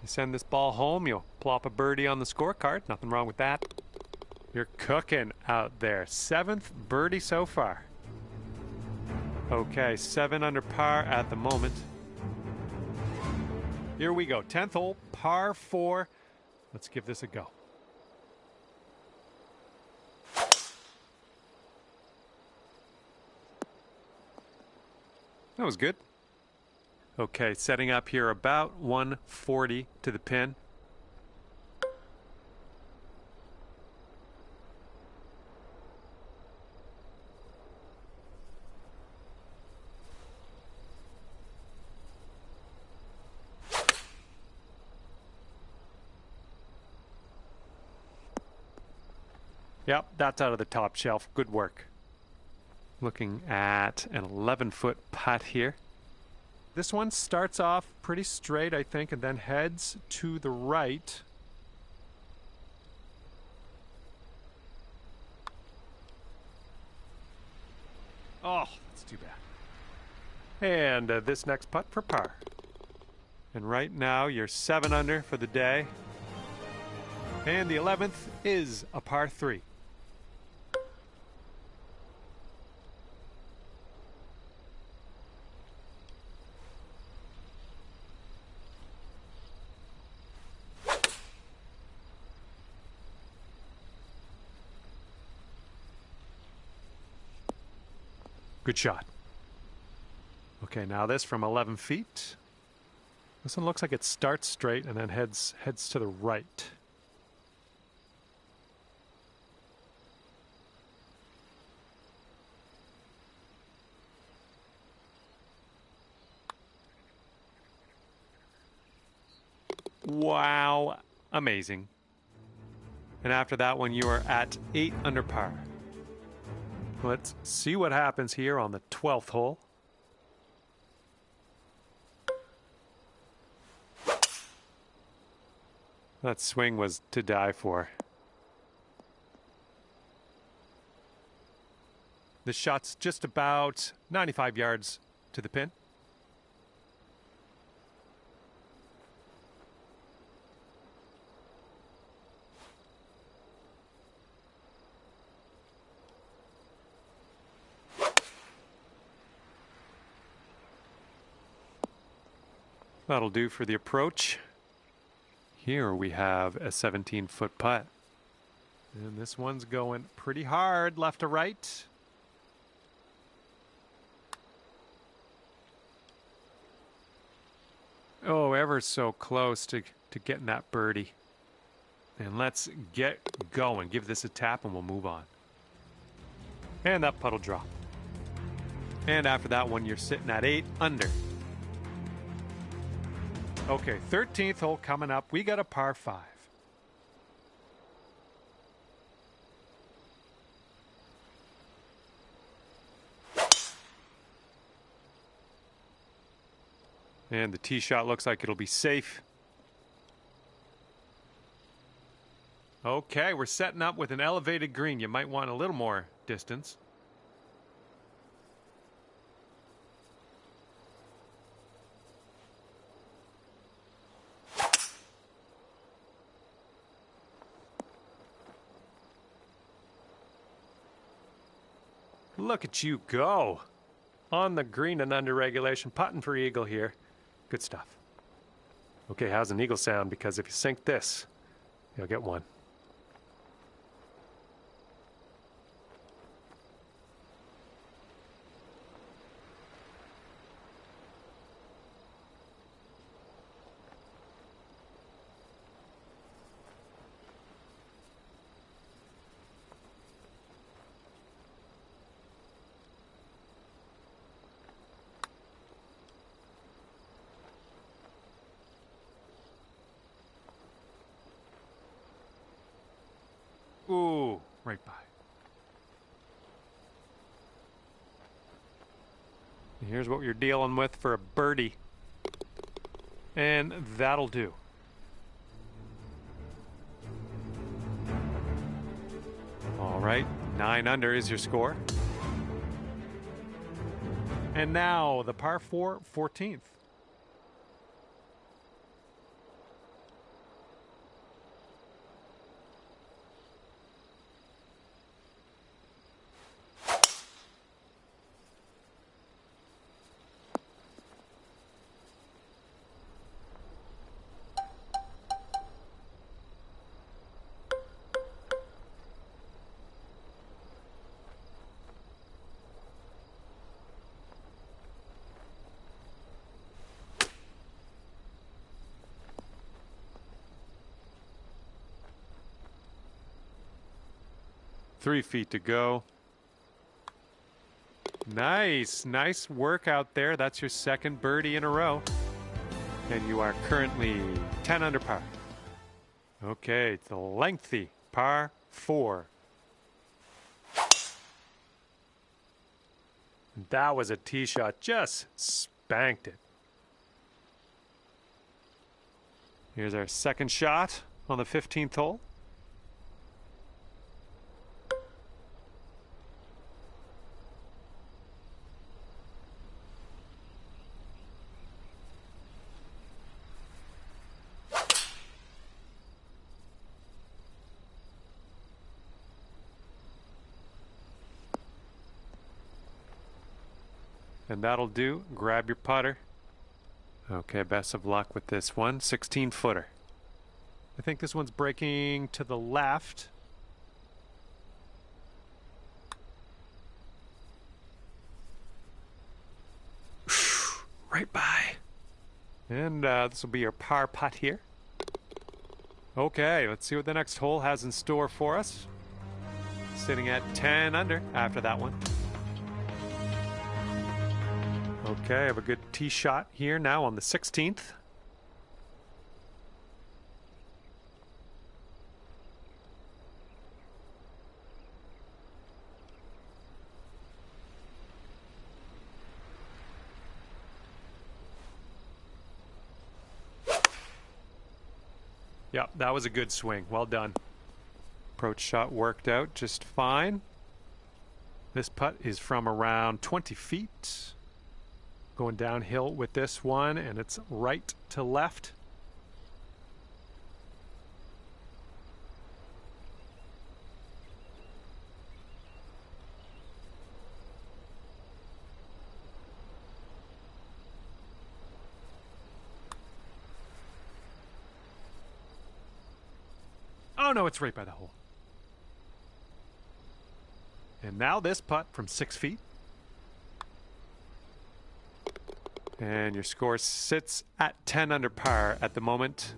You send this ball home, you'll plop a birdie on the scorecard. Nothing wrong with that. You're cooking out there. 7th birdie so far. Okay, 7 under par at the moment. Here we go. 10th hole, par 4. Let's give this a go. That was good. Okay, setting up here about 140 to the pin. Yep, that's out of the top shelf. Good work. Looking at an 11-foot putt here. This one starts off pretty straight, I think, and then heads to the right. Oh, that's too bad. And this next putt for par. And right now, you're 7 under for the day. And the 11th is a par 3. Good shot. Okay, now this from 11 feet. This one looks like it starts straight and then heads to the right. Wow, amazing. And after that one, you are at 8 under par. Let's see what happens here on the 12th hole. That swing was to die for. The shot's just about 95 yards to the pin. That'll do for the approach. Here we have a 17-foot putt. And this one's going pretty hard left to right. Oh, ever so close to getting that birdie. And let's get going. Give this a tap and we'll move on. And that putt'll drop. And after that one, you're sitting at 8 under. Okay, 13th hole coming up. We got a par 5. And the tee shot looks like it'll be safe. Okay, we're setting up with an elevated green. You might want a little more distance. Look at you go. On the green and under regulation, putting for eagle here. Good stuff. Okay, how's an eagle sound? Because if you sink this, you'll get one. right by. Here's what you're dealing with for a birdie. And that'll do. All right, 9 under is your score. And now the par 4, 14th. Three feet to go. Nice work out there. That's your second birdie in a row. And you are currently 10 under par. Okay, it's a lengthy par 4. That was a tee shot. Just spanked it. Here's our second shot on the 15th hole. And that'll do. Grab your putter. Okay, best of luck with this one. 16-footer. I think this one's breaking to the left. Right by. And this will be your par putt here. Okay, let's see what the next hole has in store for us. Sitting at 10 under after that one. Okay, I have a good tee shot here now on the 16th. Yep, that was a good swing. Well done. Approach shot worked out just fine. This putt is from around 20 feet. Going downhill with this one, and it's right to left. Oh no, it's right by the hole. And now this putt from 6 feet. And your score sits at 10 under par at the moment.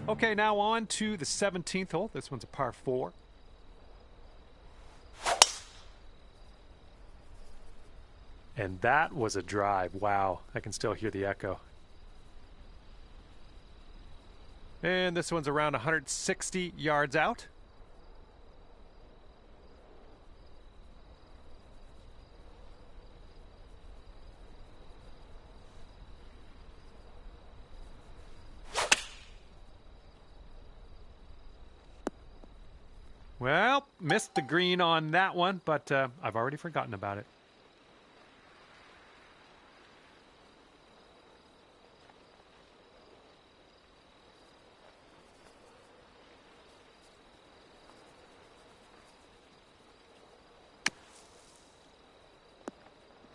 Okay, now on to the 17th hole. This one's a par 4. And that was a drive. Wow, I can still hear the echo. And this one's around 160 yards out. Well, missed the green on that one, but I've already forgotten about it.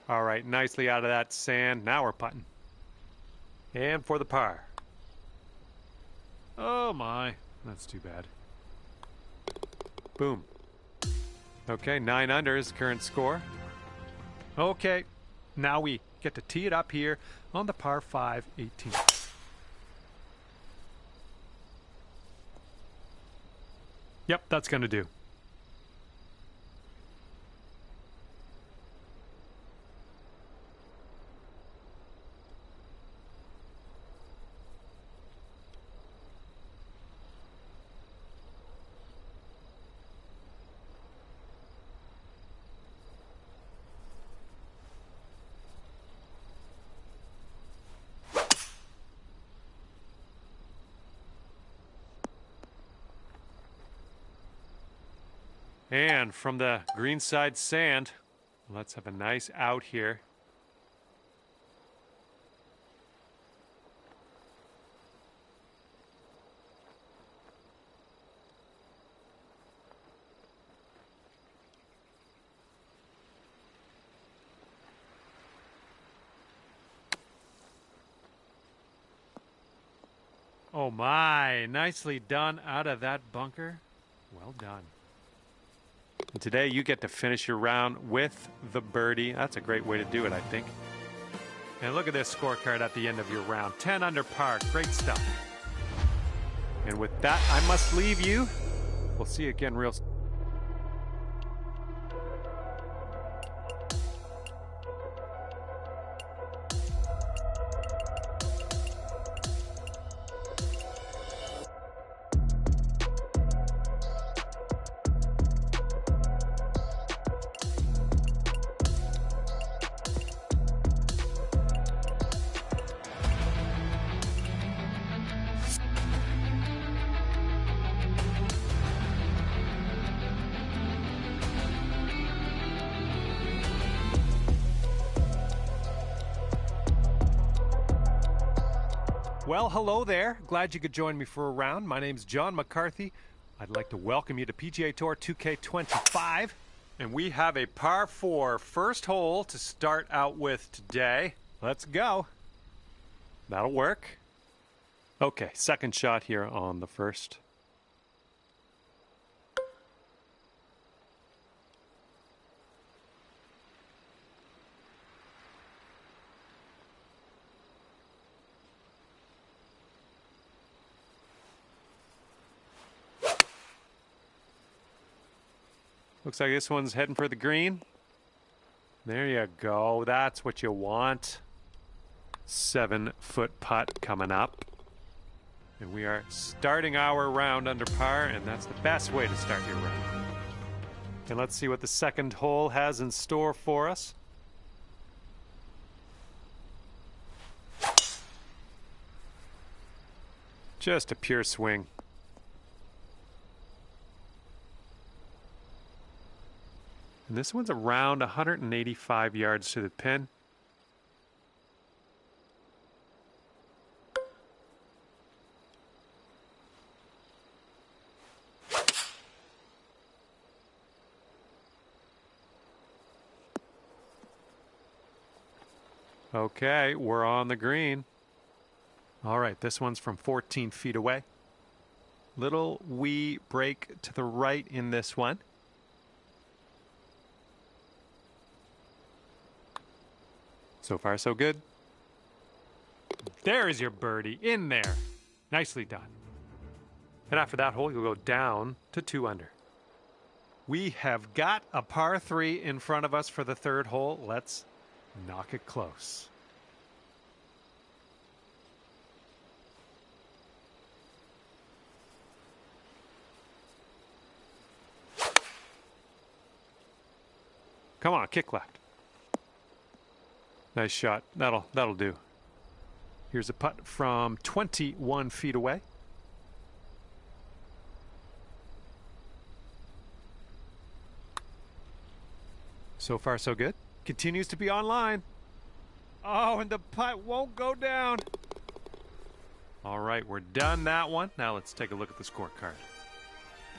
All right, nicely out of that sand. Now we're putting. And for the par. Oh my, that's too bad. Boom. Okay, 9 under is current score. Okay, now we get to tee it up here on the par 5, 18. Yep, that's going to do. And from the greenside sand, let's have a nice out here. Oh my, nicely done out of that bunker. Well done. And today you get to finish your round with the birdie. That's a great way to do it, I think. And look at this scorecard at the end of your round. 10 under par. Great stuff. And with that, I must leave you. We'll see you again real soon. Well, hello there. Glad you could join me for a round. My name's John McCarthy. I'd like to welcome you to PGA Tour 2K25. And we have a par 4 first hole to start out with today. Let's go. That'll work. Okay, second shot here on the first. Looks like this one's heading for the green. There you go. That's what you want. 7-foot putt coming up. And we are starting our round under par, and that's the best way to start your round. And let's see what the second hole has in store for us. Just a pure swing. And this one's around 185 yards to the pin. Okay, we're on the green. All right, this one's from 14 feet away. Little wee break to the right in this one. So far, so good. There's your birdie in there. Nicely done. And after that hole, you'll go down to 2 under. We have got a par 3 in front of us for the third hole. Let's knock it close. Come on, kick left. Nice shot. That'll do. Here's a putt from 21 feet away. So far, so good. Continues to be online. Oh, and the putt won't go down. All right, we're done that one. Now let's take a look at the scorecard.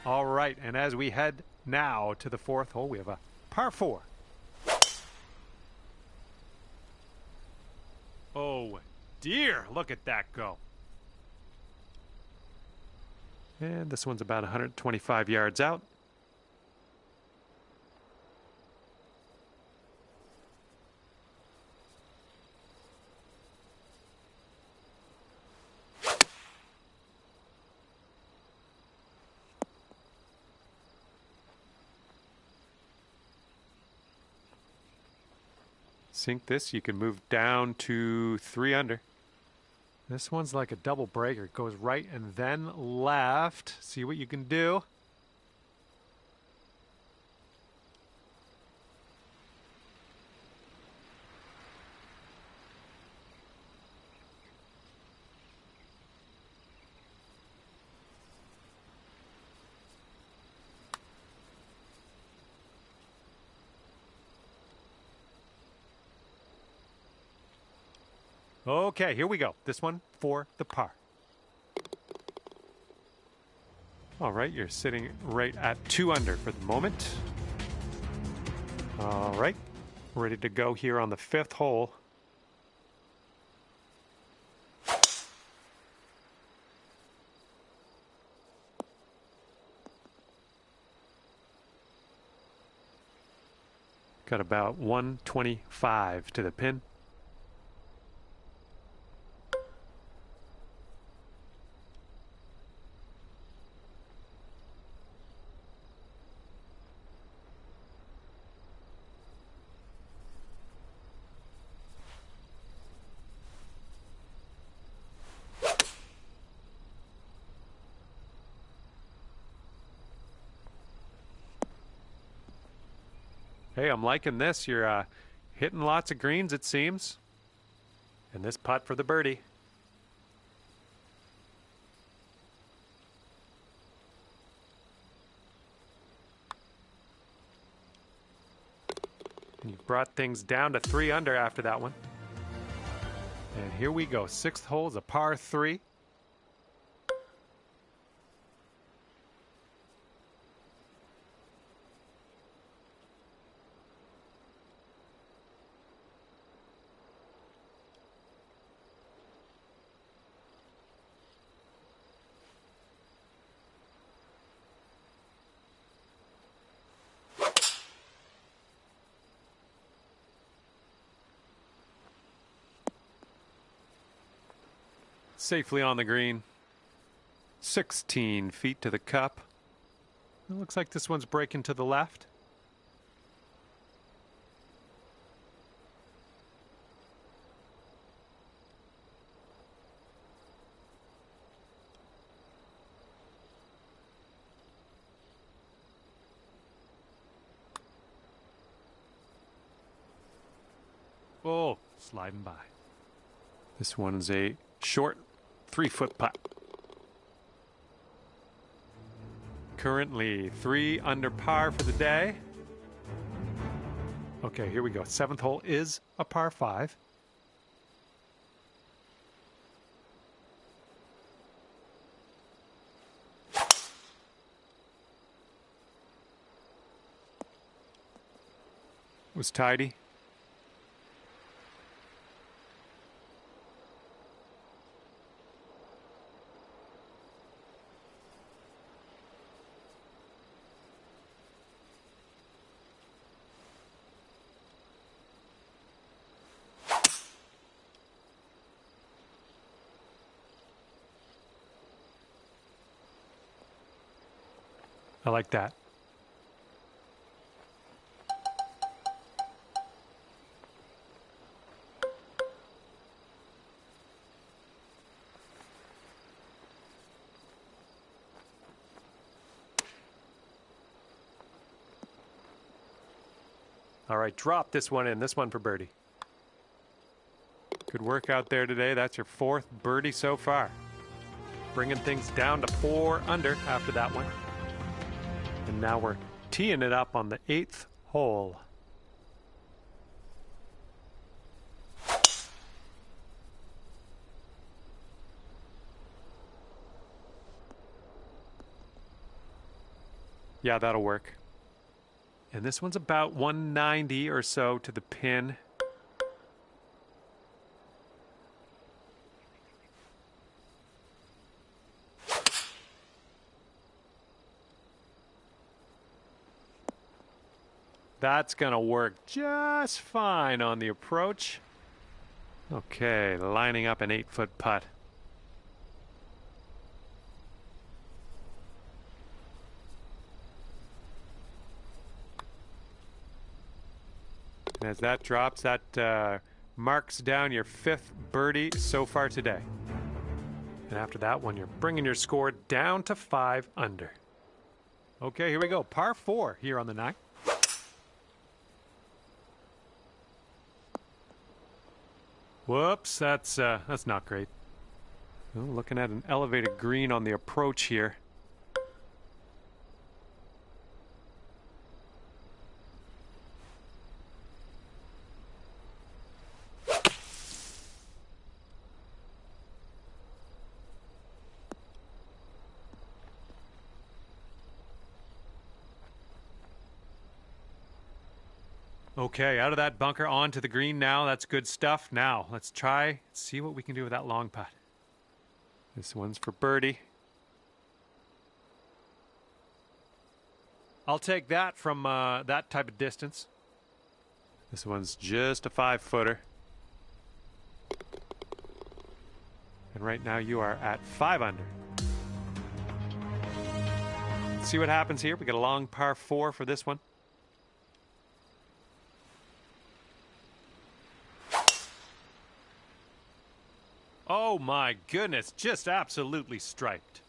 All right, and as we head now to the fourth hole, we have a par 4. Oh, dear. Look at that go. And this one's about 125 yards out. Sink this, you can move down to 3 under. This one's like a double breaker. It goes right and then left. See what you can do. Okay, here we go. This one for the par. All right, you're sitting right at 2 under for the moment. All right, ready to go here on the 5th hole. Got about 125 to the pin. Hey, I'm liking this. You're hitting lots of greens, it seems. And this putt for the birdie. And you brought things down to 3 under after that one. And here we go. 6th hole is a par 3. Safely on the green. 16 feet to the cup. It looks like this one's breaking to the left. Oh, sliding by. This one's a short 3-foot putt. Currently 3 under par for the day. Okay, here we go. 7th hole is a par 5. Was tidy. I like that. All right, drop this one in. This one for birdie. Good work out there today. That's your 4th birdie so far. Bringing things down to 4 under after that one. And now we're teeing it up on the 8th hole. Yeah, that'll work. And this one's about 190 or so to the pin. That's going to work just fine on the approach. Okay, lining up an 8-foot putt. And as that drops, that marks down your 5th birdie so far today. And after that one, you're bringing your score down to 5 under. Okay, here we go. Par 4 here on the 9th. Whoops, that's not great. Oh, looking at an elevated green on the approach here. Okay, out of that bunker onto the green now. That's good stuff. Now, let's try, see what we can do with that long putt. This one's for birdie. I'll take that from that type of distance. This one's just a 5-footer. And right now you are at 5 under. Let's see what happens here. We got a long par 4 for this one. Oh my goodness, just absolutely striped.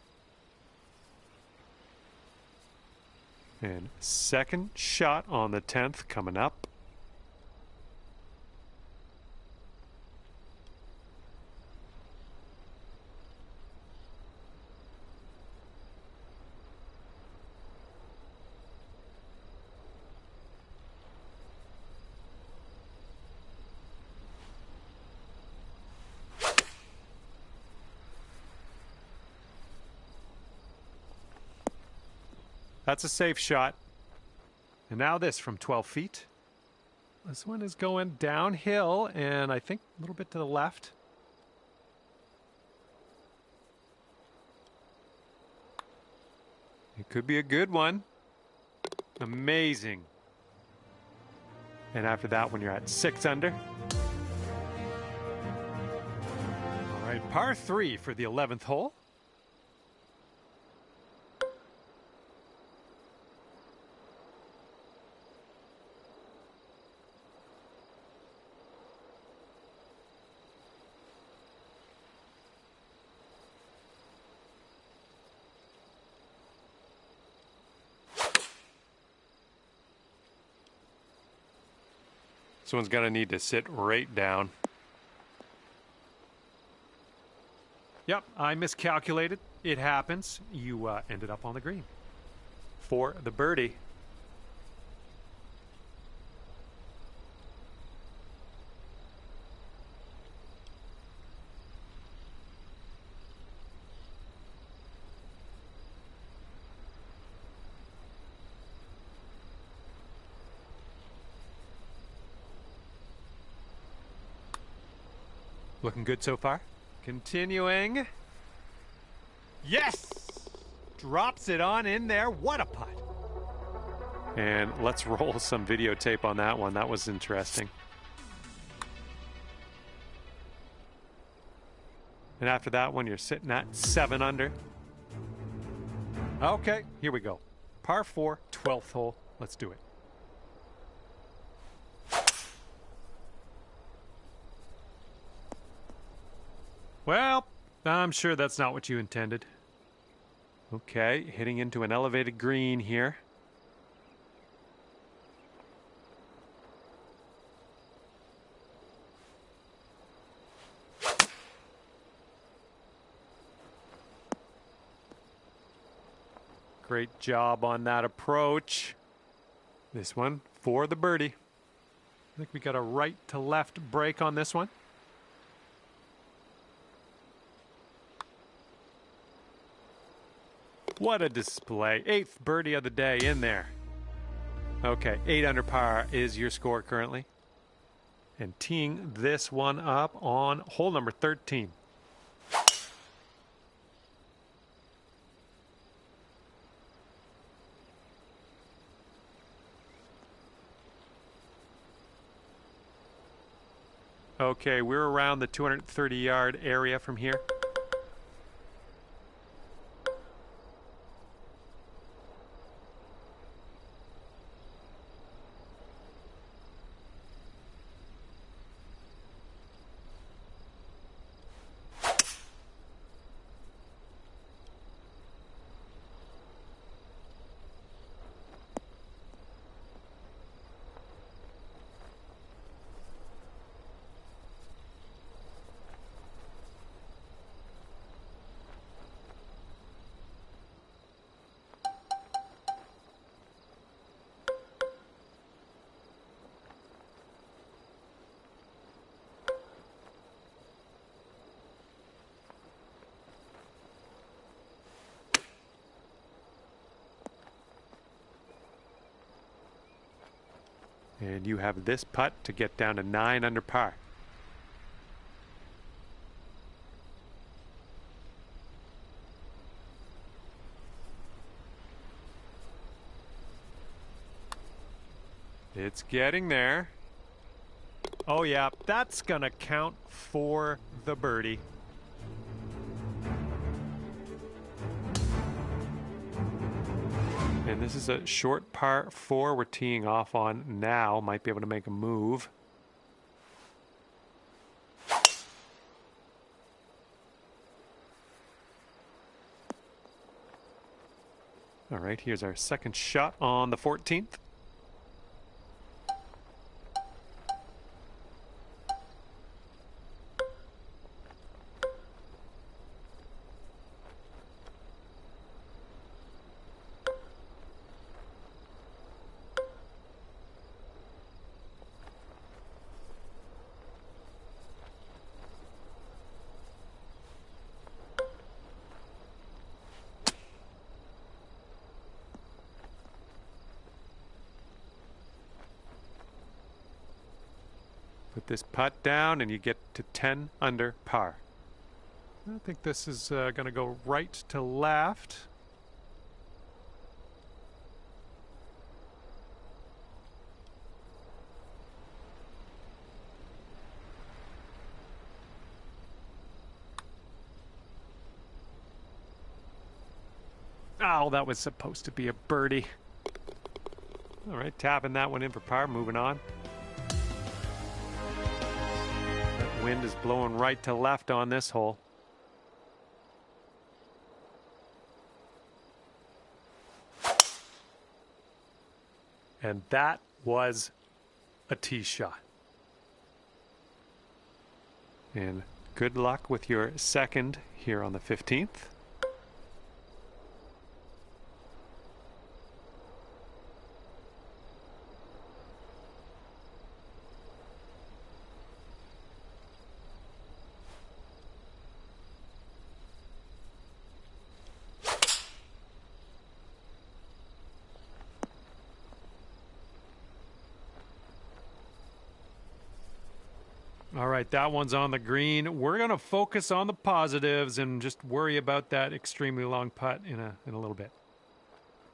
And second shot on the 10th coming up. That's a safe shot. And now this from 12 feet. This one is going downhill and I think a little bit to the left. It could be a good one. Amazing. And after that one, you're at 6 under. All right, par 3 for the 11th hole. This one's going to need to sit right down. Yep, I miscalculated. It happens. You ended up on the green for the birdie. Looking good so far. Continuing. Yes! Drops it on in there. What a putt. And let's roll some videotape on that one. That was interesting. And after that one, you're sitting at 7 under. Okay, here we go. Par 4, 12th hole. Let's do it. Well, I'm sure that's not what you intended. Okay, hitting into an elevated green here. Great job on that approach. This one for the birdie. I think we got a right to left break on this one. What a display. 8th birdie of the day in there. Okay, 8 under par is your score currently. And teeing this one up on hole number 13. Okay, we're around the 230-yard area from here. And you have this putt to get down to 9 under par. It's getting there. Oh yeah, that's gonna count for the birdie. And this is a short par 4 we're teeing off on now. Might be able to make a move. All right, here's our second shot on the 14th. Put this putt down and you get to 10 under par. I think this is going to go right to left. Oh, that was supposed to be a birdie. All right, tapping that one in for par, moving on. Wind is blowing right to left on this hole. And that was a tee shot. And good luck with your second here on the 15th. All right, that one's on the green. We're going to focus on the positives and just worry about that extremely long putt in a little bit.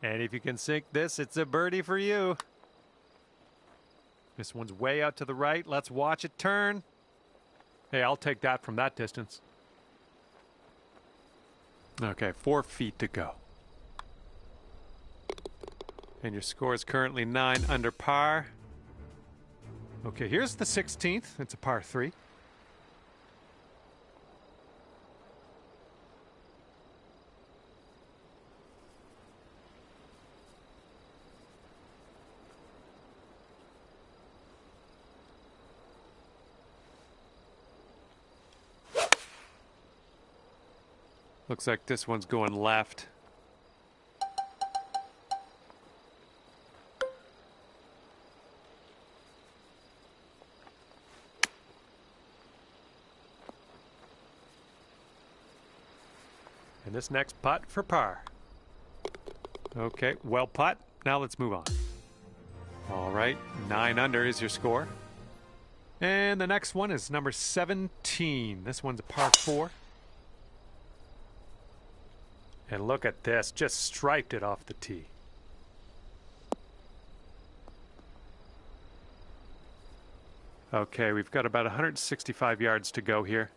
And if you can sink this, it's a birdie for you. This one's way out to the right. Let's watch it turn. Hey, I'll take that from that distance. Okay, 4 feet to go. And your score is currently 9 under par. Okay, here's the 16th. It's a par 3. Looks like this one's going left. And this next putt for par. Okay, well putt. Now let's move on. All right, 9 under is your score. And the next one is number 17. This one's a par 4. And look at this, just striped it off the tee. Okay, we've got about 165 yards to go here.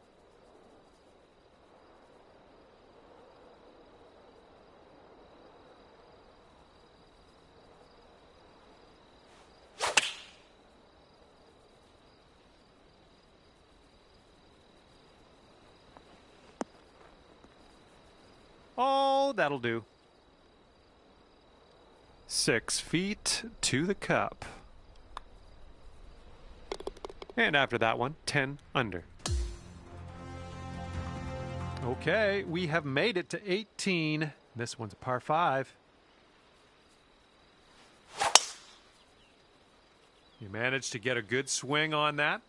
Oh, that'll do. 6 feet to the cup. And after that one, 10 under. Okay, we have made it to 18. This one's a par 5. You managed to get a good swing on that.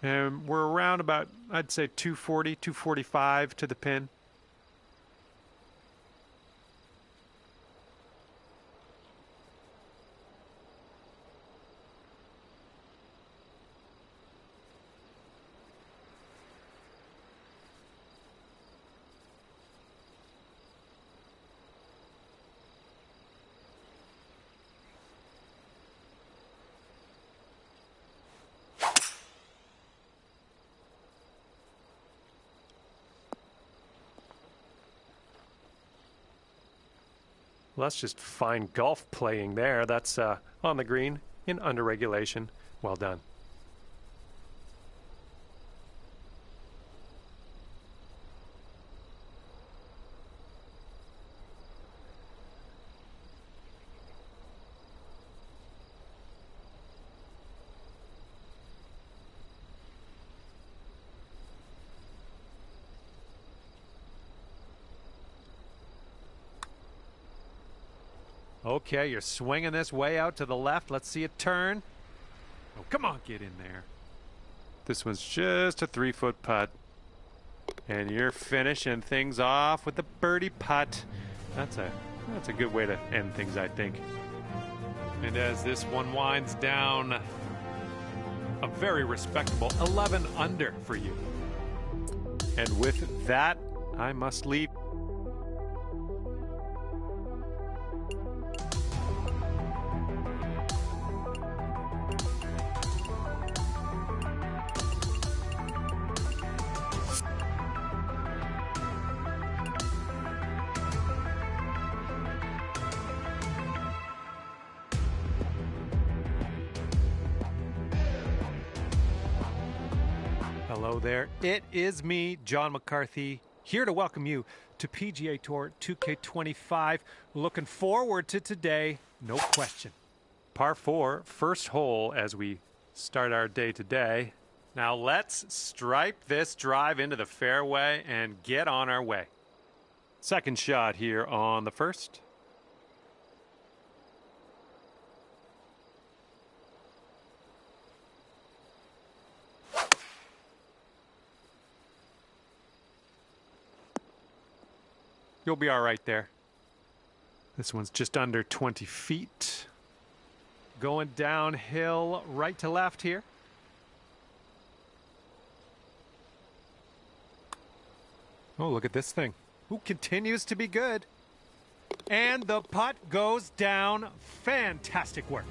And we're around about, I'd say 240, 245 to the pin. Well, that's just fine golf playing there. That's on the green in under regulation. Well done. Okay, you're swinging this way out to the left. Let's see it turn. Oh, come on, get in there. This one's just a 3-foot putt. And you're finishing things off with the birdie putt. That's a good way to end things, I think. And as this one winds down, a very respectable 11 under for you. And with that, I must leave. Hello there, it is me, John McCarthy, here to welcome you to PGA Tour 2K25. Looking forward to today, no question. Par 4, first hole as we start our day today. Now let's stripe this drive into the fairway and get on our way. Second shot here on the first. You'll be all right there. This one's just under 20 feet. Going downhill right to left here. Oh, look at this thing. Who continues to be good. And the putt goes down. Fantastic work.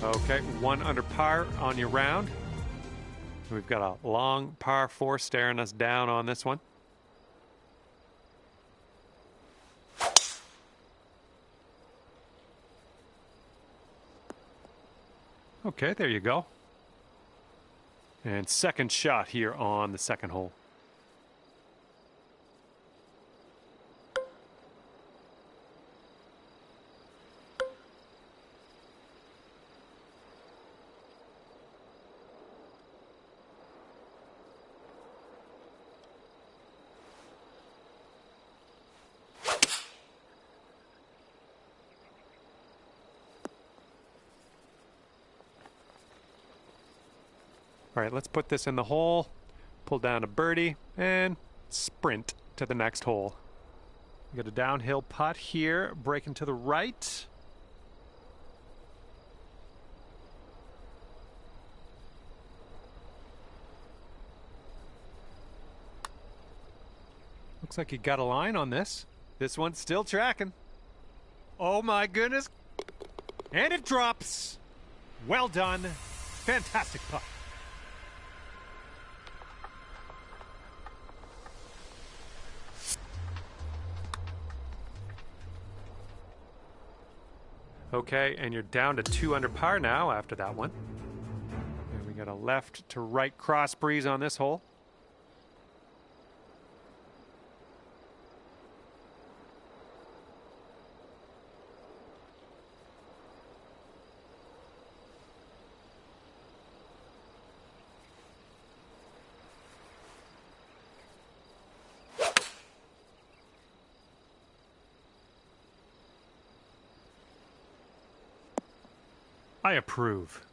Okay, 1 under par on your round. We've got a long par 4 staring us down on this one. Okay, there you go. And second shot here on the second hole. All right, let's put this in the hole, pull down a birdie, and sprint to the next hole. We got a downhill putt here, breaking to the right. Looks like you got a line on this. This one's still tracking. Oh my goodness. And it drops. Well done. Fantastic putt. Okay, and you're down to 2 under par now after that one. And we got a left to right cross breeze on this hole. I approve.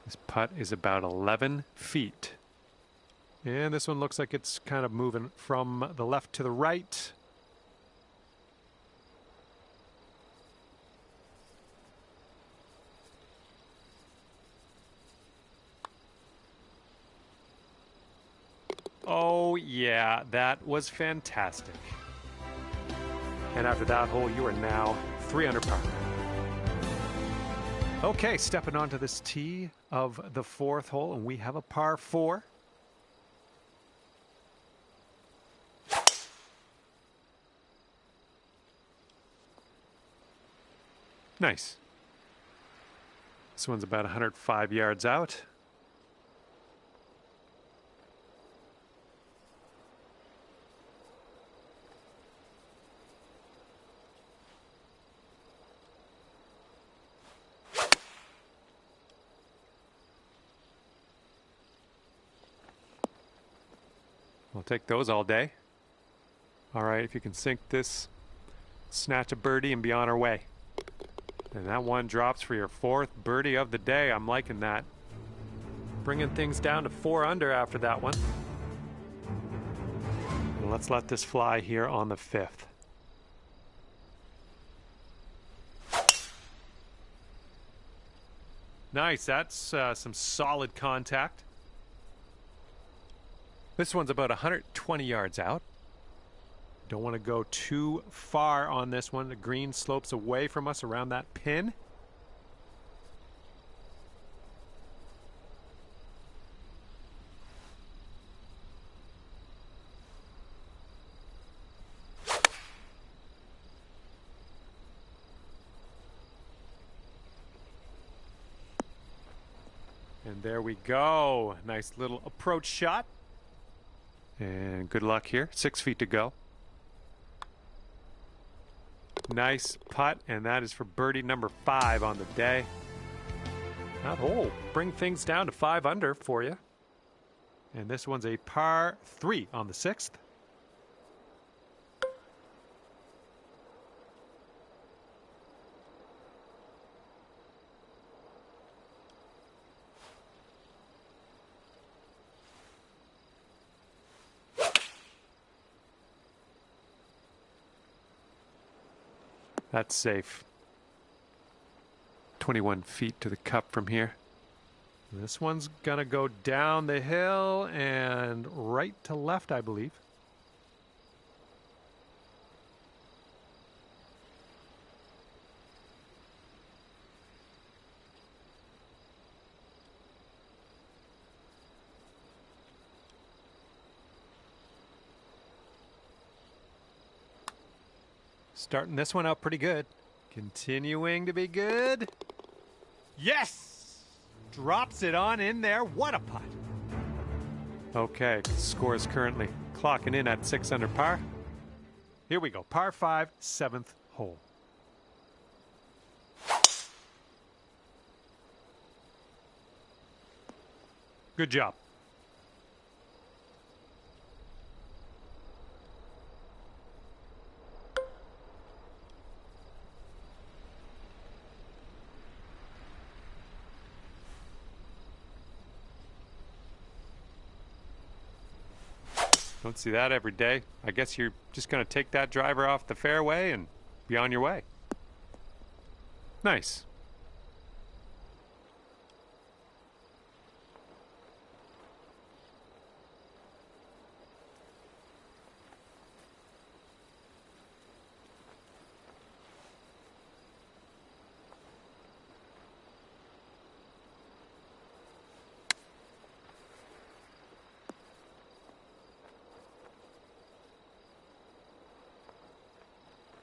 This putt is about 11 feet. And this one looks like it's kind of moving from the left to the right. Oh yeah, that was fantastic. And after that hole, you are now 3 under par. Okay, stepping onto this tee of the 4th hole, and we have a par 4. Nice. This one's about 105 yards out. We'll take those all day. All right, if you can sink this, snatch a birdie and be on our way. And that one drops for your 4th birdie of the day. I'm liking that. Bringing things down to 4 under after that one. And let's let this fly here on the 5th. Nice, that's some solid contact. This one's about 120 yards out. Don't want to go too far on this one. The green slopes away from us around that pin. And there we go. Nice little approach shot. And good luck here. 6 feet to go. Nice putt, and that is for birdie number 5 on the day. That hole bring things down to 5 under for you. And this one's a par 3 on the 6th. That's safe. 21 feet to the cup from here. This one's gonna go down the hill and right to left, I believe. Starting this one out pretty good. Continuing to be good. Yes! Drops it on in there. What a putt. Okay, score is currently clocking in at 6 under par. Here we go. Par 5, 7th hole. Good job. Don't see that every day. I guess you're just going to take that driver off the fairway and be on your way. Nice.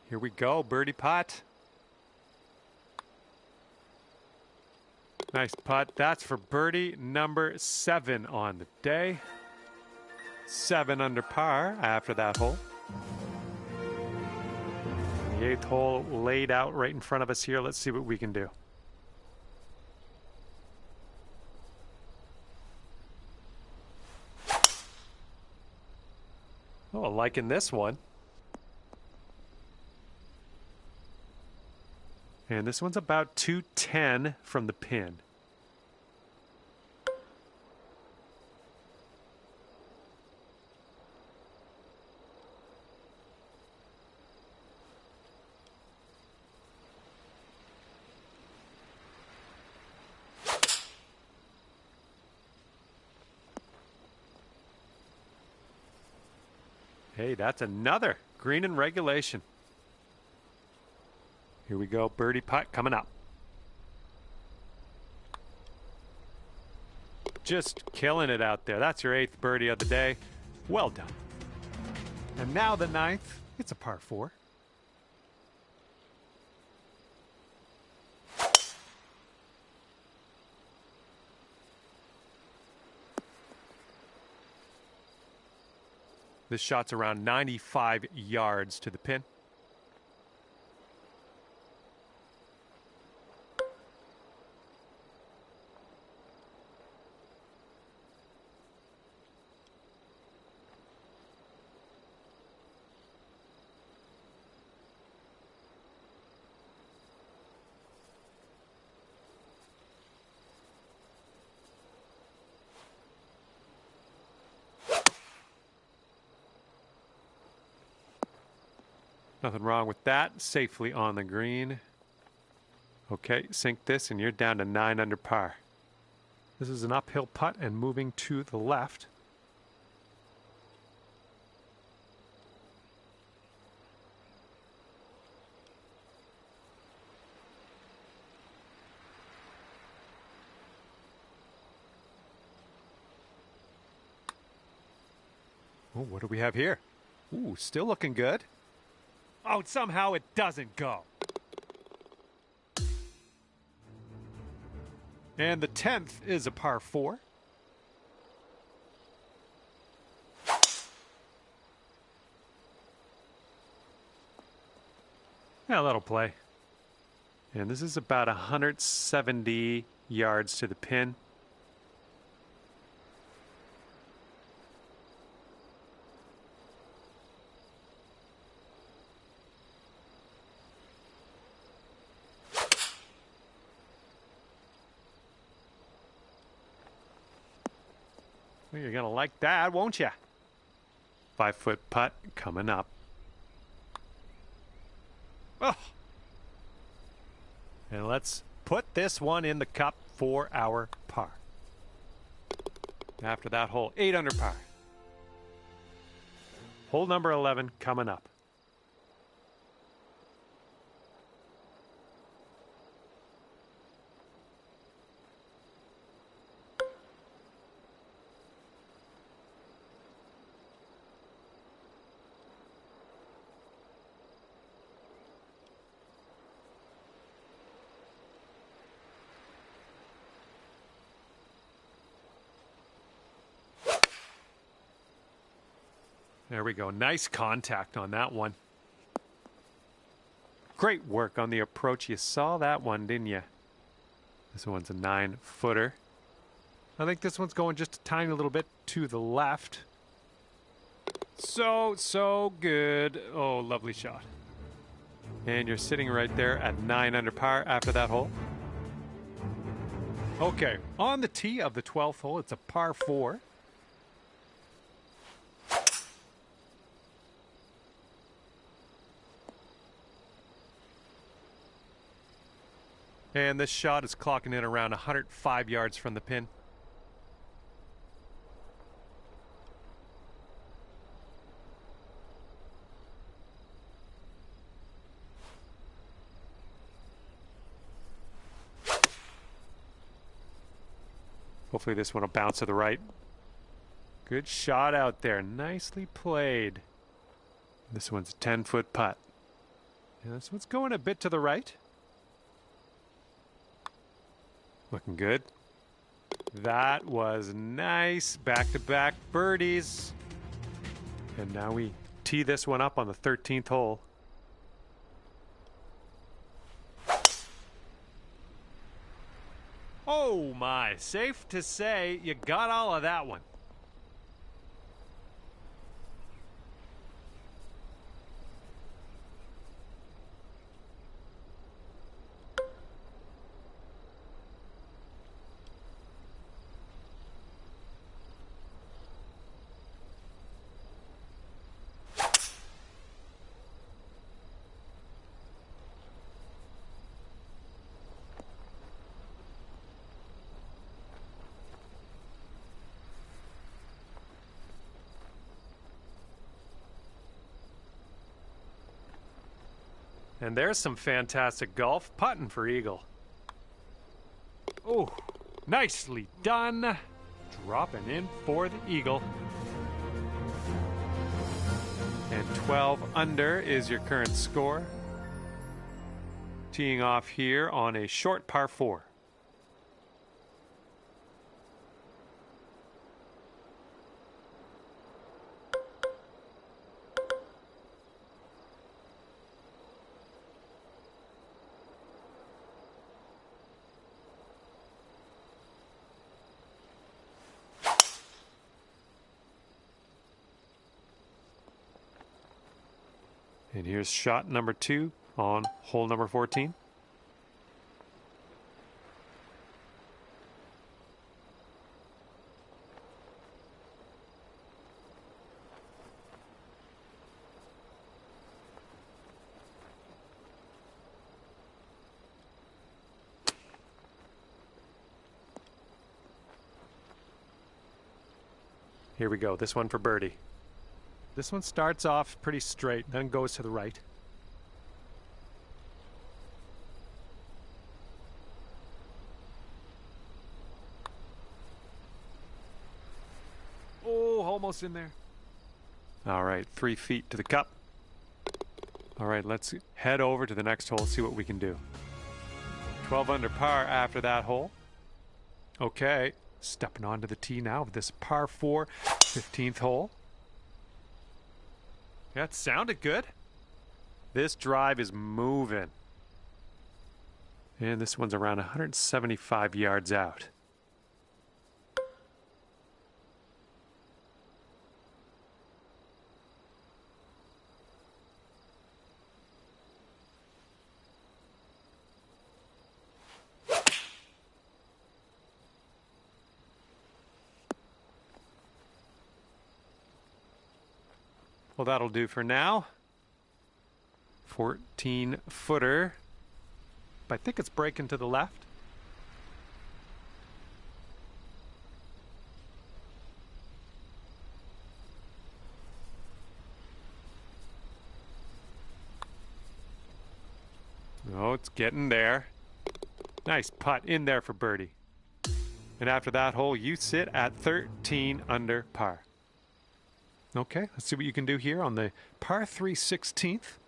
Here we go, birdie putt. Nice putt. That's for birdie number 7 on the day. 7 under par after that hole. The 8th hole laid out right in front of us here. Let's see what we can do. Oh, liking this one. And this one's about 210 from the pin. Hey, that's another green in regulation. Here we go, birdie putt coming up. Just killing it out there. That's your 8th birdie of the day. Well done. And now the 9th, it's a par 4. This shot's around 95 yards to the pin. Nothing wrong with that. Safely on the green. Okay, sink this and you're down to 9 under par. This is an uphill putt and moving to the left. Oh, what do we have here? Ooh, still looking good. Oh, somehow it doesn't go. And the 10th is a par 4. Yeah, that'll play. And this is about 170 yards to the pin. Well, you're going to like that, won't you? 5-foot putt coming up. Oh. And let's put this one in the cup for our par. After that hole, 8 under par. Hole number 11 coming up. There we go. Nice contact on that one. Great work on the approach. You saw that one, didn't you? This one's a 9-footer. I think this one's going just a tiny little bit to the left. So good. Oh, lovely shot. And you're sitting right there at 9 under par after that hole. Okay, on the tee of the 12th hole, it's a par 4. And this shot is clocking in around 105 yards from the pin. Hopefully this one will bounce to the right. Good shot out there. Nicely played. This one's a 10-foot putt. And this one's going a bit to the right. Looking good. That was nice. Back-to-back birdies. And now we tee this one up on the 13th hole. Oh my, safe to say you got all of that one. And there's some fantastic golf putting for eagle. Oh, nicely done. Dropping in for the eagle. And 12 under is your current score. Teeing off here on a short par 4. And here's shot number 2 on hole number 14. Here we go, this one for birdie. This one starts off pretty straight, then goes to the right. Oh, almost in there. All right, 3 feet to the cup. All right, let's head over to the next hole, see what we can do. 12 under par after that hole. Okay, stepping onto the tee now of this par 4, 15th hole. Yeah, it sounded good. This drive is moving. And this one's around 175 yards out. Well, that'll do for now. 14-footer. But I think it's breaking to the left. Oh, it's getting there. Nice putt in there for birdie. And after that hole, you sit at 13 under par. Okay, let's see what you can do here on the par 3 16th.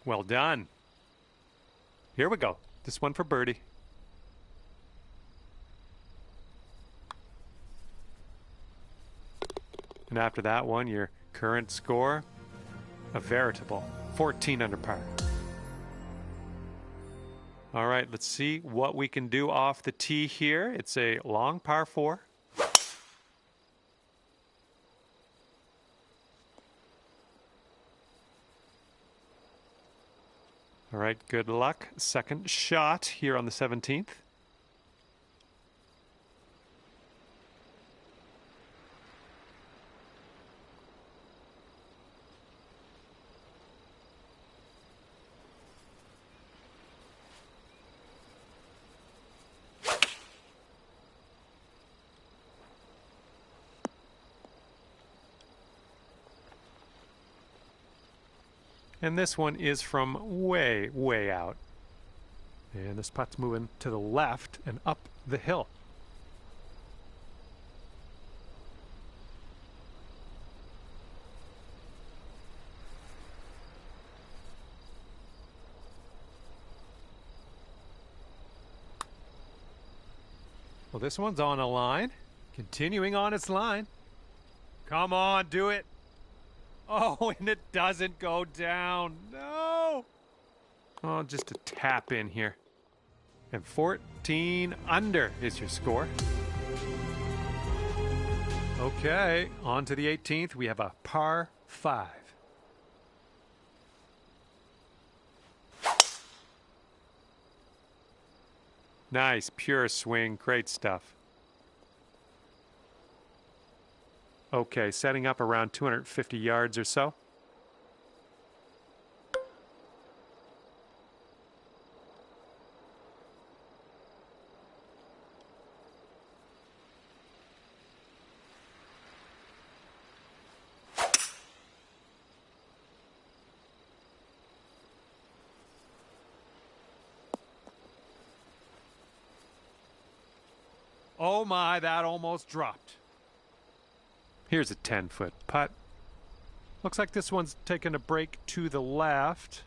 Well done. Here we go. This one for birdie. And after that one, your current score, a veritable 14 under par. All right, let's see what we can do off the tee here. It's a long par 4. All right, good luck. Second shot here on the 17th. And this one is from way, way out. And this putt's moving to the left and up the hill. Well, this one's on a line. Continuing on its line. Come on, do it. Oh, and it doesn't go down. No. Oh, just a tap in here. And 14 under is your score. Okay, on to the 18th. We have a par 5. Nice, pure swing. Great stuff. Okay, setting up around 250 yards or so. Oh my, that almost dropped. Here's a 10-foot putt. Looks like this one's taking a break to the left.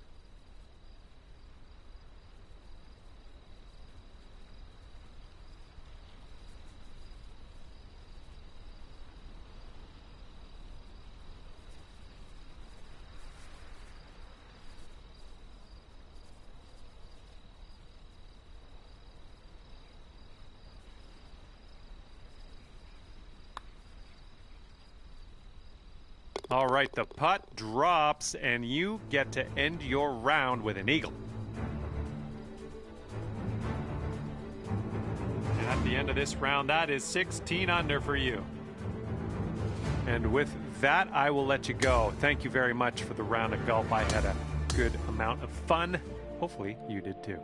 All right, the putt drops, and you get to end your round with an eagle. And at the end of this round, that is 16 under for you. And with that, I will let you go. Thank you very much for the round of golf. I had a good amount of fun. Hopefully, you did too.